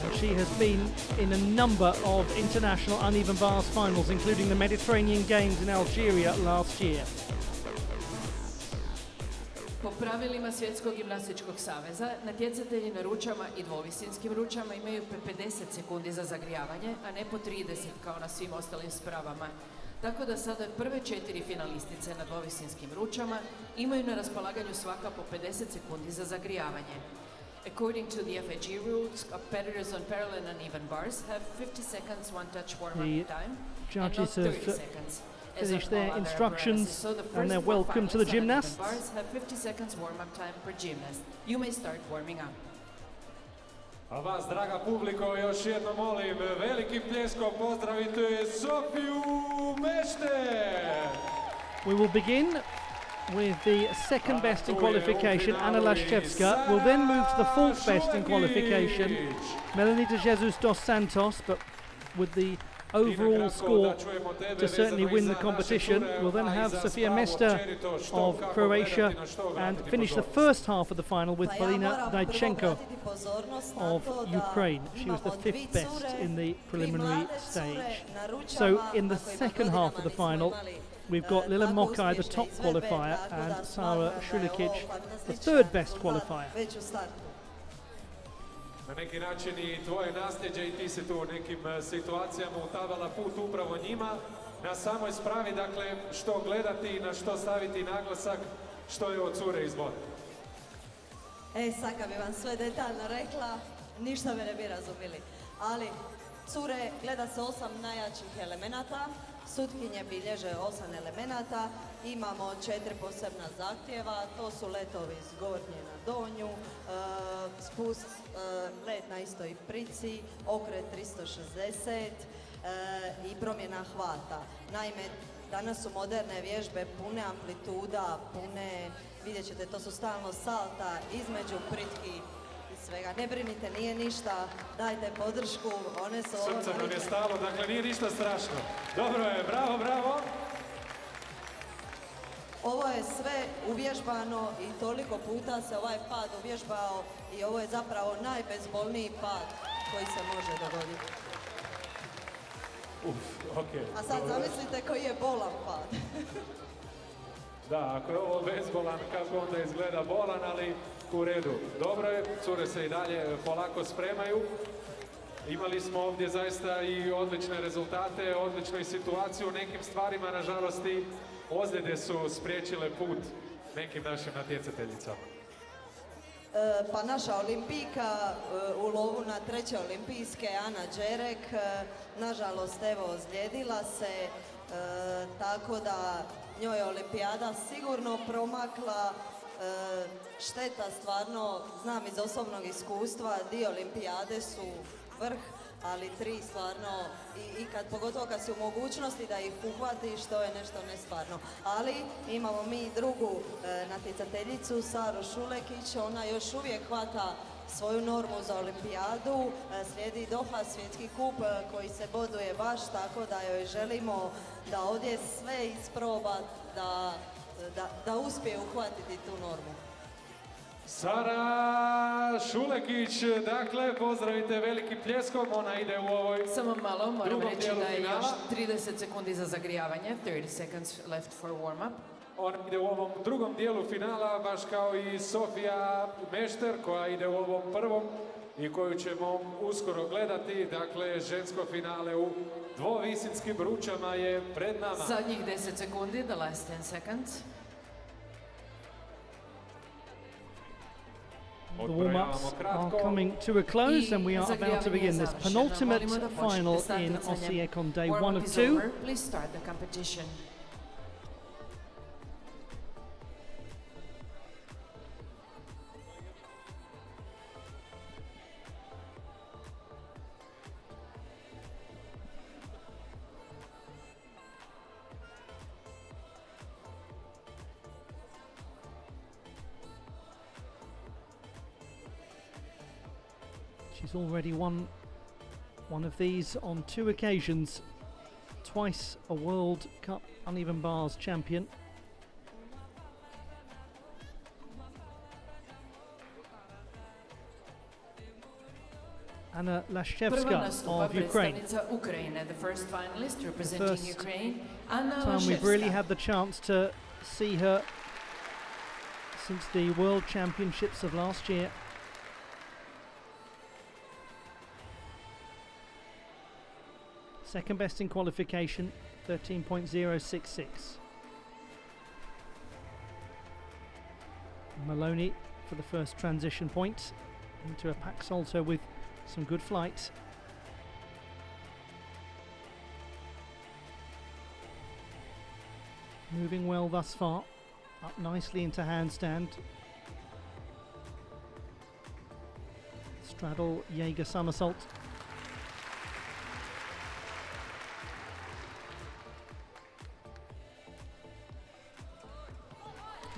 S1: And she has been in a number of international uneven bars finals, including the Mediterranean Games in Algeria last year.
S2: Po pravilima Svjetskog gimnastičkog saveza, natjecatelji na ručama i dvovisinskim ručama imaju 50 sekundi za zagrijavanje, a ne po 30 kao na svim ostalim spravama. Tako da sada prve 4 finalistice na dvovisinskim ručama imaju na raspolaganju svaka po 50 sekundi za zagrijavanje. According to the FIG rules, competitors on parallel and uneven bars have 50 seconds one-touch warm-up time and not 30 seconds.
S1: Finish their instructions and they're welcome to the gymnasts.
S2: Bars have 50 seconds warm-up time per gymnast. You may start warming up.
S3: A vas, draga publiko, još jednom molim, velikim pljeskom pozdravite Sofiju Mešter!
S1: We will begin with the second best in qualification, Anna Lashevska. We'll then move to the fourth best in qualification, Melanie de Jesus dos Santos, but with the overall score to certainly win the competition. We'll then have Sofia Mester of Croatia and finish the first half of the final with Polina Diachenko of Ukraine. She was the fifth best in the preliminary stage. So in the second half of the final, we've got Lila Makai, the top qualifier, and Sara Šulekić, the third best qualifier.
S3: Na neki način i tvoje nasljeđe i ti se tu u nekim situacijama utabala put upravo njima. Na samoj spravi, dakle, što gledati i na što staviti naglasak, što je od cure izbor.
S5: Sad kad bi vam sve detaljno rekla, ništa me ne bi razumili. Ali, cure, gleda se 8 najjačih elemenata, sutkinje bilježe 8 elemenata, imamo 4 posebna zahtjeva, to su letovi s gornje na donju, spust, let na istoj prici, okret 360 i promjena hvata. Naime, danas su moderne vježbe pune amplituda, pune, vidjet ćete, to su stalno salta između pritki i svega. Ne brinite, nije ništa, dajte podršku, one su ovo...
S3: Srce nam je stalo, dakle nije ništa strašno. Dobro je, bravo, bravo.
S5: Ovo je sve uvježbano i toliko puta se ovaj pad uvježbao i ovo je zapravo najbezbolniji pad koji se može dogoditi.
S3: Okay.
S5: A sad zamislite koji je bolan pad.
S3: Da, ako je ovo bezbolan, kako onda izgleda bolan, ali u redu. Dobro je, cure se i dalje polako spremaju. Imali smo ovdje zaista i odlične rezultate, odličnu situaciju u nekim stvarima, nažalost i ozljede su spriječile put nekim našim natjecateljicama.
S5: Pa naša olimpijka u lovu na 3. olimpijske, Ana Đerek, nažalost evo ozlijedila se, tako da njoj je olimpijada sigurno promakla. Šteta stvarno, znam iz osobnog iskustva, dio olimpijade su vrh, ali 3 stvarno, i pogotovo kad si u mogućnosti da ih uhvatiš, to je nešto nestvarno. Ali imamo mi drugu natjecateljicu, Saru Šulekić, ona još uvijek hvata svoju normu za olimpijadu, slijedi Doha svjetski kup koji se boduje baš, tako da joj želimo da ovdje sve isproba, da uspije uhvatiti tu normu.
S3: Sara Šulekić, dakle, pozdravite velikim pljeskom, ona ide u ovoj
S2: Samo malo, moram reći da je
S3: finala.
S2: još 30 sekundi za zagrijavanje, 30 seconds left for warm-up.
S3: Ona ide u ovom drugom dijelu finala, baš kao i Sofija Mešter, koja ide u ovom prvom i koju ćemo uskoro gledati. Dakle, žensko finale u dvovisinskim bručama je pred nama.
S2: Zadnjih 10 sekundi, the last 10 seconds.
S1: The warm-ups are coming to a close and we are about to begin this penultimate final in Osijek on day 1 of 2.
S2: Please start the competition.
S1: She's already won one of these on 2 occasions, twice a World Cup uneven bars champion. Anna Lashchevska of Ukraine.
S2: The first finalist representing Ukraine, Anna
S1: Time we've really
S2: Lashchevska.
S1: had the chance to see her since the World Championships of last year. Second best in qualification, 13.066. Maloney for the first transition point into a pack salto with some good flight. Moving well thus far, up nicely into handstand. Straddle Jaeger somersault.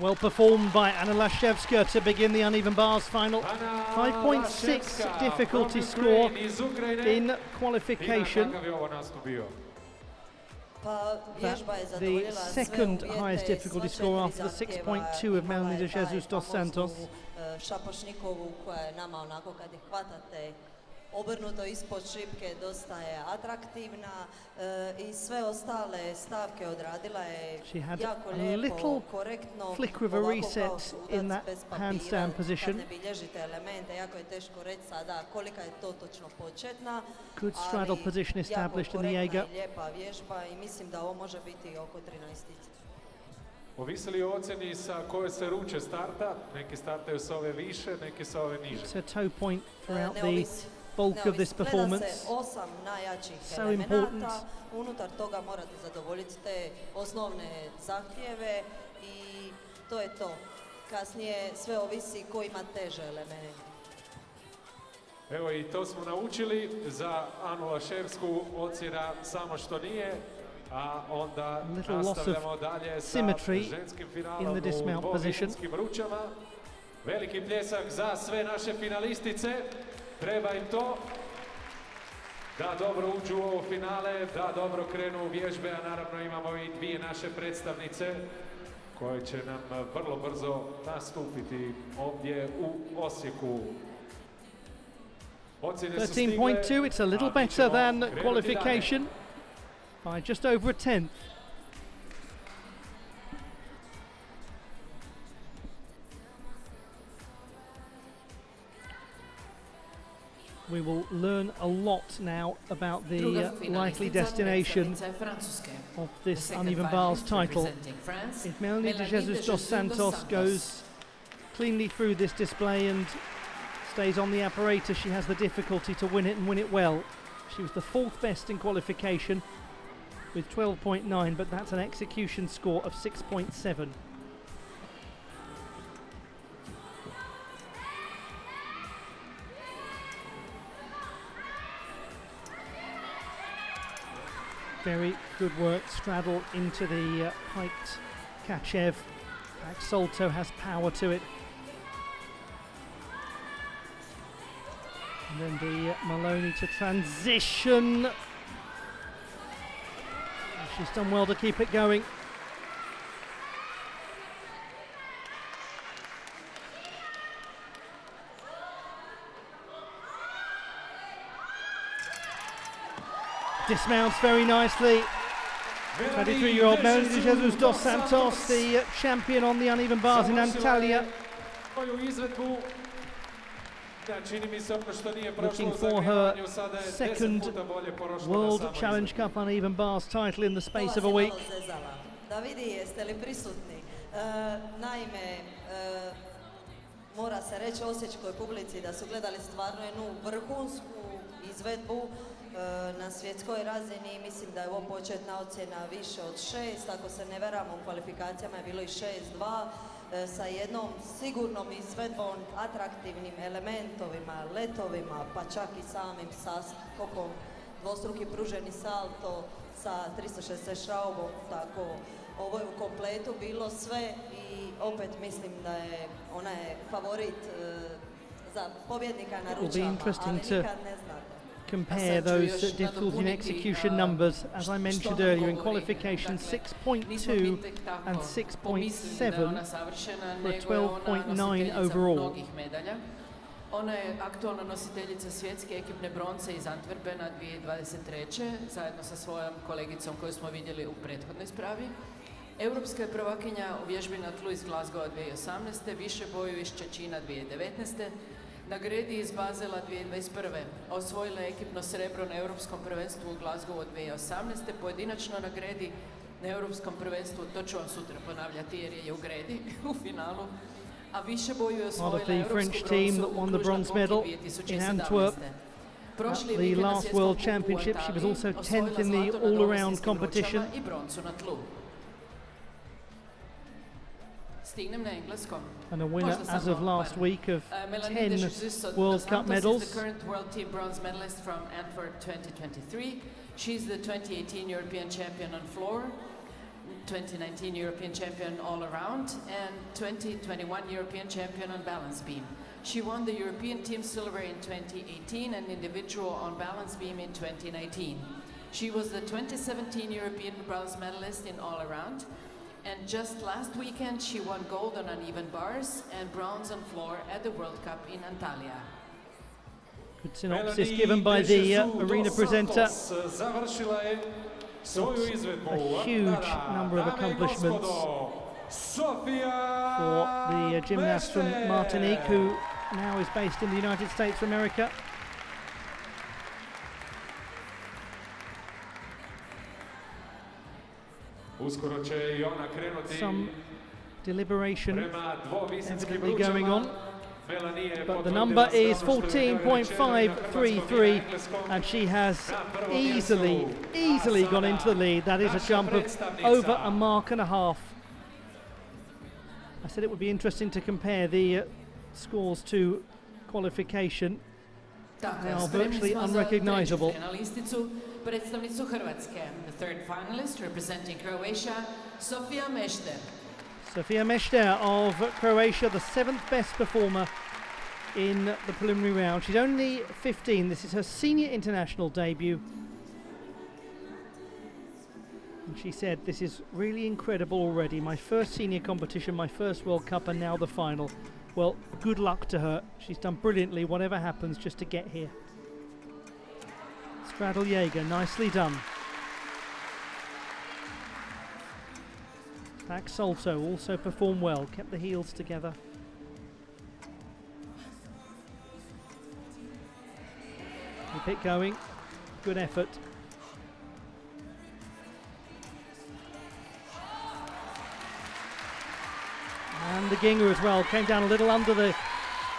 S1: Well performed by Anna Lashchevska to begin the uneven bars final. 5.6 difficulty score in qualification. The second highest difficulty score after the 6.2 of Melanie de Jesus dos Santos.
S5: Šapošnikovu koja je nama onako kad ih hvatate obrnuto ispod šipke dosta je atraktivna i sve ostale stavke odradila je jako lijepo, korektno,
S1: flick with a reset in that handstand position.
S5: Kad ne bilježite elemente, jako je teško reći sada kolika je to točno početna,
S1: Good straddle position established in the Jaeger.
S5: lijepa vježba i mislim da ovo može biti oko 13.
S3: Ovisi li o ocjeni sa koje se ruče starta, neki startaju s ove više, neki sa ove niže.
S1: It's a toe point throughout
S5: Ne
S1: the
S5: ovisi.
S1: bulk of this
S5: Gleda
S1: performance.
S5: se 8 najjačih
S1: So
S5: elemenata,
S1: important.
S5: unutar toga morate zadovoljiti te osnovne zahtjeve i to je to. Kasnije sve ovisi ko ima teže elemente.
S3: Evo i to smo naučili za Anu Laševsku, ocjena samo što nije, a onda
S1: Little loss of
S3: nastavljamo dalje sa
S1: symmetry
S3: ženskim
S1: in
S3: finalom
S1: the dismount
S3: u
S1: position.
S3: dvovinutskim ručama. Veliki pljesak za sve naše finalistice, treba im to da dobro uđu u ovo finale, da dobro krenu u vježbe, a naravno imamo i dvije naše predstavnice koje će nam vrlo brzo nastupiti ovdje u Osijeku.
S1: 13.2, it's a little better than qualification by just over a tenth. We will learn a lot now about the likely destination of this uneven bars title. If Melanie de Jesus dos Santos goes cleanly through this display and stays on the apparatus, she has the difficulty to win it and win it well. She was the fourth best in qualification with 12.9, but that's an execution score of 6.7. Very good work, straddle into the piked Kachev. Back Salto has power to it. And then the Maloney to transition. She's done well to keep it going. Dismounts very nicely. 23-year-old Melanie de Jesus dos Santos, the champion on the uneven bars in Antalya. Looking for her second World Challenge Cup uneven bars title in the space of a week.
S5: Da vidi jeste li prisutni. Naime, mora se reći osječkoj publici da su gledali stvarno jednu vrhunsku izvedbu na svjetskoj razini. Mislim da je ovo početna ocjena više od 6, ako se ne varamo u kvalifikacijama je bilo i 6-2. Sa jednom sigurnom izvedbom, atraktivnim elementovima, letovima, pa čak i samim saskokom, dvostruki pruženi salto sa 360 šraubom, tako ovo je u kompletu bilo sve i opet mislim da je ona je favorit za pobjednika na ručama, ali nikad ne znate.
S1: Compare those difficulty in execution numbers. As I mentioned earlier, in qualification 6.2 and 6.7 for a 12.9 overall.
S2: Ona je aktualna nositeljica svjetske ekipne bronce iz Antwerpena 2023. zajedno sa svojom kolegicom koju smo vidjeli u prethodnoj spravi. Europska je prvakinja u vježbi na tlu iz Glasgowa 2018. više boju iz Čečina 2019. Na gredi iz Bazela 2021. osvojila je ekipno srebro na Europskom prvenstvu u Glasgowu 2018. Pojedinačno na gredi na Europskom prvenstvu, to ću vam sutra ponavljati jer je u gredi u finalu. A više boju je osvojila europsku bronzu u kružnom medal in Antwerp.
S1: At the last World Championship, she was also 10th in the all-around competition.
S2: I broncu na tlu. Stignem na engleskom.
S1: And a winner as of last week of 10 World Cup medals.
S2: Is the current World Team bronze medalist from Antwerp 2023. She's the 2018 European champion on floor, 2019 European champion all around, and 2021 European champion on balance beam. She won the European team silver in 2018 and individual on balance beam in 2019. She was the 2017 European bronze medalist in all around. And just last weekend, she won gold on uneven bars and bronze on floor at the World Cup in Antalya.
S1: Good synopsis given by the arena presenter. A huge number of accomplishments for the gymnast from Martinique, who now is based in the United States of America.
S3: Uskoro će i ona krenuti
S1: Some deliberation
S3: prema dvovisintskim
S1: evidently going
S3: ručama.
S1: on. But the number is 14.533 and she has easily gone into the lead. That is a jump of over a mark and a half. I said it would be interesting to compare the scores to qualification. They are virtually unrecognizable.
S2: Predstavnicu Hrvatske, the third finalist representing Croatia, Sofia Mešter.
S1: Sofia Mešter of Croatia, the 7th best performer in the preliminary round. She's only 15. This is her senior international debut. And she said, this is really incredible already. My first senior competition, my first World Cup, and now the final. Well, good luck to her. She's done brilliantly, whatever happens, just to get here. Straddle Jaeger, nicely done. Back Salto also performed well, kept the heels together. Keep it going, good effort. And the Ginger as well, came down a little under the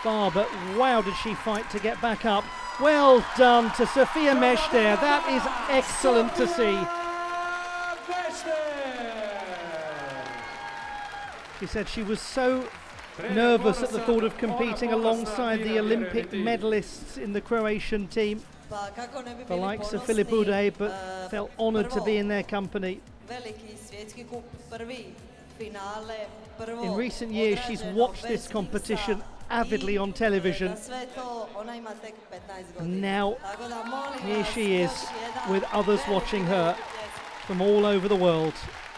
S1: bar, but wow did she fight to get back up. Well done to Sofia Mešter, that is excellent to see. She said she was so nervous at the thought of competing alongside the Olympic medalists in the Croatian team, the likes of Filip Ude, but felt honoured to be in their company. In recent years, she's watched this competition avidly on television. And now, here she is with others watching her from all over the world.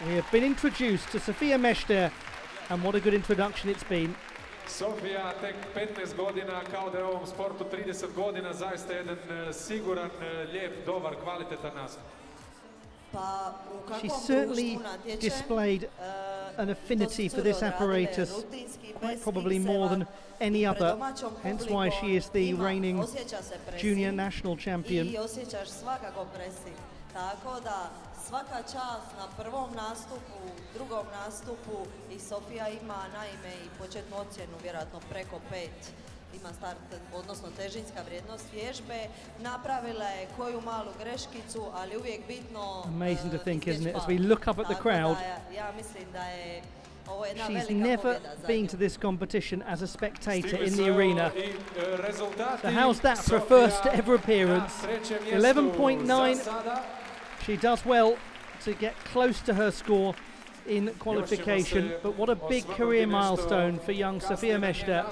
S1: We have been introduced to Sofia Mešter, and what a good introduction it's been.
S3: Sofia, tek 15 godina, kao da je u ovom sportu 30 godina, zaista jedan siguran, lijep, dobar, kvalitetan nastup.
S1: She certainly displayed an affinity for this apparatus, quite probably more than any other, hence why she is the reigning junior national champion.
S5: Svaka čast na prvom nastupu, drugom nastupu i Sofia ima naime i početnu ocjenu, vjerojatno preko 5. Ima start, odnosno težinska vrijednost vježbe. Napravila je koju malu greškicu, ali uvijek bitno...
S1: Amazing to think, isn't it? As we look up at the crowd,
S5: ja mislim da je ovo jedna
S1: she's
S5: velika
S1: never
S5: pobjeda za
S1: been
S5: nju.
S1: to this competition as a spectator in the arena. So how's that for a first ever appearance? 11.9. She does well to get close to her score in qualification, but what a big career milestone for young Sofia Mešter,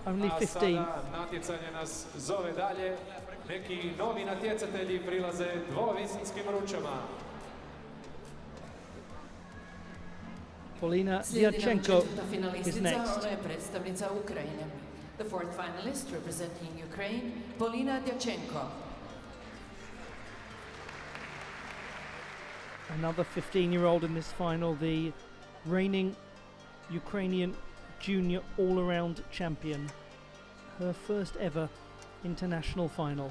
S1: only 15.
S3: Natjecanje nas zove dalje. Neki novi natjecatelji prilaze dvovisinskim ručama.
S1: Polina Diachenko is next.
S2: Je predstavnica Ukrajine. The fourth finalist representing Ukraine, Polina Diachenko.
S1: Another 15-year-old in this final, the reigning Ukrainian junior all-around champion. Her first ever international final.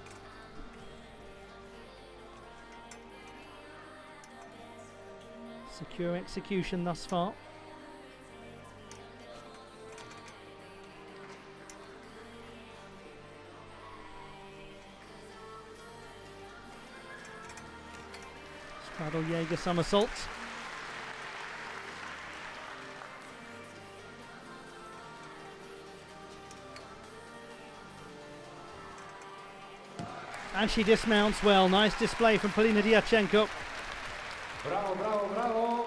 S1: Secure execution thus far. Straddle Jaeger somersault. And she dismounts well. Nice display from Polina Diachenko.
S3: Bravo, bravo, bravo.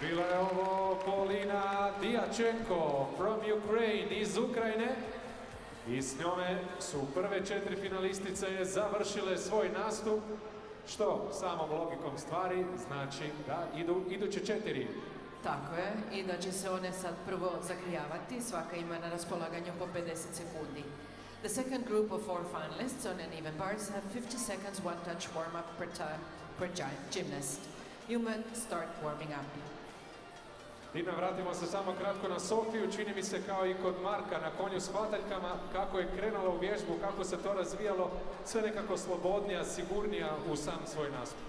S3: Bila je ovo Polina Diachenko from Ukraine, iz Ukrajine. I s njome su prve 4 finalistice završile svoj nastup, što samom logikom stvari znači da idu iduće 4.
S2: Tako je, i da će se one sad prvo zagrijavati, svaka ima na raspolaganju po 50 sekundi. The second group of 4 finalists on uneven bars have 50 seconds one-touch warm-up per time per gymnast. You must start warming up.
S3: Time vratimo se samo kratko na Sofiju, čini mi se kao i kod Marka na konju s hvataljkama, kako je krenula u vježbu, kako se to razvijalo, sve nekako slobodnija, sigurnija u sam svoj nastup.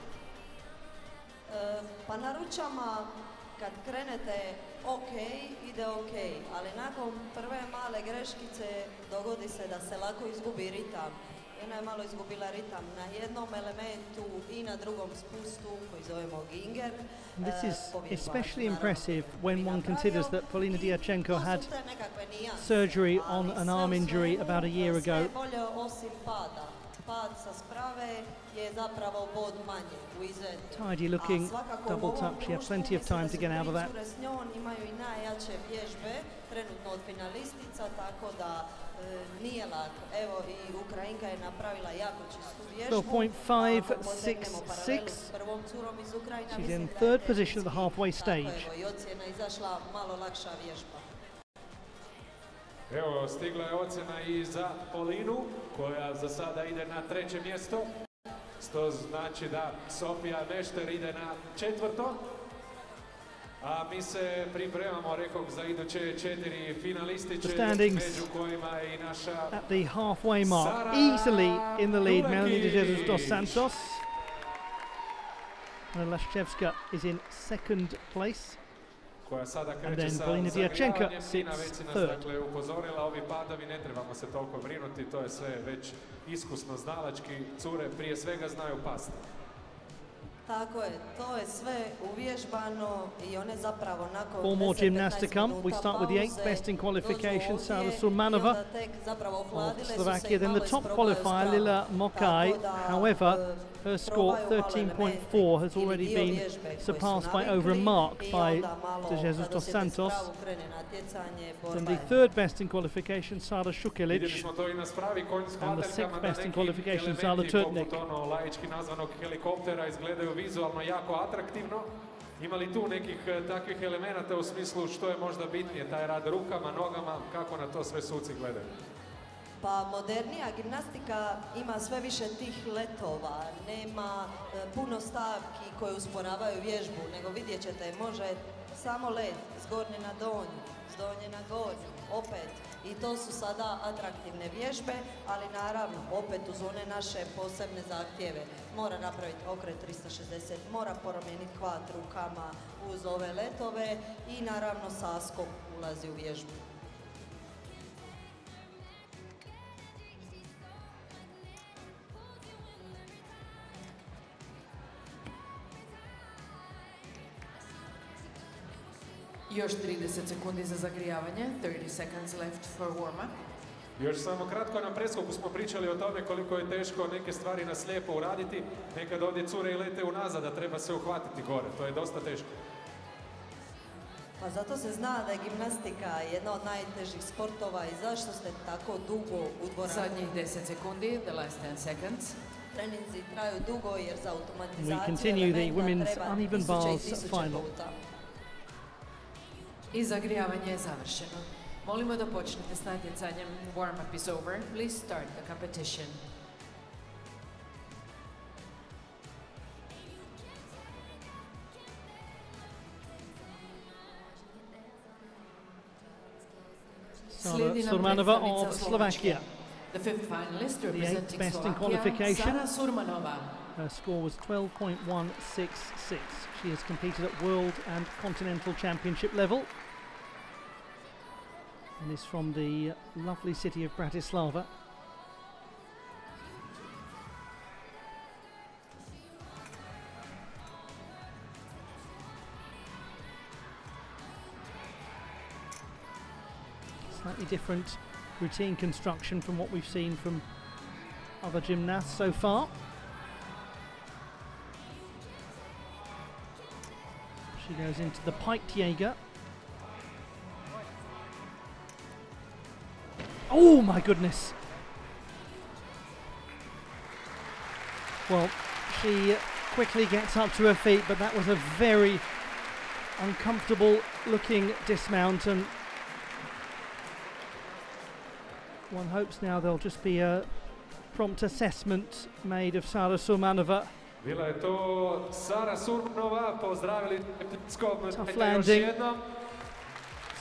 S5: Pa na ručama kad krenete ok, ide ok, ali nakon prve male greškice dogodi se da se lako izgubi ritam. I ona je malo izgubila ritam na jednom elementu i na drugom spustu koji zovemo ginger.
S1: This is especially impressive when one considers that Polina Diachenko had surgery on an arm injury about a year ago.
S5: Pad sa sprave je zapravo bod manje u izvedbi.
S1: Tidy looking double touch, she had plenty of time to get out of that.
S5: S njom imaju i najjače vježbe, trenutno od finalistica, tako da nije lako. Evo i Ukrajinka je napravila jako čistu vježbu.
S1: 12.566.
S5: Prvom curom iz Ukrajine.
S1: She's in third position at the halfway stage.
S5: Evo i ocjena izašla malo lakša vježba.
S3: Evo, stigla je ocjena i za Polinu, koja za sada ide na 3. mjesto. To znači da Sofija Mešter ide na 4. A mi se pripremamo, rekao, za iduće 4 finalistice, među kojima je i naša
S1: at the halfway mark, easily in the lead, Melanie de Jesus dos Santos. And Lashchevska is in second place.
S3: Koja sada
S1: And
S3: kreće
S1: then
S3: sa
S1: Polina Diachenko
S3: zagrijavanjem.
S1: sits
S3: Nina već nas
S1: third.
S3: dakle upozorila, ovi padovi ne trebamo se toliko brinuti, to je sve već iskusno znalački, cure prije svega znaju pasti.
S5: Tako je, to je sve uvježbano i one zapravo nakon
S1: 4 more gymnasts to come. We start with the 8th best in qualification, Sara Surmanova of Slovakia. Then the top qualifier, Lila Mokai. However, her score 13.4 has already been surpassed by over a mark by de Jesus dos Santos. Then the third best in qualification, Sara Šukelić. And the 6th best in qualification, Zala Turtnik.
S3: Laički nazvanog helikoptera izgledaju vizualno jako atraktivno. Ima li tu nekih takvih elemenata u smislu što je možda bitnije, taj rad rukama, nogama, kako na to sve suci gledaju?
S5: Pa modernija gimnastika ima sve više tih letova, nema puno stavki koje usporavaju vježbu, nego vidjet ćete, može samo let, s gornje na donju, s donje na gornju, opet. I to su sada atraktivne vježbe, ali naravno, opet uz one naše posebne zahtjeve. Mora napraviti okret 360, mora promijeniti hvat rukama uz ove letove i naravno saskok ulazi u vježbu.
S2: Još 30 sekundi za zagrijavanje, 30 seconds left for warm-up.
S3: Još samo kratko na preskoku smo pričali o tome koliko je teško neke stvari na slijepo uraditi. Nekad ovdje cure i lete unazad, da treba se uhvatiti gore. To je dosta teško.
S5: Pa zato se zna da je gimnastika jedna od najtežih sportova i zašto ste tako dugo u dvorani.
S2: Zadnjih 10 sekundi, the last 10 seconds.
S5: Treninzi traju dugo jer za automatizaciju
S1: We continue the women's
S5: treba
S1: uneven
S5: tisuće i
S1: bars
S5: tisuće
S1: final.
S5: puta.
S2: I zagrijavanje je završeno. Molimo da počnete s natjecanjem. Warm-up is over. Please start the competition.
S1: Sara Surmanova of Slovakia.
S2: The fifth finalist
S1: The 8th
S2: representing
S1: best in
S2: Slovakia,
S1: qualification.
S2: Sara Surmanova.
S1: Her score was 12.166. She has competed at World and Continental Championship level and is from the lovely city of Bratislava. Slightly different routine construction from what we've seen from other gymnasts so far. She goes into the piked Jaeger. Oh my goodness! Well, she quickly gets up to her feet, but that was a very uncomfortable looking dismount, and one hopes now there'll just be a prompt assessment made of Sara Surmanova.
S3: Bila je to Sara Surmanova, pozdravili
S1: Tough landing.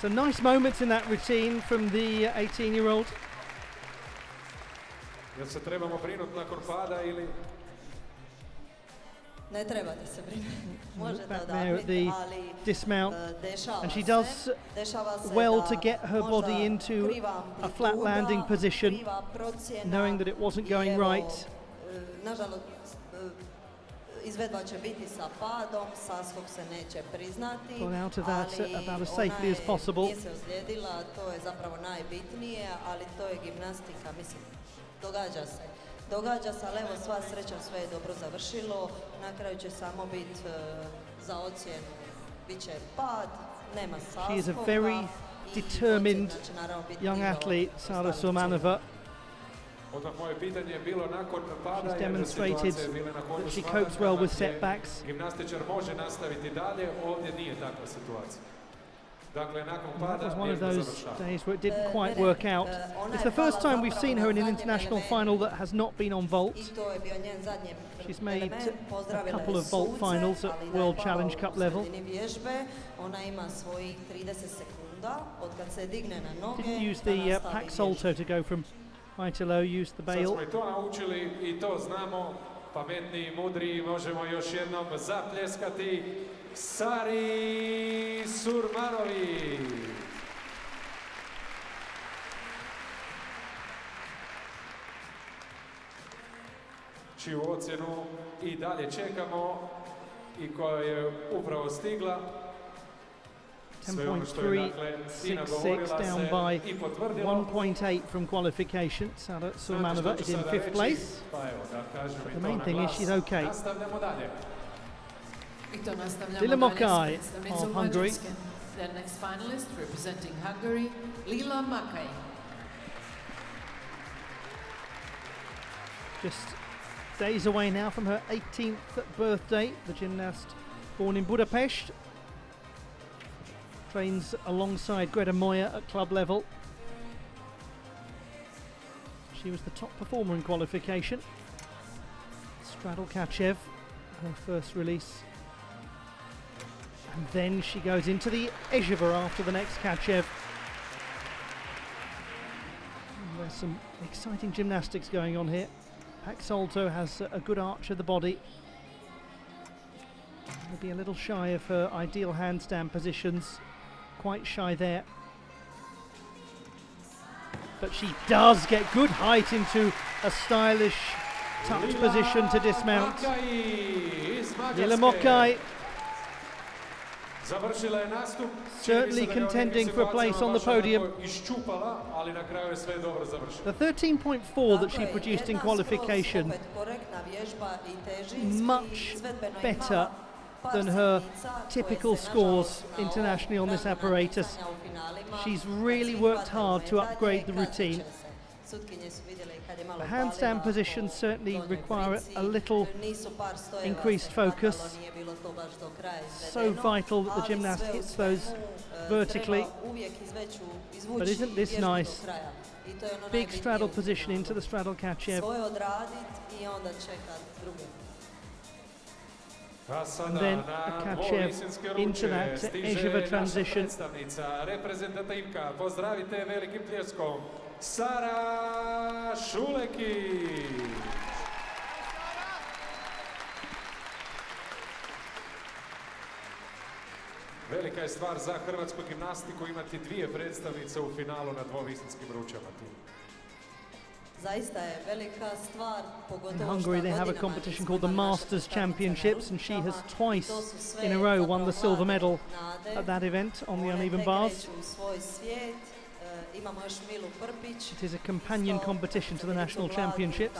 S1: So nice moments in that routine from the 18-year-old.
S3: Jel se trebamo brinuti nakon pada ili...
S5: Ne trebate se brinuti. Možete
S1: Back there at the
S5: odapniti, ali
S1: dismount,
S5: dešava
S1: and she
S5: se.
S1: does
S5: Dešava se
S1: well
S5: da
S1: to get her
S5: možda
S1: body into
S5: kriva
S1: a flat
S5: amplituda,
S1: landing position,
S5: kriva procjena
S1: knowing that it wasn't going
S5: i evo,
S1: right.
S5: Nažalost, izvedba će biti sa padom, saskok se neće priznati,
S1: Got out of that
S5: ali
S1: about as safely as possible.
S5: nije se ozlijedila, to je zapravo najbitnije, ali to je gimnastika, mislim, događa se. Događa se, ali evo sva sreća, sve je dobro završilo, na kraju će samo biti za ocjenu, bit će pad, nema saskoka.
S1: She is a very determined young athlete, Sara Surmanova.
S3: Odmah moje pitanje je bilo nakon pada.
S1: She's demonstrated that she copes well with setbacks.
S3: Gimnastičar može nastaviti dalje, ovdje nije takva situacija. Dakle, nakon
S1: That
S3: pada
S1: was one of
S3: mirno
S1: those
S3: završava.
S1: days where it didn't quite work out. It's the first time we've seen her in an international final that has not been on vault. She's made a couple of vault finals at World Challenge Cup level. Didn't use the pack salto to go from high to low, used the
S3: Sad
S1: bail.
S3: smo i to naučili i to znamo. Pametniji i mudriji možemo još jednom zapljeskati Sari Surmanovi. Čiju ocjenu i dalje čekamo i koja je upravo stigla. Sve ono što je dakle i nagovorila
S1: down
S3: se
S1: by
S3: i potvrdilo.
S1: 1.8 from qualification. Sara Surmanova is in 5th place.
S3: Pa evo, da kažem i
S1: The
S3: to
S1: main
S3: na
S1: thing is
S3: glas.
S1: she's okay.
S3: Nastavljamo dalje.
S2: I to nastavljamo
S1: Lila
S2: dalje
S1: Mokai
S2: s predstavnicom
S1: of Hungary.
S2: Mađarske. The next finalist representing Hungary, Lila Mokai.
S1: Just days away now from her 18th birthday. The gymnast born in Budapest. Trains alongside Greta Moya at club level. She was the top performer in qualification. Straddle Kachev, her first release. And then she goes into the Ezheva after the next Kachev. And there's some exciting gymnastics going on here. Pack salto has a good arch of the body. Maybe a little shy of her ideal handstand positions. Quite shy there. But she does get good height into a stylish touch position to dismount. Lila Mokai
S3: Završila je nastup.
S1: certainly contending for a place on the podium.
S3: Iščupala, ali na kraju je sve dobro završilo.
S1: The 13.4 that she produced in qualification, much better than her typical scores internationally on this apparatus. She's really worked hard to upgrade the routine. The handstand positions certainly require a little increased focus. So vital that the gymnast hits those vertically. But isn't this nice? Big straddle position into the straddle Kachev. And then a Kachev into that Ezheva transition.
S3: Reprezentativka, pozdravite velikim pljeskom, Sara Šulekić. Velika je stvar za hrvatsku gimnastiku imati dvije predstavnice u finalu na dvovisinskkim ručama tu.
S5: Zaista je velika stvar,
S1: In Hungary they have a competition called the Masters Championships, and she has twice in a row won the silver medal at that event on the uneven bars. It is a companion competition to the national championships.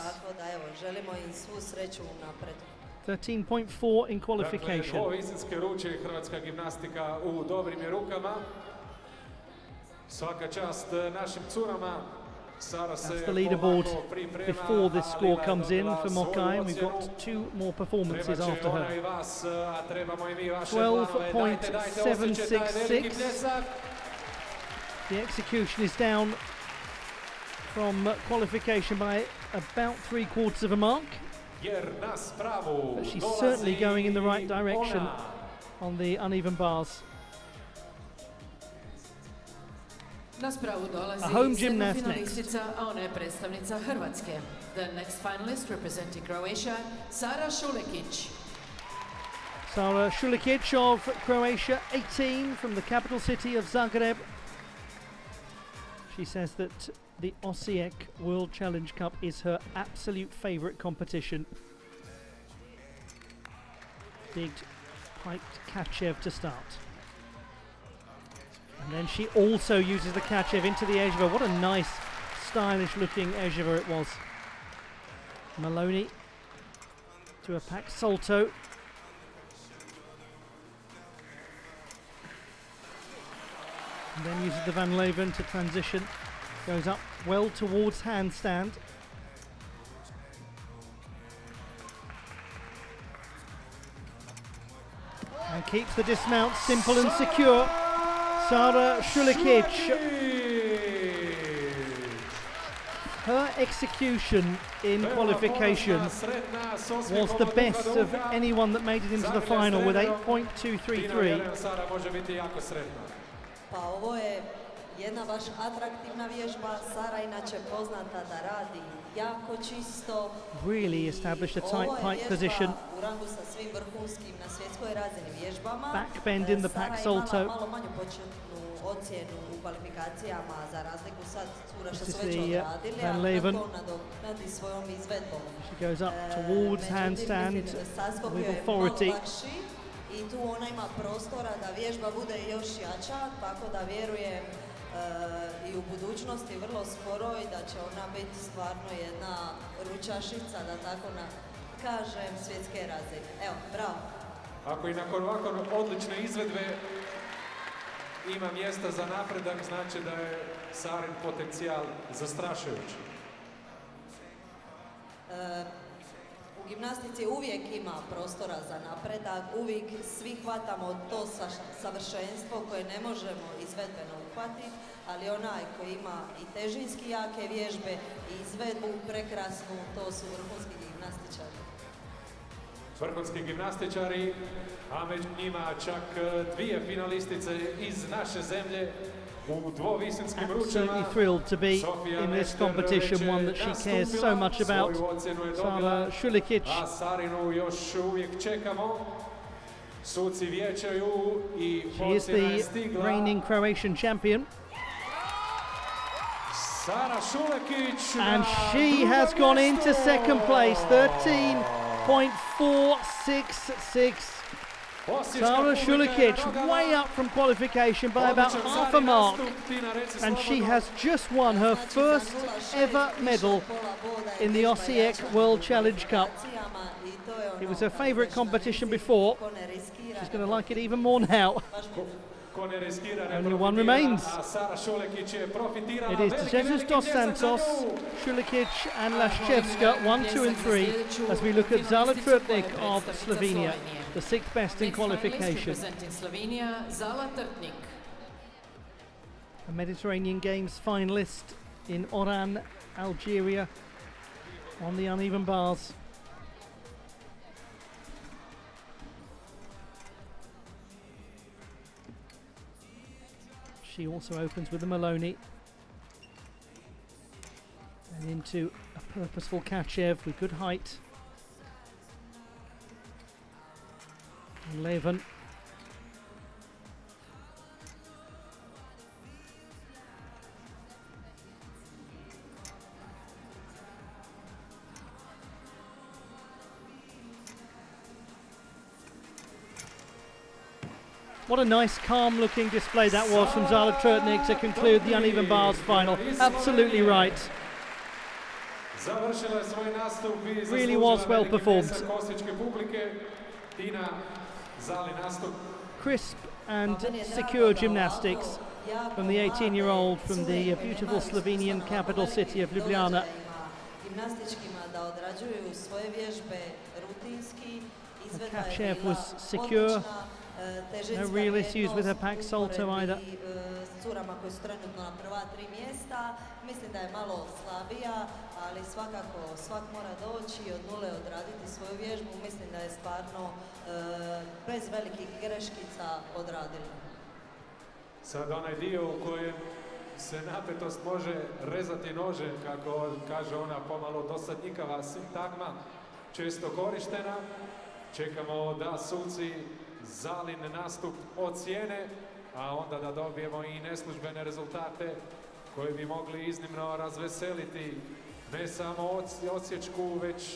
S1: 13.4 in qualification.
S3: Dakle, dvovisinske ruče i hrvatska gimnastika u dobrim je rukama. Svaka čast našim curama.
S1: That's the leaderboard before this score comes in for Mokai, and we've got two more performances after her. 12.766. The execution is down from qualification by about 3/4 of a mark. But she's certainly going in the right direction on the uneven bars.
S2: Na spravu dolazi
S1: A home gymnast
S2: finalistica, a ona je predstavnica Hrvatske. The next finalist representing Croatia, Sara Šulekić.
S1: Sara Šulikić of Croatia, 18, from the capital city of Zagreb. She says that the Osijek World Challenge Cup is her absolute favourite competition. Big piked Kachev to start. And then she also uses the Kachev into the Ejeva. What a nice, stylish looking Ejeva it was. Maloney to a pack salto. And then uses the Van Leeuwen to transition. Goes up well towards handstand. And keeps the dismount simple and secure. Sara Šulikić. Her execution in qualification was the best of anyone that made it into the final with 8.233.
S5: Pa ovo je jedna baš atraktivna vježba. Sara inače poznata da radi jako čisto.
S1: Really established a tight pike position.
S5: U rangu sa svim vrhunskim na svjetskoj razini vježbama.
S1: Back bend in the pack salto.
S5: Sara imala malo manju početnu ocjenu u kvalifikacijama za razliku sad cura što su već odradili, ali na to nadoknadi svojom izvedbom.
S1: She goes up towards handstand with authority.
S5: I tu ona ima prostora da vježba bude još jača, tako da vjerujem i u budućnosti vrlo skoro i da će ona biti stvarno jedna ručašica, da tako kažem, svjetske razine. Evo, bravo.
S3: Ako i nakon ovako odlične izvedbe ima mjesta za napredak, znači da je Sarin potencijal zastrašujući.
S5: U gimnastici uvijek ima prostora za napredak, uvijek svi hvatamo to savršenstvo koje ne možemo izvedbeno uhvatiti, ali onaj koji ima i težinski jake vježbe i izvedbu prekrasnu, to su vrhunski gimnastičari.
S3: Vrhunski gimnastičari, a među njima čak dvije finalistice iz naše zemlje.
S1: Absolutely thrilled to be in this competition, one that she cares so much about. Sara Šulikić. She is the reigning Croatian champion. And she has gone into second place, 13.466. Sara Šulikić way up from qualification by about half a mark, and she has just won her first ever medal in the Osijek World Challenge Cup. It was her favourite competition before. She's going to like it even more now. Only one remains. It is Jesus dos Santos, Šulikić and Laščevska, 1, 2 and 3, as we look at Zala Trtnik of Slovenia, the 6th best in qualification. A Mediterranean Games finalist in Oran, Algeria, on the uneven bars. She also opens with the Maloney and into a purposeful Kachev with good height. And Leeuwen. What a nice, calm-looking display that was from Zala Trtnik to conclude the uneven bars final. Absolutely right. Really was well performed. Crisp and secure gymnastics from the 18-year-old from the beautiful Slovenian capital city of Ljubljana. Kachev was secure. No real issues with her pack salto either.
S5: Curama koji su trenutno na prva 3 mjesta, mislim da je malo slabija, ali svakako svak mora doći i od nule odraditi svoju vježbu. Mislim da je stvarno bez velikih greškica odradila.
S3: Sad onaj dio u kojem se napetost može rezati nožem, kako kaže ona pomalo dosadnjikava sintagma, često korištena. Čekamo da suci Zalin nastup ocijene, a onda da dobijemo i neslužbene rezultate koji bi mogli iznimno razveseliti ne samo osječku, već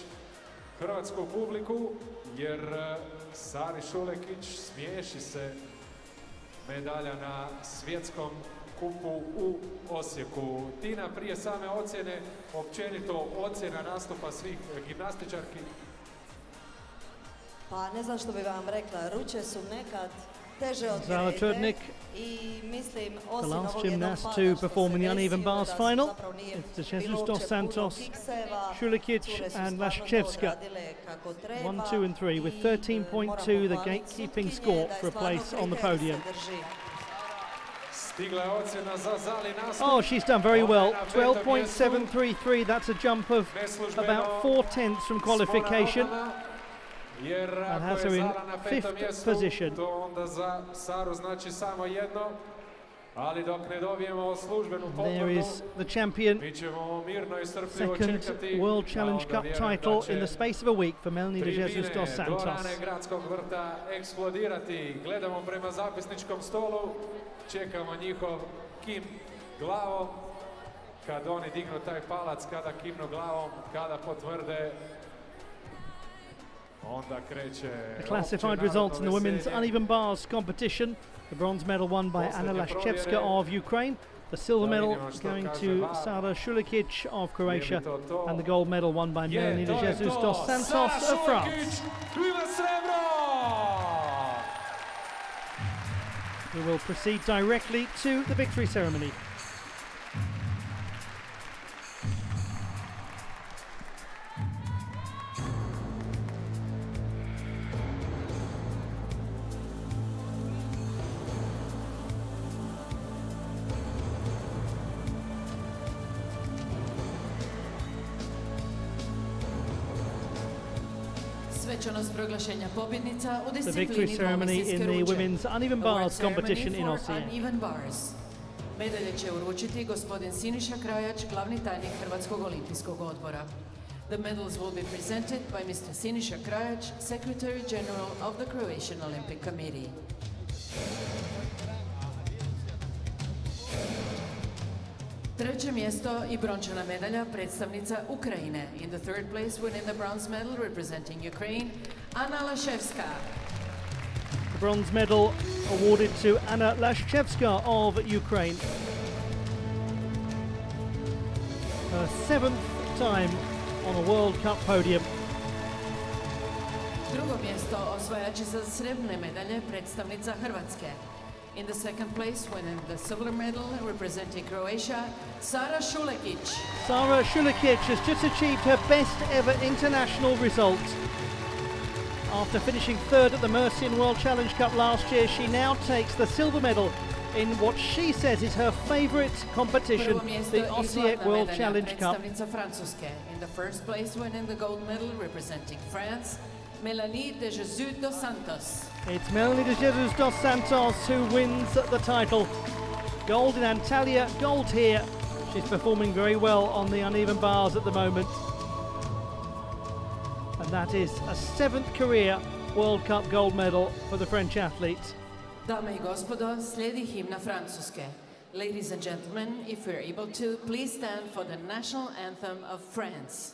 S3: hrvatsku publiku, jer Sari Šulekić smiješi se medalja na svjetskom kupu u Osijeku. Tina, prije same ocjene, općenito ocjena nastupa svih gimnastičarki.
S5: Pa ne znam što bi vam rekla, ruče su nekad teže od
S1: Zala
S5: grede
S1: Turdnik,
S5: i mislim
S1: the
S5: osim
S1: last
S5: ovog jednog
S1: gymnast
S5: pada
S1: to
S5: što
S1: perform
S5: se
S1: in the uneven
S5: desilo,
S1: bars
S5: da
S1: final.
S5: zapravo nije
S1: It's the
S5: bilo
S1: Jesus
S5: uopće
S1: dos
S5: puno
S1: Santos,
S5: kikseva,
S1: Šulekić
S5: cure su
S1: and
S5: stvarno to
S1: Lashchevska.
S5: odradile kako treba
S1: 1, 2 and 3 with
S5: i,
S1: 13.2,
S5: moram
S1: the
S5: pohvaliti
S1: gatekeeping
S5: sutkinje
S1: score
S5: da je
S1: for a
S5: stvarno
S1: place on the
S5: kriterij
S1: podium.
S5: se drži.
S3: Stigla je ocjena za Zali nastup.
S1: Oh, she's done very well.
S3: Ona je na petom mjestu.
S1: 12.733, that's a jump of about 4/10 from qualification.
S3: Jer
S1: And
S3: ako
S1: has
S3: je
S1: her in
S3: Zala na petom
S1: 5th
S3: mjestu,
S1: position.
S3: to onda za Saru znači samo jedno. Ali dok ne dobijemo službenu
S1: There
S3: potvrdu,
S1: is the champion,
S3: mi ćemo mirno i strpljivo
S1: second
S3: čekati.
S1: World Challenge
S3: a onda
S1: Cup
S3: vjerujem
S1: title
S3: da će
S1: in the space of a week for Melanie de Jesus
S3: tribine
S1: dos Santos.
S3: dvorane Gradskog vrta eksplodirati. Gledamo prema zapisničkom stolu, čekamo njihov kim glavom. Kad oni dignu taj palac, kada kimnu glavom, kada potvrde, onda kreće
S1: The classified results in the women's uneven bars competition. The bronze medal won by Anna Lashchevska of Ukraine. The silver medal going to Sara Šulekić of Croatia. And the gold medal won by Melanie de Jesus dos Santos of France. We will proceed directly to the victory ceremony.
S2: Svečanost proglašenja pobjednica u
S1: The
S2: disciplini
S1: victory ceremony in
S2: dvomesinske
S1: the
S2: ruče.
S1: women's uneven
S2: Award
S1: bars
S2: ceremony
S1: competition in
S2: for
S1: Osijek.
S2: uneven bars. Medalje će uručiti gospodin Siniša Krajač, glavni tajnik Hrvatskog olimpijskog odbora. The medals will be presented by Mr. Siniša Krajač, Secretary General of the Croatian Olympic Committee. Treće mjesto i brončana medalja predstavnica Ukrajine. In the third place winning the bronze medal representing Ukraine, Anna Lashchevska.
S1: The bronze medal awarded to Anna Lashchevska of Ukraine. Her 7th time on a World Cup podium.
S2: Drugo mjesto osvajačica srebrne medalje predstavnica Hrvatske. In the second place winning the silver medal representing Croatia, Sara Šulekić.
S1: Sara Šulekić has just achieved her best ever international result. After finishing third at the Mercian World Challenge Cup last year, she now takes the silver medal in what she says is her favourite competition,
S2: Prvo mjesto
S1: the
S2: i
S1: Osijek
S2: zlatna
S1: World
S2: medalja
S1: Challenge Cup.
S2: predstavnica Francuske. In the first place winning the gold medal representing France, Melanie de Jesus dos Santos.
S1: It's Melanie de Jesus dos Santos who wins the title. Gold in Antalya, gold here. She's performing very well on the uneven bars at the moment. And that is a 7th career World Cup gold medal for the French athlete.
S2: Dame i gospodo, slijedi himna Francuske. Ladies and gentlemen, if we're able to, please stand for the national anthem of France.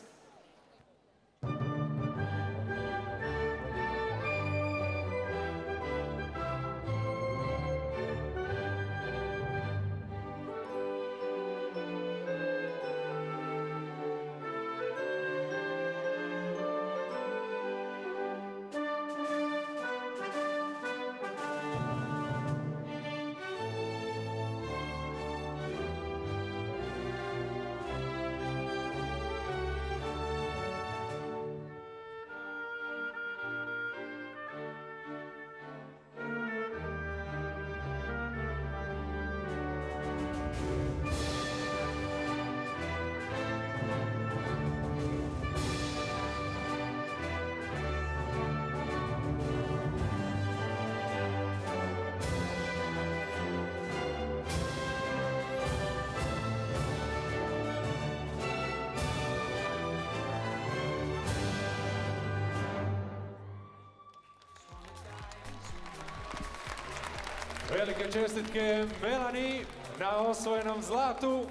S3: Velike čestitke Melani na osvojenom zlatu.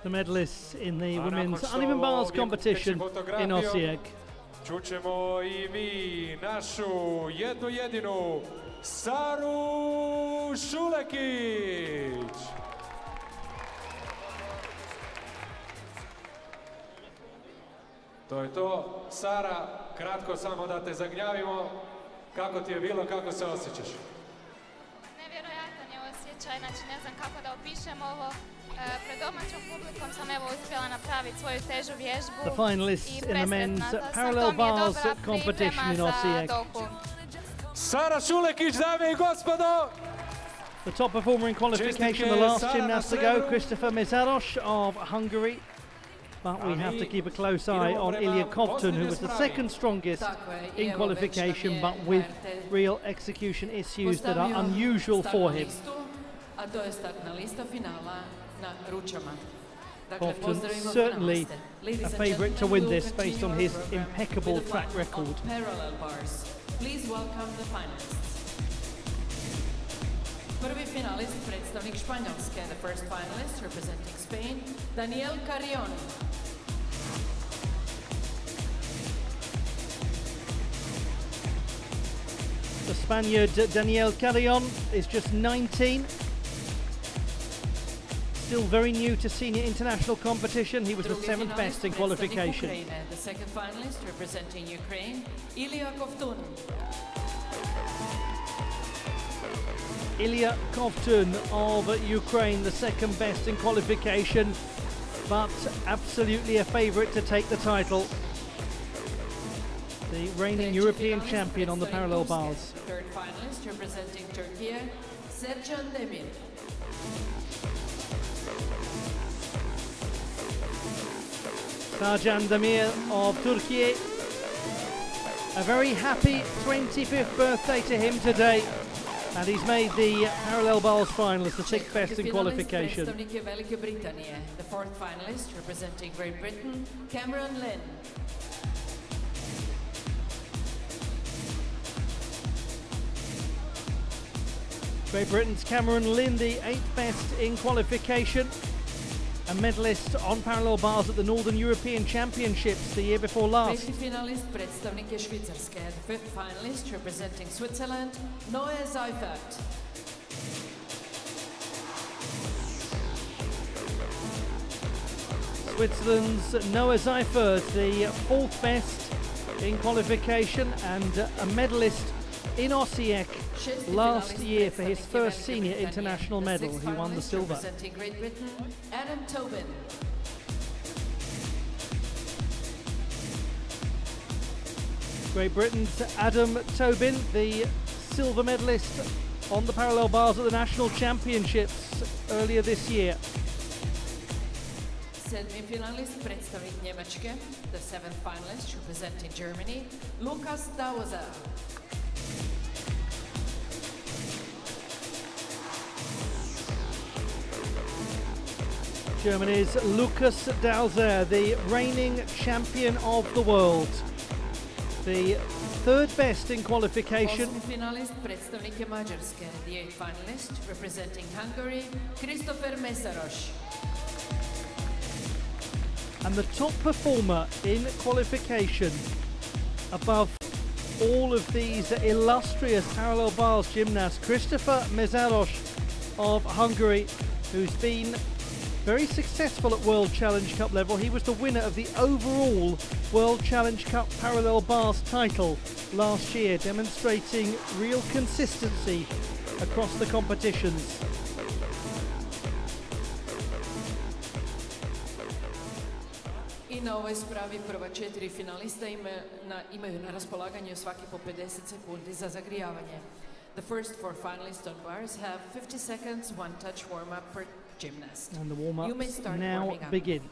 S1: The medalists in the women's uneven bars competition in Osijek.
S3: Čućemo i mi našu jedinu Saru Šulekić. To je to. Sara, kratko samo da te zagnjavimo. Kako ti je bilo, kako se osjećaš?
S7: Nevjerojatan je osjećaj, znači ne znam kako da opišem ovo. Pred domaćom publikom sam evo uspjela napraviti svoju težu vježbu.
S1: The finalists in the men's parallel bars competition in Osijek.
S3: Sara Šulekić, dame i gospodo!
S1: The top performer in qualification, the last gymnast to go, Christopher Mezaros of Hungary. But we have to keep a close eye on Ilya Kovtun, who was the second strongest in qualification, but with real execution issues that are unusual for him. Kovtun certainly a favourite to win this based on his impeccable track record.
S2: Please welcome the finalists. Prvi finalist, predstavnik Španjolske, the first finalist representing Spain, Daniel Carrion.
S1: The Spaniard Daniel Carrion is just 19. Still very new to senior international competition. He was the 7th best in qualification.
S2: The second finalist representing Ukraine, Ilya Kovtun.
S1: Ilya Kovtun of Ukraine, the second best in qualification, but absolutely a favourite to take the title. The reigning European champion on the parallel bars.
S2: Third finalist representing Turkey, Sercan Demir.
S1: Sercan Demir of Turkey. A very happy 25th birthday to him today. And he's made the parallel bars final as the 6th best in qualification.
S2: The fourth finalist representing Great Britain, Cameron Lynn.
S1: Great Britain's Cameron Lynn, the 8th best in qualification. A medalist on parallel bars at the Northern European Championships the year before last.
S2: Peti finalist, predstavnik je Švicarske. The fifth finalist representing Switzerland, Noe Seifert.
S1: Switzerland's Noah Seifert, the 4th best in qualification and a medalist in Osijek last year for his first senior international medal. He won the silver.
S2: Representing Great Britain, Adam Tobin.
S1: Great Britain's Adam Tobin, the silver medalist on the parallel bars at the national championships earlier this year.
S2: Sedmi finalist, predstavnik Njemačke. The 7th finalist representing Germany, Lukas Dauser.
S1: Germany's Lukas Dauser, the reigning champion of the world. The 3rd best in qualification.
S2: Osmi finalist, predstavnik je Mađarske. The 8th finalist representing Hungary, Christopher Mesaros.
S1: And the top performer in qualification above all of these illustrious parallel bars gymnasts, Christopher Mesaros of Hungary, who's been very successful at World Challenge Cup level. He was the winner of the overall World Challenge Cup parallel bars title last year, demonstrating real consistency across the competitions.
S2: I na ovoj spravi prva 4 finalista imaju na raspolaganju svaki po 50 sekundi za zagrijavanje. The first 4 finalists on bars have 50 seconds, one touch warm-up per gymnast.
S1: And the warm-ups now begin.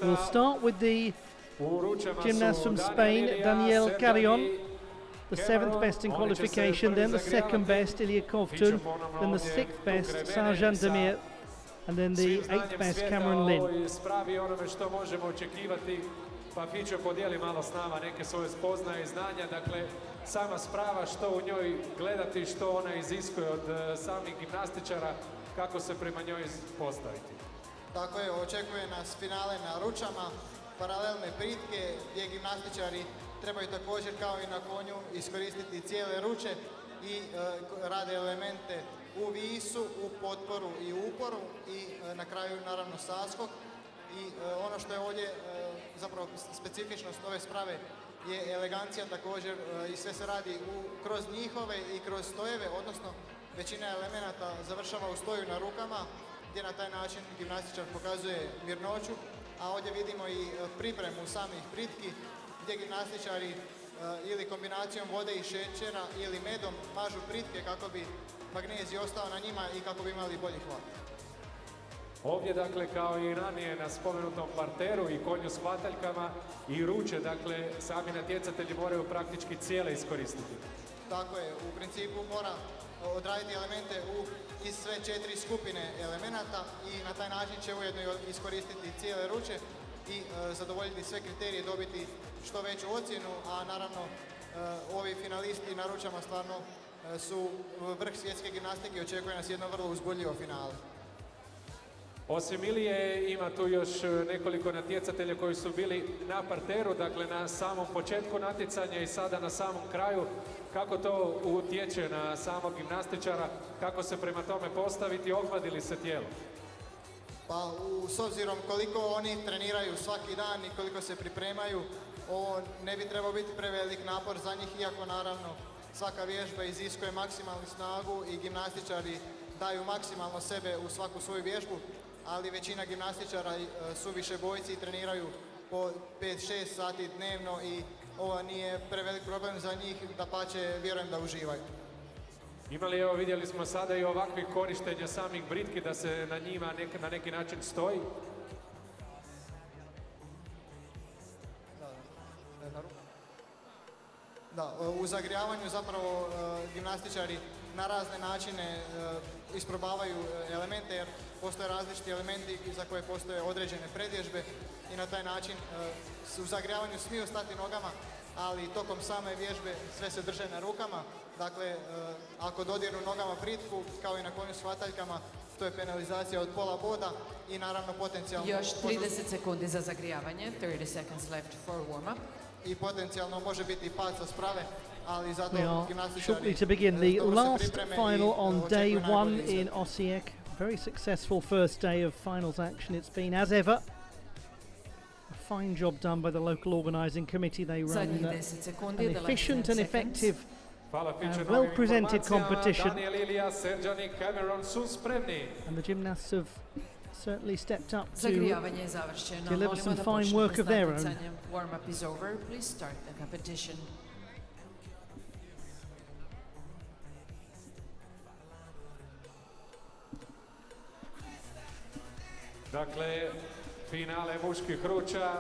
S1: We'll start with the gymnast from Spain, Daniel Carrion, the 7th best in qualification, then the 2nd best, Ilya Kovtun, then the 6th best, Sercan Demir, And then the
S3: svim
S1: 8th
S3: znanjem
S1: best,
S3: svijeta
S1: Cameron
S3: o
S1: Lynn.
S3: ovoj spravi onome što možemo očekivati. Pa Fićo podijeli malo s nama neke svoje spoznaje i znanja. Dakle, sama sprava, što u njoj gledati, što ona iziskuje od samih gimnastičara, kako se prema njoj postaviti.
S4: Tako je, očekuje nas finale na ručama, paralelne pritke gdje gimnastičari trebaju također kao i na konju iskoristiti cijele ruče i rade elemente u visu, u potporu i uporu i na kraju naravno saskok. I ono što je ovdje zapravo specifičnost ove sprave je elegancija također i sve se radi kroz njihove i kroz stojeve, odnosno većina elemenata završava u stoju na rukama gdje na taj način gimnastičar pokazuje mirnoću, a ovdje vidimo i pripremu samih pritki gdje gimnastičari ili kombinacijom vode i šećera ili medom mažu pritke kako bi magnezij ostao na njima i kako bi imali bolji hvat.
S3: Ovdje, dakle, kao i ranije na spomenutom parteru i konju s hvataljkama i ruče, dakle, sami natjecatelji moraju praktički cijele iskoristiti.
S4: Tako je, u principu mora odraditi elemente iz sve 4 skupine elemenata i na taj način će ujedno iskoristiti cijele ruče i zadovoljiti sve kriterije, dobiti što veću ocjenu, a naravno ovi finalisti na ručama stvarno su vrh svjetske gimnastike i očekuje nas jedno vrlo uzbudljivo finale.
S3: Osim Ilije ima tu još nekoliko natjecatelja koji su bili na parteru, dakle na samom početku natjecanja i sada na samom kraju. Kako to utječe na samog gimnastičara, kako se prema tome postaviti, ohladili se tijelo?
S4: Pa s obzirom koliko oni treniraju svaki dan i koliko se pripremaju, ovo ne bi trebao biti prevelik napor za njih, iako naravno svaka vježba iziskuje maksimalnu snagu i gimnastičari daju maksimalno sebe u svaku svoju vježbu, ali većina gimnastičara su više bojci i treniraju po 5-6 sati dnevno i ovo nije prevelik problem za njih, dapače vjerujem da uživaju.
S3: Imali, evo vidjeli smo sada i ovakvih korištenja samih britki da se na njima na neki način stoji?
S4: Da, u zagrijavanju zapravo gimnastičari na razne načine isprobavaju elemente jer postoje različiti elementi za koje postoje određene predvježbe i na taj način u zagrijavanju smiju stati nogama, ali tokom same vježbe sve se drže na rukama. Dakle, ako dodirnu nogama pritku, kao i na konju s hvataljkama, to je penalizacija od pola boda i naravno potencijalno...
S2: Još 30 sekundi za zagrijavanje, 30 seconds left for warm-up.
S4: I potencijalno može biti pad sa sprave, ali zato gimnastičari...
S1: Shortly to begin the last final on day one in Osijek. Very successful first day of finals action it's been, as ever. A fine job done by the local organising committee. They run an efficient and effective and well-presented competition. And the gymnasts have certainly stepped up to deliver some fine work of their own.
S2: Warm-up is over. Please start the competition.
S3: Dakle, finale muških ruča.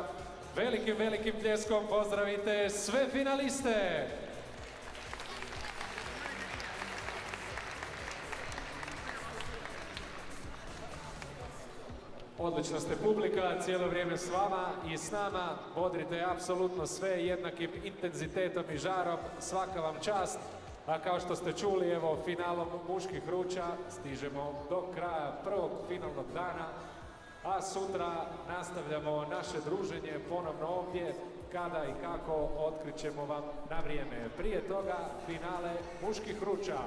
S3: Velikim pljeskom pozdravite sve finaliste! Odlična ste publika, cijelo vrijeme s vama i s nama. Bodrite apsolutno sve jednakim intenzitetom i žarom. Svaka vam čast. A kao što ste čuli, evo, finalom muških ruča stižemo do kraja prvog finalnog dana. A sutra nastavljamo naše druženje ponovno ovdje, kada i kako otkrićemo vam na vrijeme. Prije toga finale muških ruča.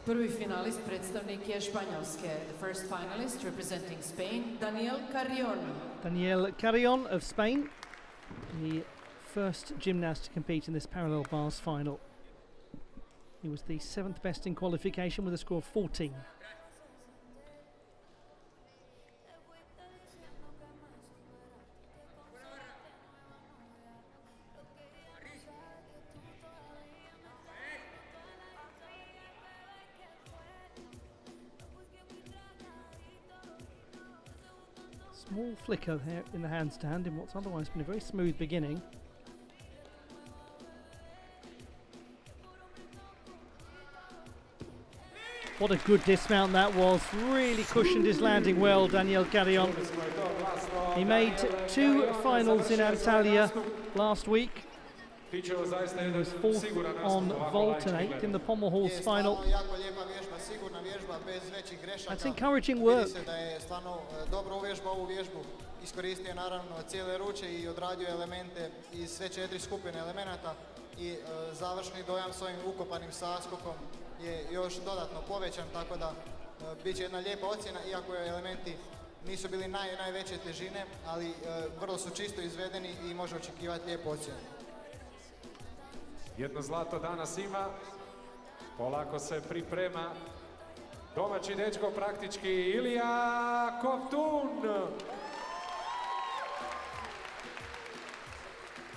S2: Prvi finalist predstavnik je Španjolske. The first finalist representing Spain, Daniel Carrion.
S1: Daniel Carrion of Spain, the first gymnast to compete in this parallel bars final. He was the 7th best in qualification with a score of 14. Small flicker there in the handstand in what's otherwise been a very smooth beginning. What a good dismount that was. Really cushioned his landing well, Daniel Carrion. He made 2 finals in Antalya last week. He was 4th on vault and 8th in the Pommel Halls final. That's encouraging work.
S4: Iskoristio je naravno cijele ruče I odradio elemente iz sve 4 skupine elemenata I završni dojam s ovim ukopanim saskokom je još dodatno povećan, tako da bit će jedna lijepa ocjena, iako je elementi nisu bili najveće težine, ali vrlo su čisto izvedeni I može očekivati lijepu ocjenu.
S3: Jedno zlato danas ima, polako se priprema domaći dečko praktički Ilija Kovtun.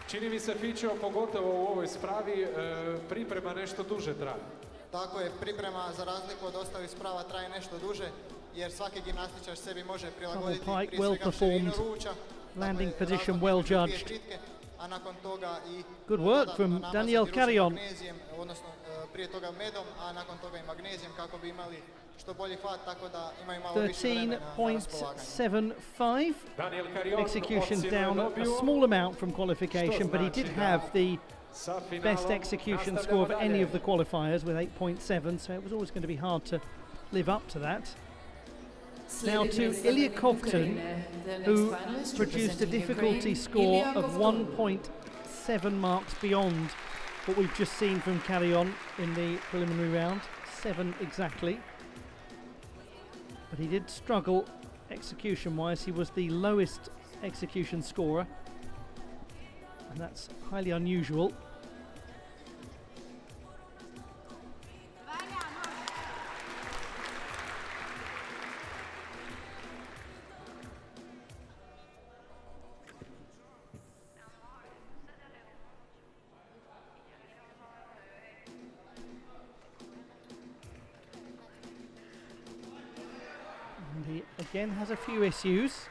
S3: Čini mi se, Fićo, pogotovo u ovoj spravi, priprema nešto duže traje.
S4: Tako je, priprema za razliku od ostalih sprava traje nešto duže, jer svaki gimnastičar sebi može prilagoditi prije svega širinu ruča.
S1: Landing position well judged.
S4: A nakon toga I
S1: good work from Daniel Carrion.
S4: Odnosno prije toga medom, a nakon toga I magnezijem kako bi imali što bolji hvat, tako da imaju malo više vremena na raspolaganju.
S1: 13.75 execution down a small amount from qualification, but he did have the best execution score of any of the qualifiers with 8.7, so it was always going to be hard to live up to that. Now to Ilija Kovtun, who produced a difficulty score of 1.7 marks beyond what we've just seen from Carrion in the preliminary round, 7 exactly. But he did struggle execution-wise. He was the lowest execution scorer, and that's highly unusual. He again has a few issues.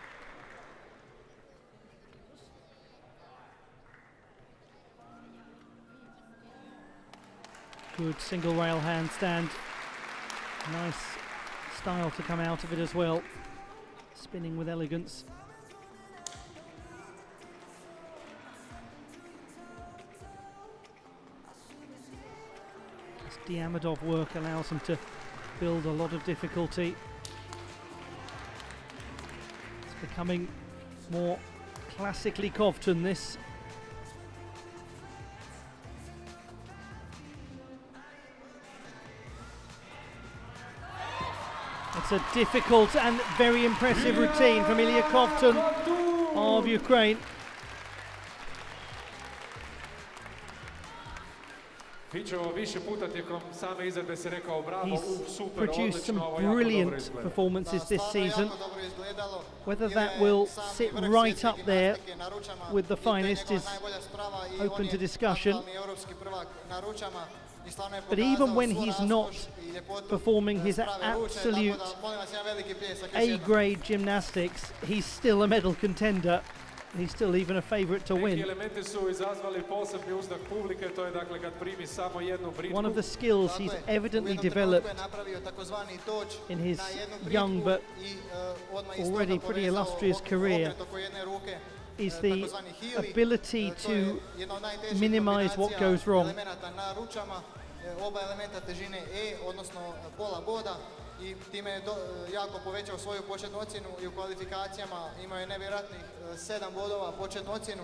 S1: Good single rail handstand. Nice style to come out of it as well. Spinning with elegance. This Diamidov work allows him to build a lot of difficulty. Becoming more classically Kovtun, this. It's a difficult and very impressive routine from Ilija Kovtun of Ukraine.
S3: He's
S1: produced some brilliant performances this season. Whether that will sit right up there with the finest is open to discussion. But even when he's not performing his absolute A-grade gymnastics, he's still a medal contender. He's still even a favourite to win. One of the skills he's evidently developed in his young but already pretty illustrious career is the ability to minimize what goes wrong. I time je jako povećao svoju početnu ocjenu I u kvalifikacijama imao je nevjerojatnih 7 bodova početnu ocjenu,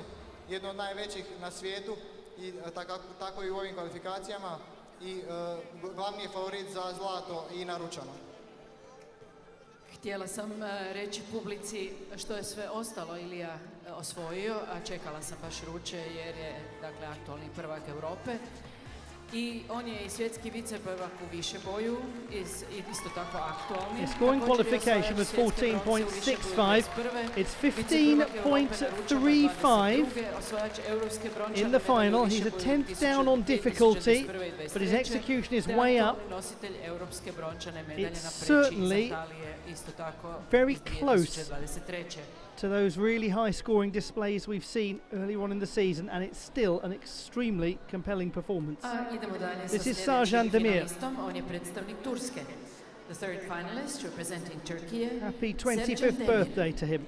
S1: jednu od najvećih na svijetu I tako I u ovim kvalifikacijama I glavni je favorit za zlato I na ručama.
S2: Htjela sam reći publici što je sve ostalo Ilija osvojio, a čekala sam baš ruče jer je dakle aktualni prvak Europe. I on je i svjetski viceprvak u višeboju, isto tako aktualni.
S1: His scoring qualification was 14.65. It's 15.35 in the final. He's a 10th down on difficulty, but his execution is way up. It's certainly very close to those really high scoring displays we've seen earlier on in the season, and it's still an extremely compelling performance. This is Sarjan Demir.
S2: The third finalist representing Turkey.
S1: Happy 25th birthday to him.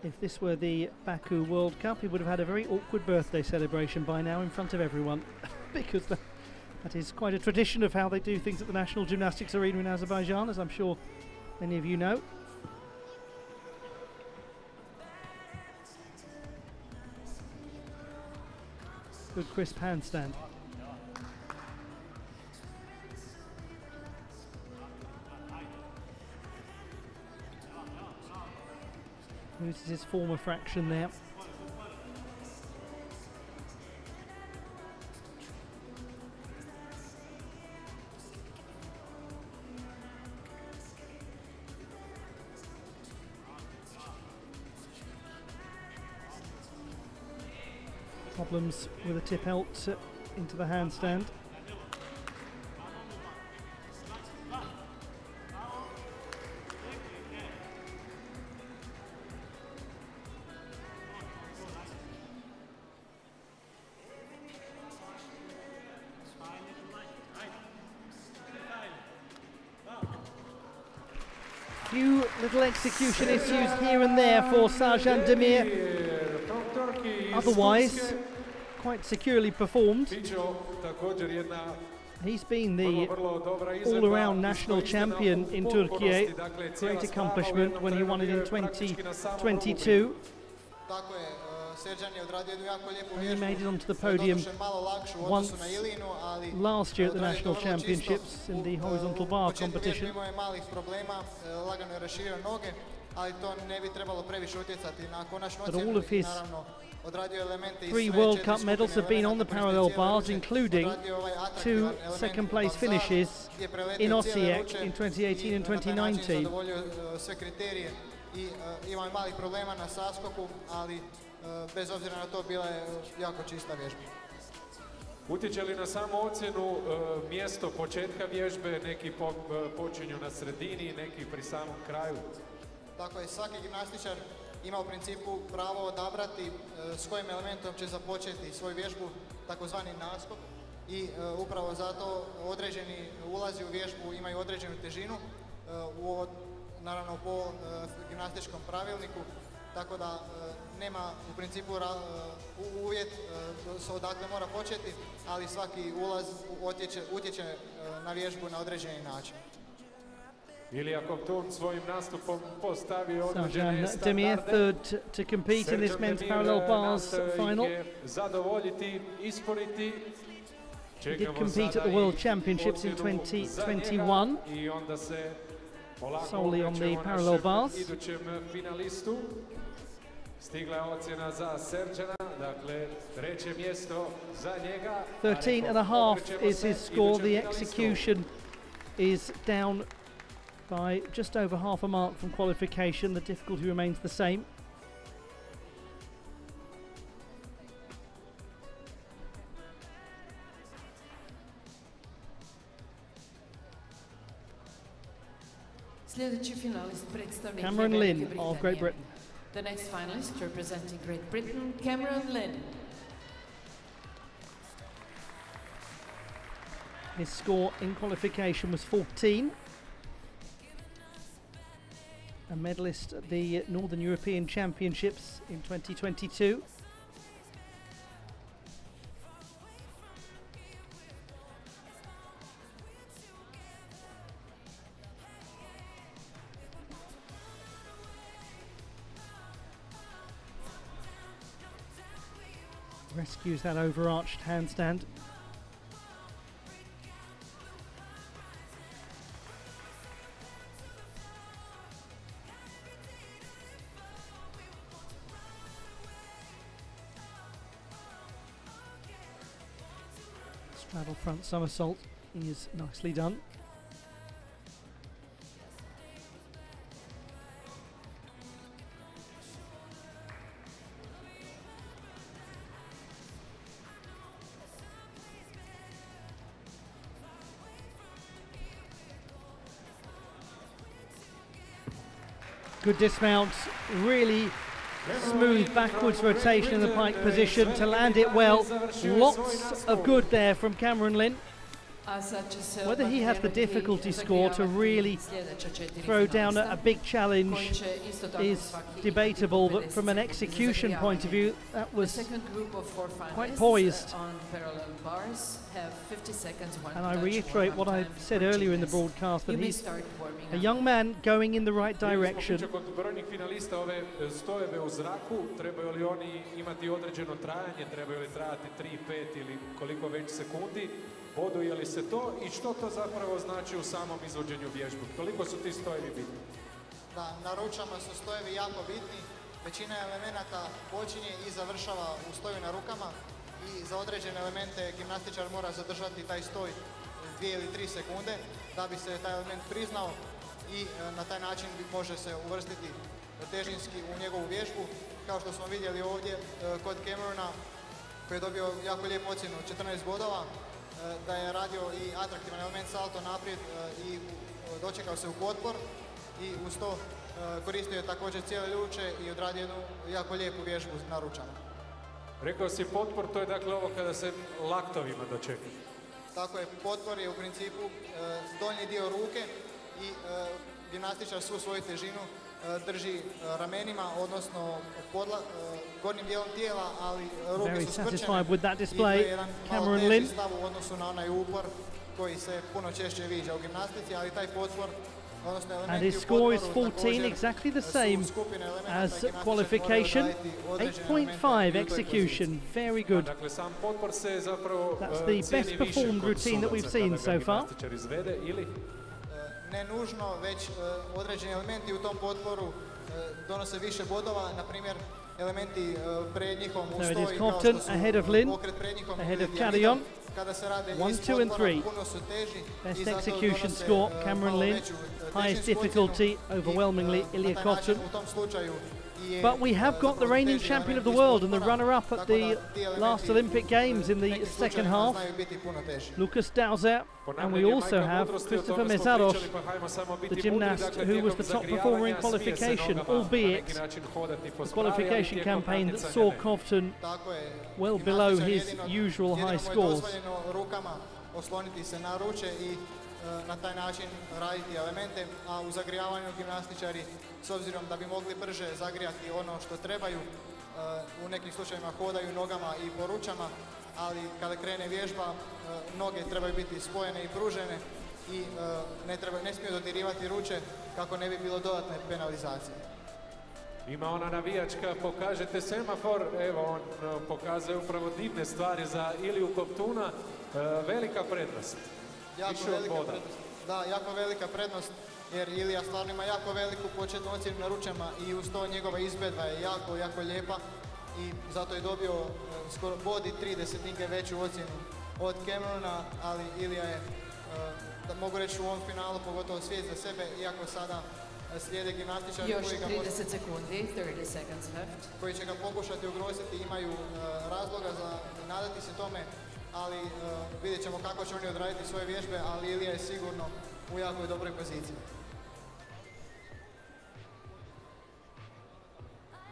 S1: If this were the Baku World Cup, he would have had a very awkward birthday celebration by now in front of everyone, because that is quite a tradition of how they do things at the National Gymnastics Arena in Azerbaijan, as I'm sure many of you know. Good crisp handstand. Uses his former fraction there. Problems with a tip out into the handstand. Few little execution issues here and there for Sarjan Demir. Otherwise, quite securely performed. He's been the all-around national champion in Turkey. Great accomplishment when he won it in 2022. And he made it onto the podium once last year at the national championships in the horizontal bar competition. But all of his 3 World Cup medals have been on the parallel bars, including 2 second-place finishes in Osijek in 2018 and 2019.
S3: Utječe li na samu ocjenu mjesto početka vježbe, neki počinju na sredini, neki pri samom kraju?
S4: Tako je, svaki gimnastičar ima u principu pravo odabrati s kojim elementom će započeti svoju vježbu, takozvani naskok, i upravo zato određeni ulazi u vježbu imaju određenu težinu, naravno po gimnastičkom pravilniku, tako da nema u principu uvjet odakle mora početi, ali svaki ulaz utječe na vježbu na određeni način.
S3: Ili ako Turn svojim nastupom postavi određene
S1: Sarjan Demir, third to compete in this men's parallel bars final.
S3: Zadovoljiti, isporiti.
S1: He did compete at the World Championships in 2021, solely on the parallel bars.
S3: Stigla je ocjena za Serđana, dakle treće mjesto za njega.
S1: 13.5 is his score. The execution is down by just over half a mark from qualification. The difficulty remains the same.
S2: Sljedeći finalist predstavnik
S1: Cameron Lynn of Great Britain.
S2: The next finalist representing Great Britain, Cameron Lynn.
S1: His score in qualification was 14. A medalist at the Northern European Championships in 2022. Rescues that overarched handstand. Straddle front somersault is nicely done. Good dismount, really smooth backwards rotation in the pike position to land it well. Lots of good there from Cameron Lynn. Whether he has the difficulty score to really throw down a big challenge is debatable, but from an execution point of view, that was quite poised. And I reiterate what I said earlier in the broadcast, that he's a young man going in the right direction.
S3: Boduje li se to i što to zapravo znači u samom izvođenju vježbu? Koliko su ti stojevi bitni?
S4: Da, na ručama su stojevi jako bitni. Većina elemenata počinje i završava u stoju na rukama i za određene elemente gimnastičar mora zadržati taj stoj 2 ili 3 sekunde da bi se taj element priznao i na taj način može se uvrstiti težinski u njegovu vježbu. Kao što smo vidjeli ovdje kod Camerona koji je dobio jako lijepu ocjenu 14 bodova, da je radio i atraktivan element salto naprijed i dočekao se u potpor i uz to koristio je također cijele ljuče i odradio jednu jako lijepu vježbu na ručama.
S3: Rekao si potpor, to je dakle ovo kada se laktovima dočeka.
S4: Tako je, potpor je u principu donji dio ruke i gimnastičar svu svoju težinu drži ramenima, odnosno gornjim dijelom tijela, ali ruke su skrčene i to je jedan malo teži stav u odnosu na onaj upor koji se puno češće viđa u gimnastici, ali taj potpor, odnosno elementi u potporu
S1: također exactly the same as qualification. 8.5 execution, very good. That's the best performed routine that we've seen so far.
S4: Ne nužno, već određeni elementi u tom potporu donose više bodova, na primjer elementi pred njihom u stoji kao što su pokret pred njihom ili dijametar, kada se rade iz potpora puno su teži i zato donose malo veću težinsku
S1: difficulty, overwhelmingly Ilya Kovtun.
S4: U tom slučaju
S1: But we have got the reigning champion of the world and the runner-up at the last Olympic Games in the second half, Lukas Dauzer, and we also have Christopher Mezaros, the gymnast who was the top performer in qualification, albeit the qualification campaign that saw Kovtun well below his usual high scores.
S4: Na taj način raditi elemente, a u zagrijavanju gimnastičari, s obzirom da bi mogli brže zagrijati ono što trebaju, u nekim slučajevima hodaju nogama i po ručama, ali kada krene vježba, noge trebaju biti spojene i pružene i ne smiju dodirivati ruče kako ne bi bilo dodatne penalizacije.
S3: Ima ona navijačka, pokažete semafor, evo on pokazuje upravo divne stvari za Iliju Kovtuna, velika prednost.
S4: Jako velika prednost, jer Ilija stvarno ima jako veliku početnu ocjenu na ručama i uz to njegova izvedba je jako lijepa i zato je dobio skoro bod i 3 desetinke veću ocjenu od Camerona, ali Ilija je, da mogu reći u ovom finalu, pogotovo svijest za sebe, iako sada slijede gimnastičari koji će ga pokušati ugroziti, imaju razloga za nadati se tome, ali vidjet ćemo kako će oni odraditi svoje vježbe, ali Ilija je sigurno u jako dobroj poziciji.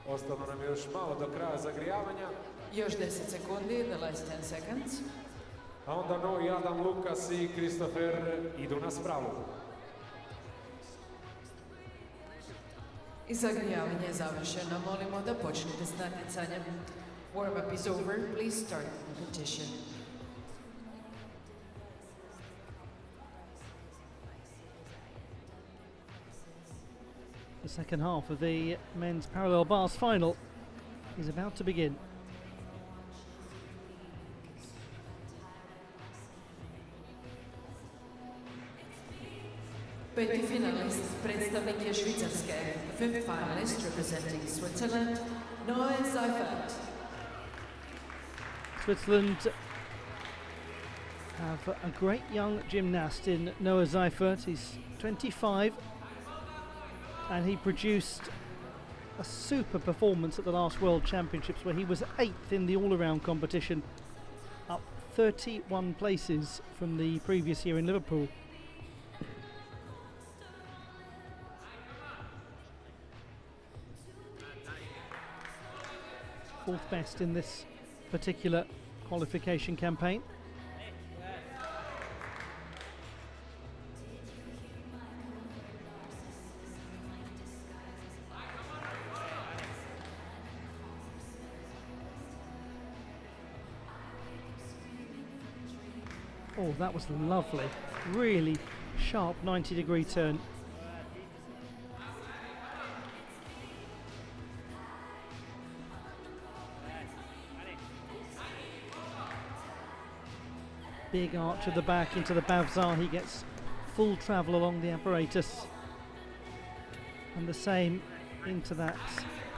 S3: Ostalo nam je još malo do kraja zagrijavanja.
S2: Još 10 sekundi, the last 10 seconds.
S3: A onda novi Adam, Lukas i Kristofer idu na spravu.
S2: I zagrijavanje je završeno. Molimo da počnete s natjecanjem. Warm-up is over. Please start the competition.
S1: The second half of the men's parallel bars final is about to begin.
S2: Peti finalist predstavnik je Švicarske. Fifth finalist representing Switzerland, Noe Seifert.
S1: Switzerland have a great young gymnast in Noah Seifert. He's 25 and he produced a super performance at the last World Championships where he was 8th in the all-around competition, up 31 places from the previous year in Liverpool. Fourth best in this particular qualification campaign. Oh, that was lovely. Really sharp 90-degree turn. Big arch at the back into the Bavzar. He gets full travel along the apparatus. And the same into that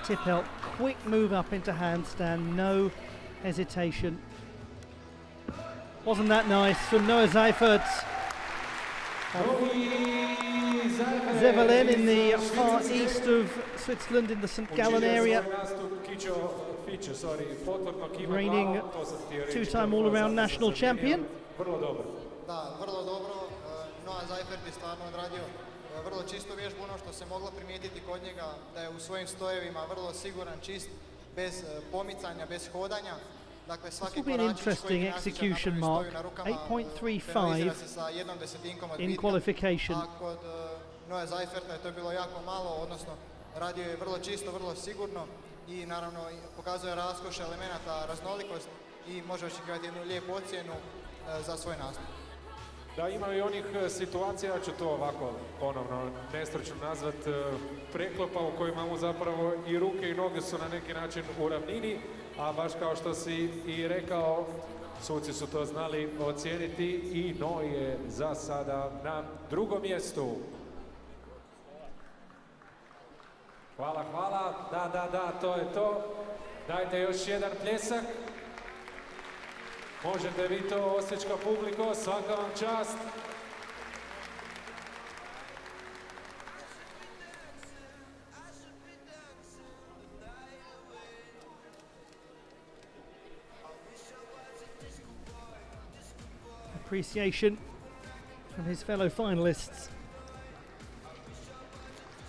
S1: tip-out. Quick move up into handstand, no hesitation. Wasn't that nice from Noah Seifert? Zevelin in the far east of Switzerland in the St. Gallen area. Reigning two-time all-around national champion.
S4: Da, vrlo dobro. Noah Seifert je stvarno odradio vrlo čistu vježbu, ono što se moglo primijetiti kod njega da je u svojim stojevima vrlo siguran, čist, bez pomicanja, bez hodanja. Dakle, svaki koračić koji gimnastičar napravi stoji na rukama, penalizira se sa 1/10 od bitne.
S1: qualification.
S4: A kod Noah Seiferta je to bilo jako malo, odnosno radio je vrlo čisto, vrlo sigurno i naravno pokazuje raskoš elemenata, raznolikost i može očekivati jednu lijepu ocjenu za svoj nastup.
S3: Da, ima i onih situacija, ja ću to ovako ponovno nestručno nazvat, preklopa u kojima mu zapravo i ruke i noge su na neki način u ravnini, a baš kao što si i rekao, suci su to znali ocijeniti i No je za sada na drugom mjestu. Hvala, hvala, da, to je to. Dajte još jedan pljesak. Možete vi to, osječka publiko, svaka vam čast.
S1: Appreciation from his fellow finalists.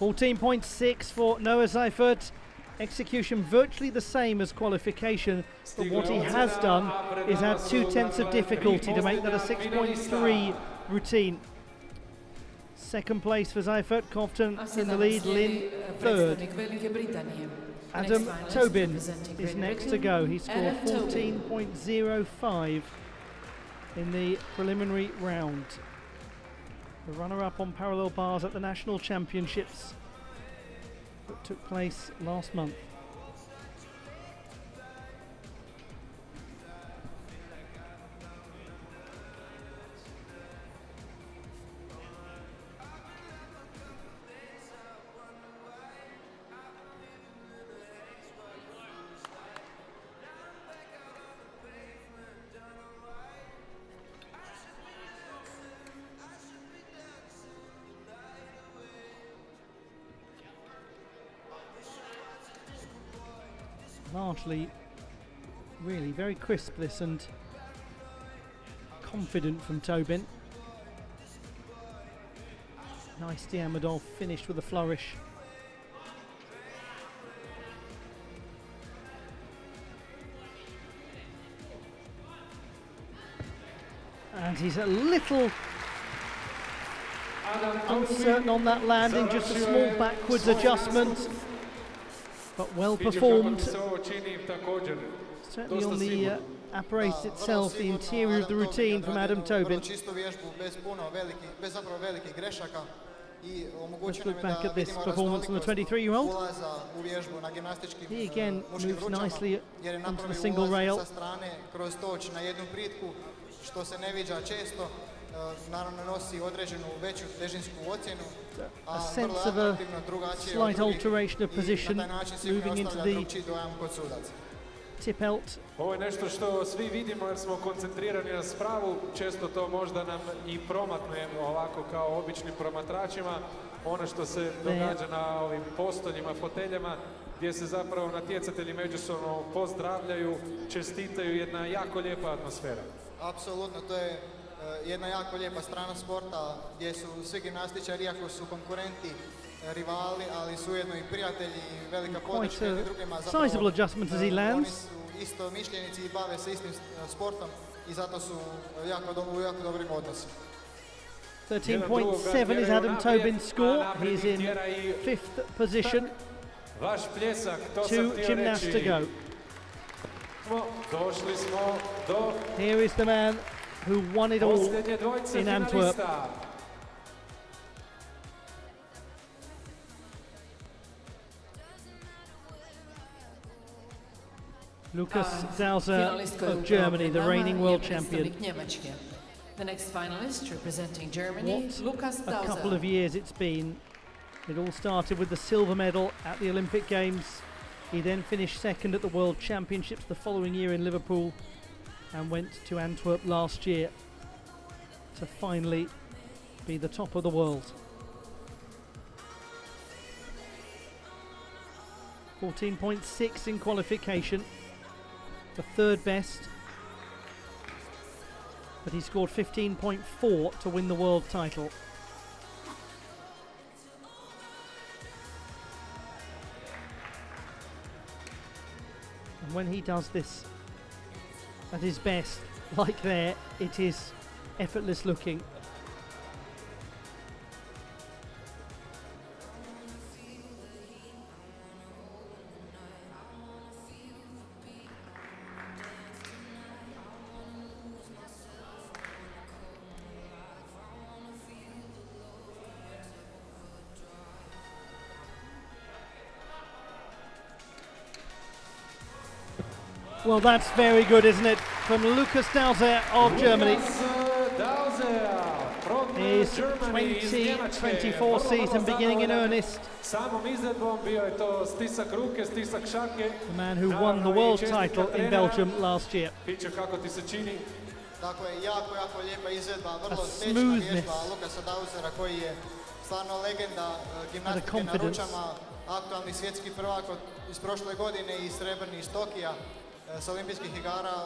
S1: 14.6 for Noah Seifert. Execution virtually the same as qualification, but what he has done is add 2/10 of difficulty to make that a 6.3 routine. Second place for Seifert, Compton in the lead, Lynn third. Adam Tobin is next to go. He scored 14.05 in the preliminary round. The runner-up on parallel bars at the National Championships that took place last month. Largely, really very crisp this and confident from Tobin. Nice Diamandov finished with a flourish. And he's a little uncertain on that landing, just a small backwards adjustment. But well performed. Certainly on the apparatus itself, the interior of the routine from Adam Tobin. Let's look back at this performance from the 23-year-old. He again moves nicely onto the single rail. A sense of a slight alteration of position moving into the Tippelt.
S3: Ovo je nešto što svi vidimo jer smo koncentrirani na spravu, često to možda nam i promakne ovako kao običnim promatračima, ono što se događa na ovim postoljima, foteljama, gdje se zapravo natjecatelji međusobno pozdravljaju, čestitaju, jedna jako lijepa atmosfera.
S4: Apsolutno, to je jedna jako lijepa strana sporta gdje su svi gimnastičari, iako su konkurenti, rivali, ali su ujedno i prijatelji, velika podrška jedni drugima.
S1: Sizable adjustment as he lands.
S4: Oni su isto mišljenici i bave se istim sportom i zato su u jako dobrim odnosima.
S1: 13.7 is Adam Tobin's score. He's in 5th position.
S3: Vaš pljesak, to sam
S1: 2
S3: htio
S1: gymnasts
S3: reći.
S1: to go.
S3: Došli smo do
S1: Here is the man who won it all
S3: posljednje dvojice
S1: in Antwerp.
S3: finalista.
S1: Lukas Dauser of Germany, the reigning world champion.
S2: The next finalist representing Germany, Lukas
S1: A couple
S2: Dauser.
S1: of years it's been. It all started with the silver medal at the Olympic Games. He then finished second at the World Championships the following year in Liverpool and went to Antwerp last year to finally be the top of the world. 14.6 in qualification, the third best, but he scored 15.4 to win the world title. And when he does this at his best, like there, it is effortless looking. Well, that's very good, isn't it? From Lukas Dauser of Germany. His 2024 season beginning in earnest. The man who won the world title in Belgium last year.
S4: Dakle, jako lijepa izvedba, vrlo
S1: smoothness.
S4: tečna vježba Lukasa Dausera koji je stvarno legenda gimnastike na ručama, aktualni svjetski prvak iz prošle godine i srebrni iz Tokija s olimpijskih igara,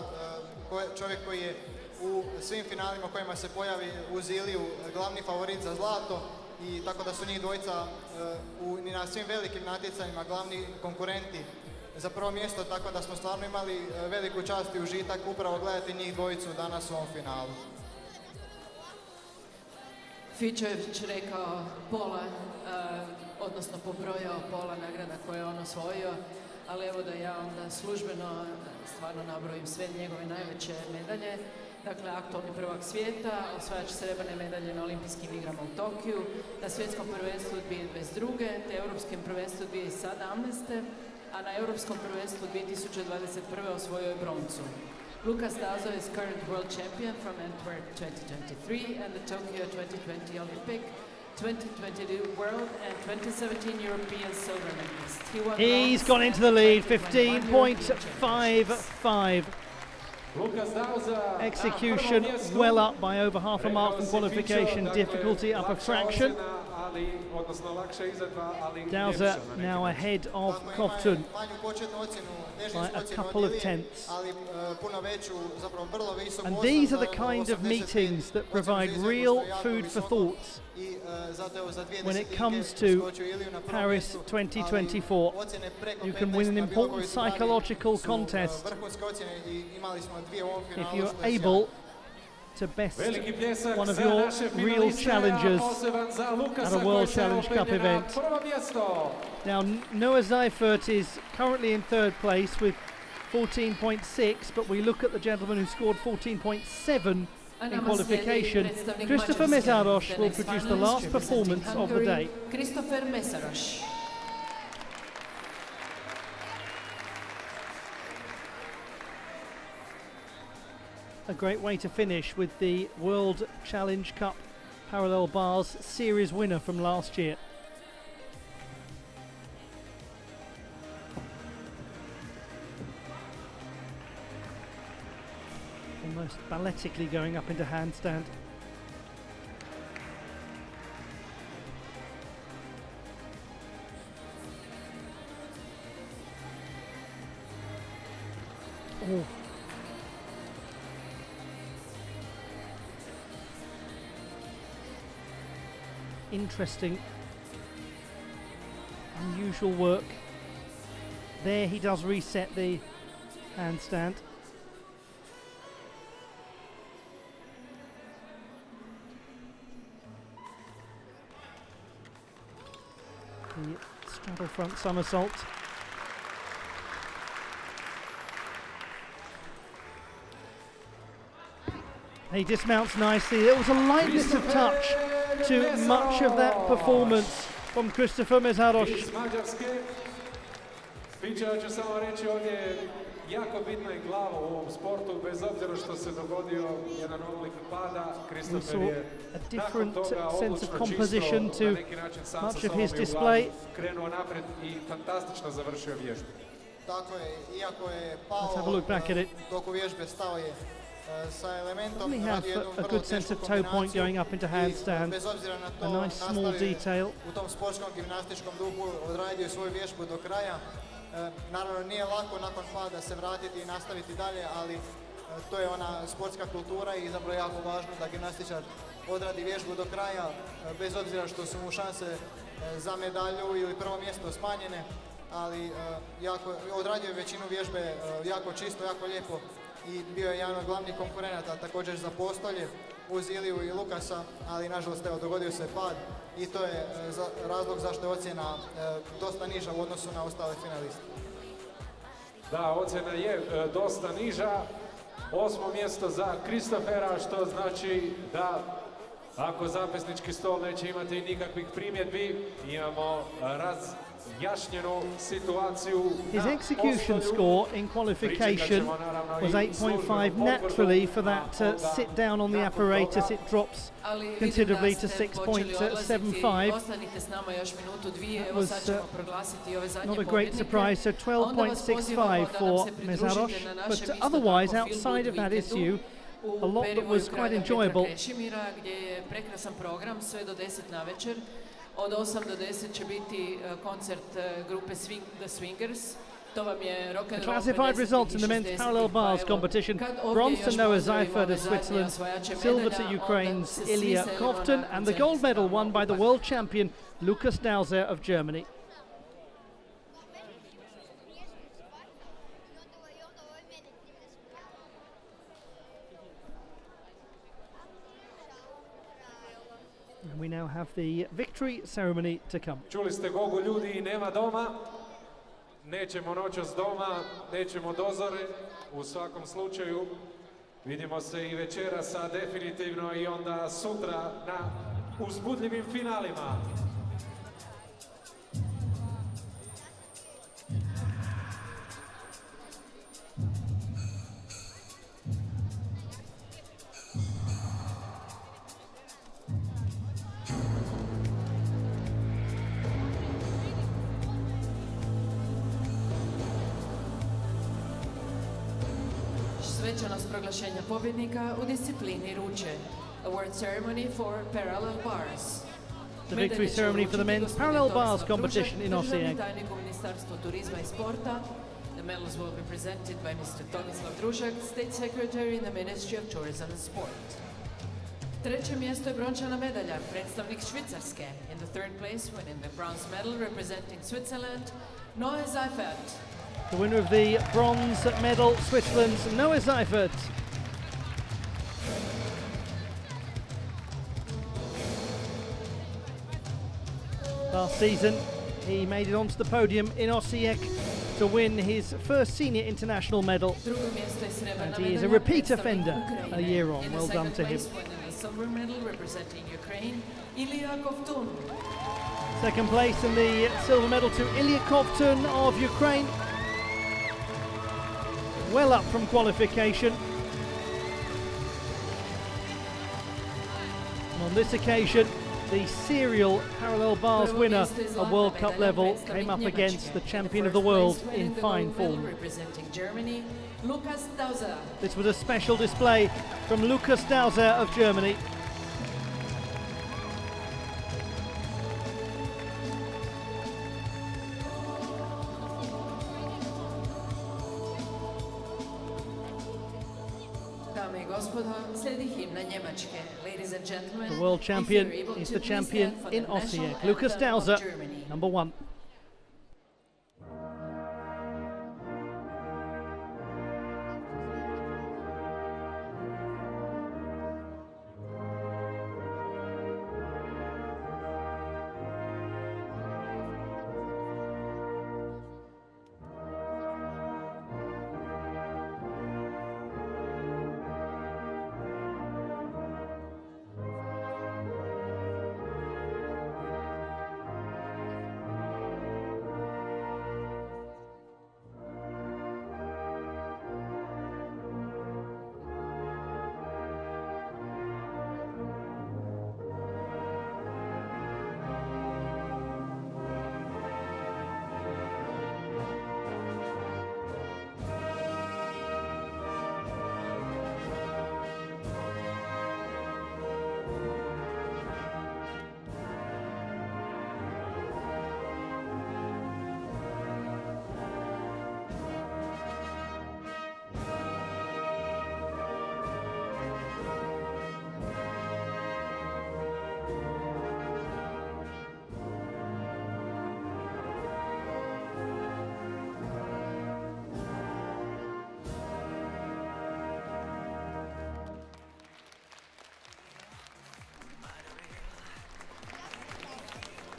S4: čovjek koji je u svim finalima u kojima se pojavi uz Iliju glavni favorit za zlato i tako da su njih dvojica na svim velikim natjecanjima glavni konkurenti za prvo mjesto, tako da smo stvarno imali veliku čast i užitak upravo gledati njih dvojicu danas u ovom finalu.
S2: Fićo je već rekao pola, odnosno pobrojao pola nagrada koje je on osvojio, ali evo da ja onda službeno stvarno nabrojim sve njegove najveće medalje. Dakle, aktualni prvak svijeta, osvajač srebrne medalje na olimpijskim igrama u Tokiju, na svjetskom prvenstvu 2022. te europskom prvenstvu 2017. a na europskom prvenstvu 2021. osvojio je broncu. Lukas Dauser is current world champion from Antwerp 2023 and the Tokyo 2020 Olympic, 2022 World and 2017 European silver medalist.
S1: He's gone into the lead, 15.55. Execution well up by over half a mark from qualification, difficulty up a fraction. Dauser now ahead of Koftun by a couple of tenths. And these are the kind of meetings that provide real food for thought when it comes to Paris 2024. You can win an important psychological contest if you're able to best one of your real challengers at a World Challenge Cup event. Now, Noah Seifert is currently in third place with 14.6, but we look at the gentleman who scored 14.7 in qualification. Christopher Mesaros will produce the last performance of the day.
S2: Christopher Mesaros.
S1: A great way to finish with the World Challenge Cup Parallel Bars series winner from last year. almost balletically going up into handstand. Oh. Interesting, unusual work. There he does reset the handstand. The straddle front somersault. He dismounts nicely. There was a lightness of touch to much of that performance from Christopher Mezaros.
S3: Ću samo reći ovdje je jako bitna i glava u ovom sportu, bez obzira što se dogodio jedan oblik pada. Christopher je nakon toga odlučno čisto, na neki način sam sa sobom i u glavu krenuo napred i fantastično završio vježbu.
S4: Tako je, iako je pao, dok u vježbe stao je sa elementom,
S1: Only have a good sense of toe point going up into handstand. A nice small detail.
S4: U tom sportskom gimnastičkom duhu odradio svoju vježbu do kraja. Naravno nije lako nakon pada se vratiti i nastaviti dalje, ali to je ona sportska kultura i zapravo jako važno da gimnastičar odradi vježbu do kraja, bez obzira što su mu šanse za medalju ili prvo mjesto smanjene, ali odradio je većinu vježbe jako čisto, jako lijepo i bio je jedan od glavnih konkurenata također za postolje uz Iliju i Lukasa, ali nažalost dogodio se pad i to je razlog zašto je ocjena dosta niža u odnosu na ostale finaliste.
S3: Da, ocjena je dosta niža. 8. mjesto za Christophera, što znači da ako zapisnički stol neće imati nikakvih primjedbi, imamo razjašnjenu situaciju.
S1: His execution score in qualification was 8.5. Naturally, for that sit down on the apparatus, it drops considerably to 6.75. It was not a great surprise, so 12.65 for Mezaros, but otherwise, outside of that issue, a lot that was quite enjoyable.
S2: Gdje je prekrasan program sve do 10 na večer. Od 8 do 10 će biti koncert grupe The Swingers. To vam je rock and roll.
S1: Classified results in the men's parallel bars competition: bronze to Noah Seifert of Switzerland, silver to Ukraine's Ilya Kovtun, and the gold medal won by the world champion Lukas Dauser of Germany. And we now have the victory ceremony to come.
S3: Čuli ste Gogu ljudi i nema doma. Nećemo noćas doma, nećemo dozore. U svakom slučaju vidimo se i večeras, a definitivno i onda sutra na uzbudljivim finalima.
S2: Svečanost proglašenja pobjednika u disciplini ruče. Award ceremony for parallel bars.
S1: The victory ceremony for the men's parallel bars competition in Osijek.
S2: Tajnik u Ministarstvu turizma i sporta. The medals will be presented by Mr. Tomislav Družak, State Secretary in the Ministry of Tourism and Sport. Treće mjesto je brončana medalja, predstavnik Švicarske. In the third place, winning the bronze medal representing Switzerland, Noah Seifert.
S1: The winner of the bronze medal, Switzerland's Noah Seifert. Last season, he made it onto the podium in Osijek to win his first senior international medal. And he is a repeat offender a year on. Well done to him.
S2: Silver medal representing Ukraine, Ilya Kovtun.
S1: Second place in the silver medal to Ilya Kovtun of Ukraine. Well up from qualification. And on this occasion, the serial parallel bars winner at World Cup level, came up against the champion of the world in fine form. This was a special display from Lukas Dauser of Germany. The world champion is the champion in Osijek. Lukas Dauser, number 1.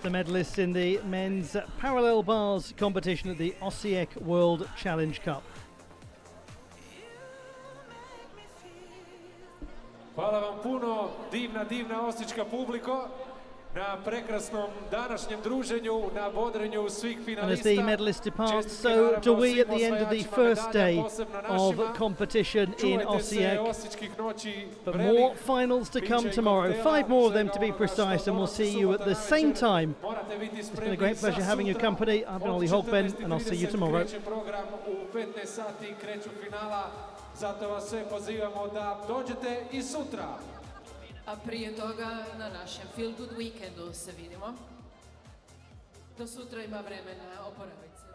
S1: The medalists in the men's parallel bars competition at the Osijek World Challenge Cup.
S3: Hvala vam puno, divna osječka publiko, na prekrasnom današnjem druženju, na bodrenju svih finalista.
S1: And as the medalists depart, so do we at the end of the first day of competition in Osijek. But more finals to come tomorrow, 5 more of them to be precise, and we'll see you at the same time. It's been a great pleasure having your company. I've been Ollie Hogben, and I'll see you tomorrow.
S3: Zato vas sve pozivamo da dođete i sutra.
S2: A prije toga na našem Feel Good Weekendu se vidimo. Do sutra ima vremena oporaviti se.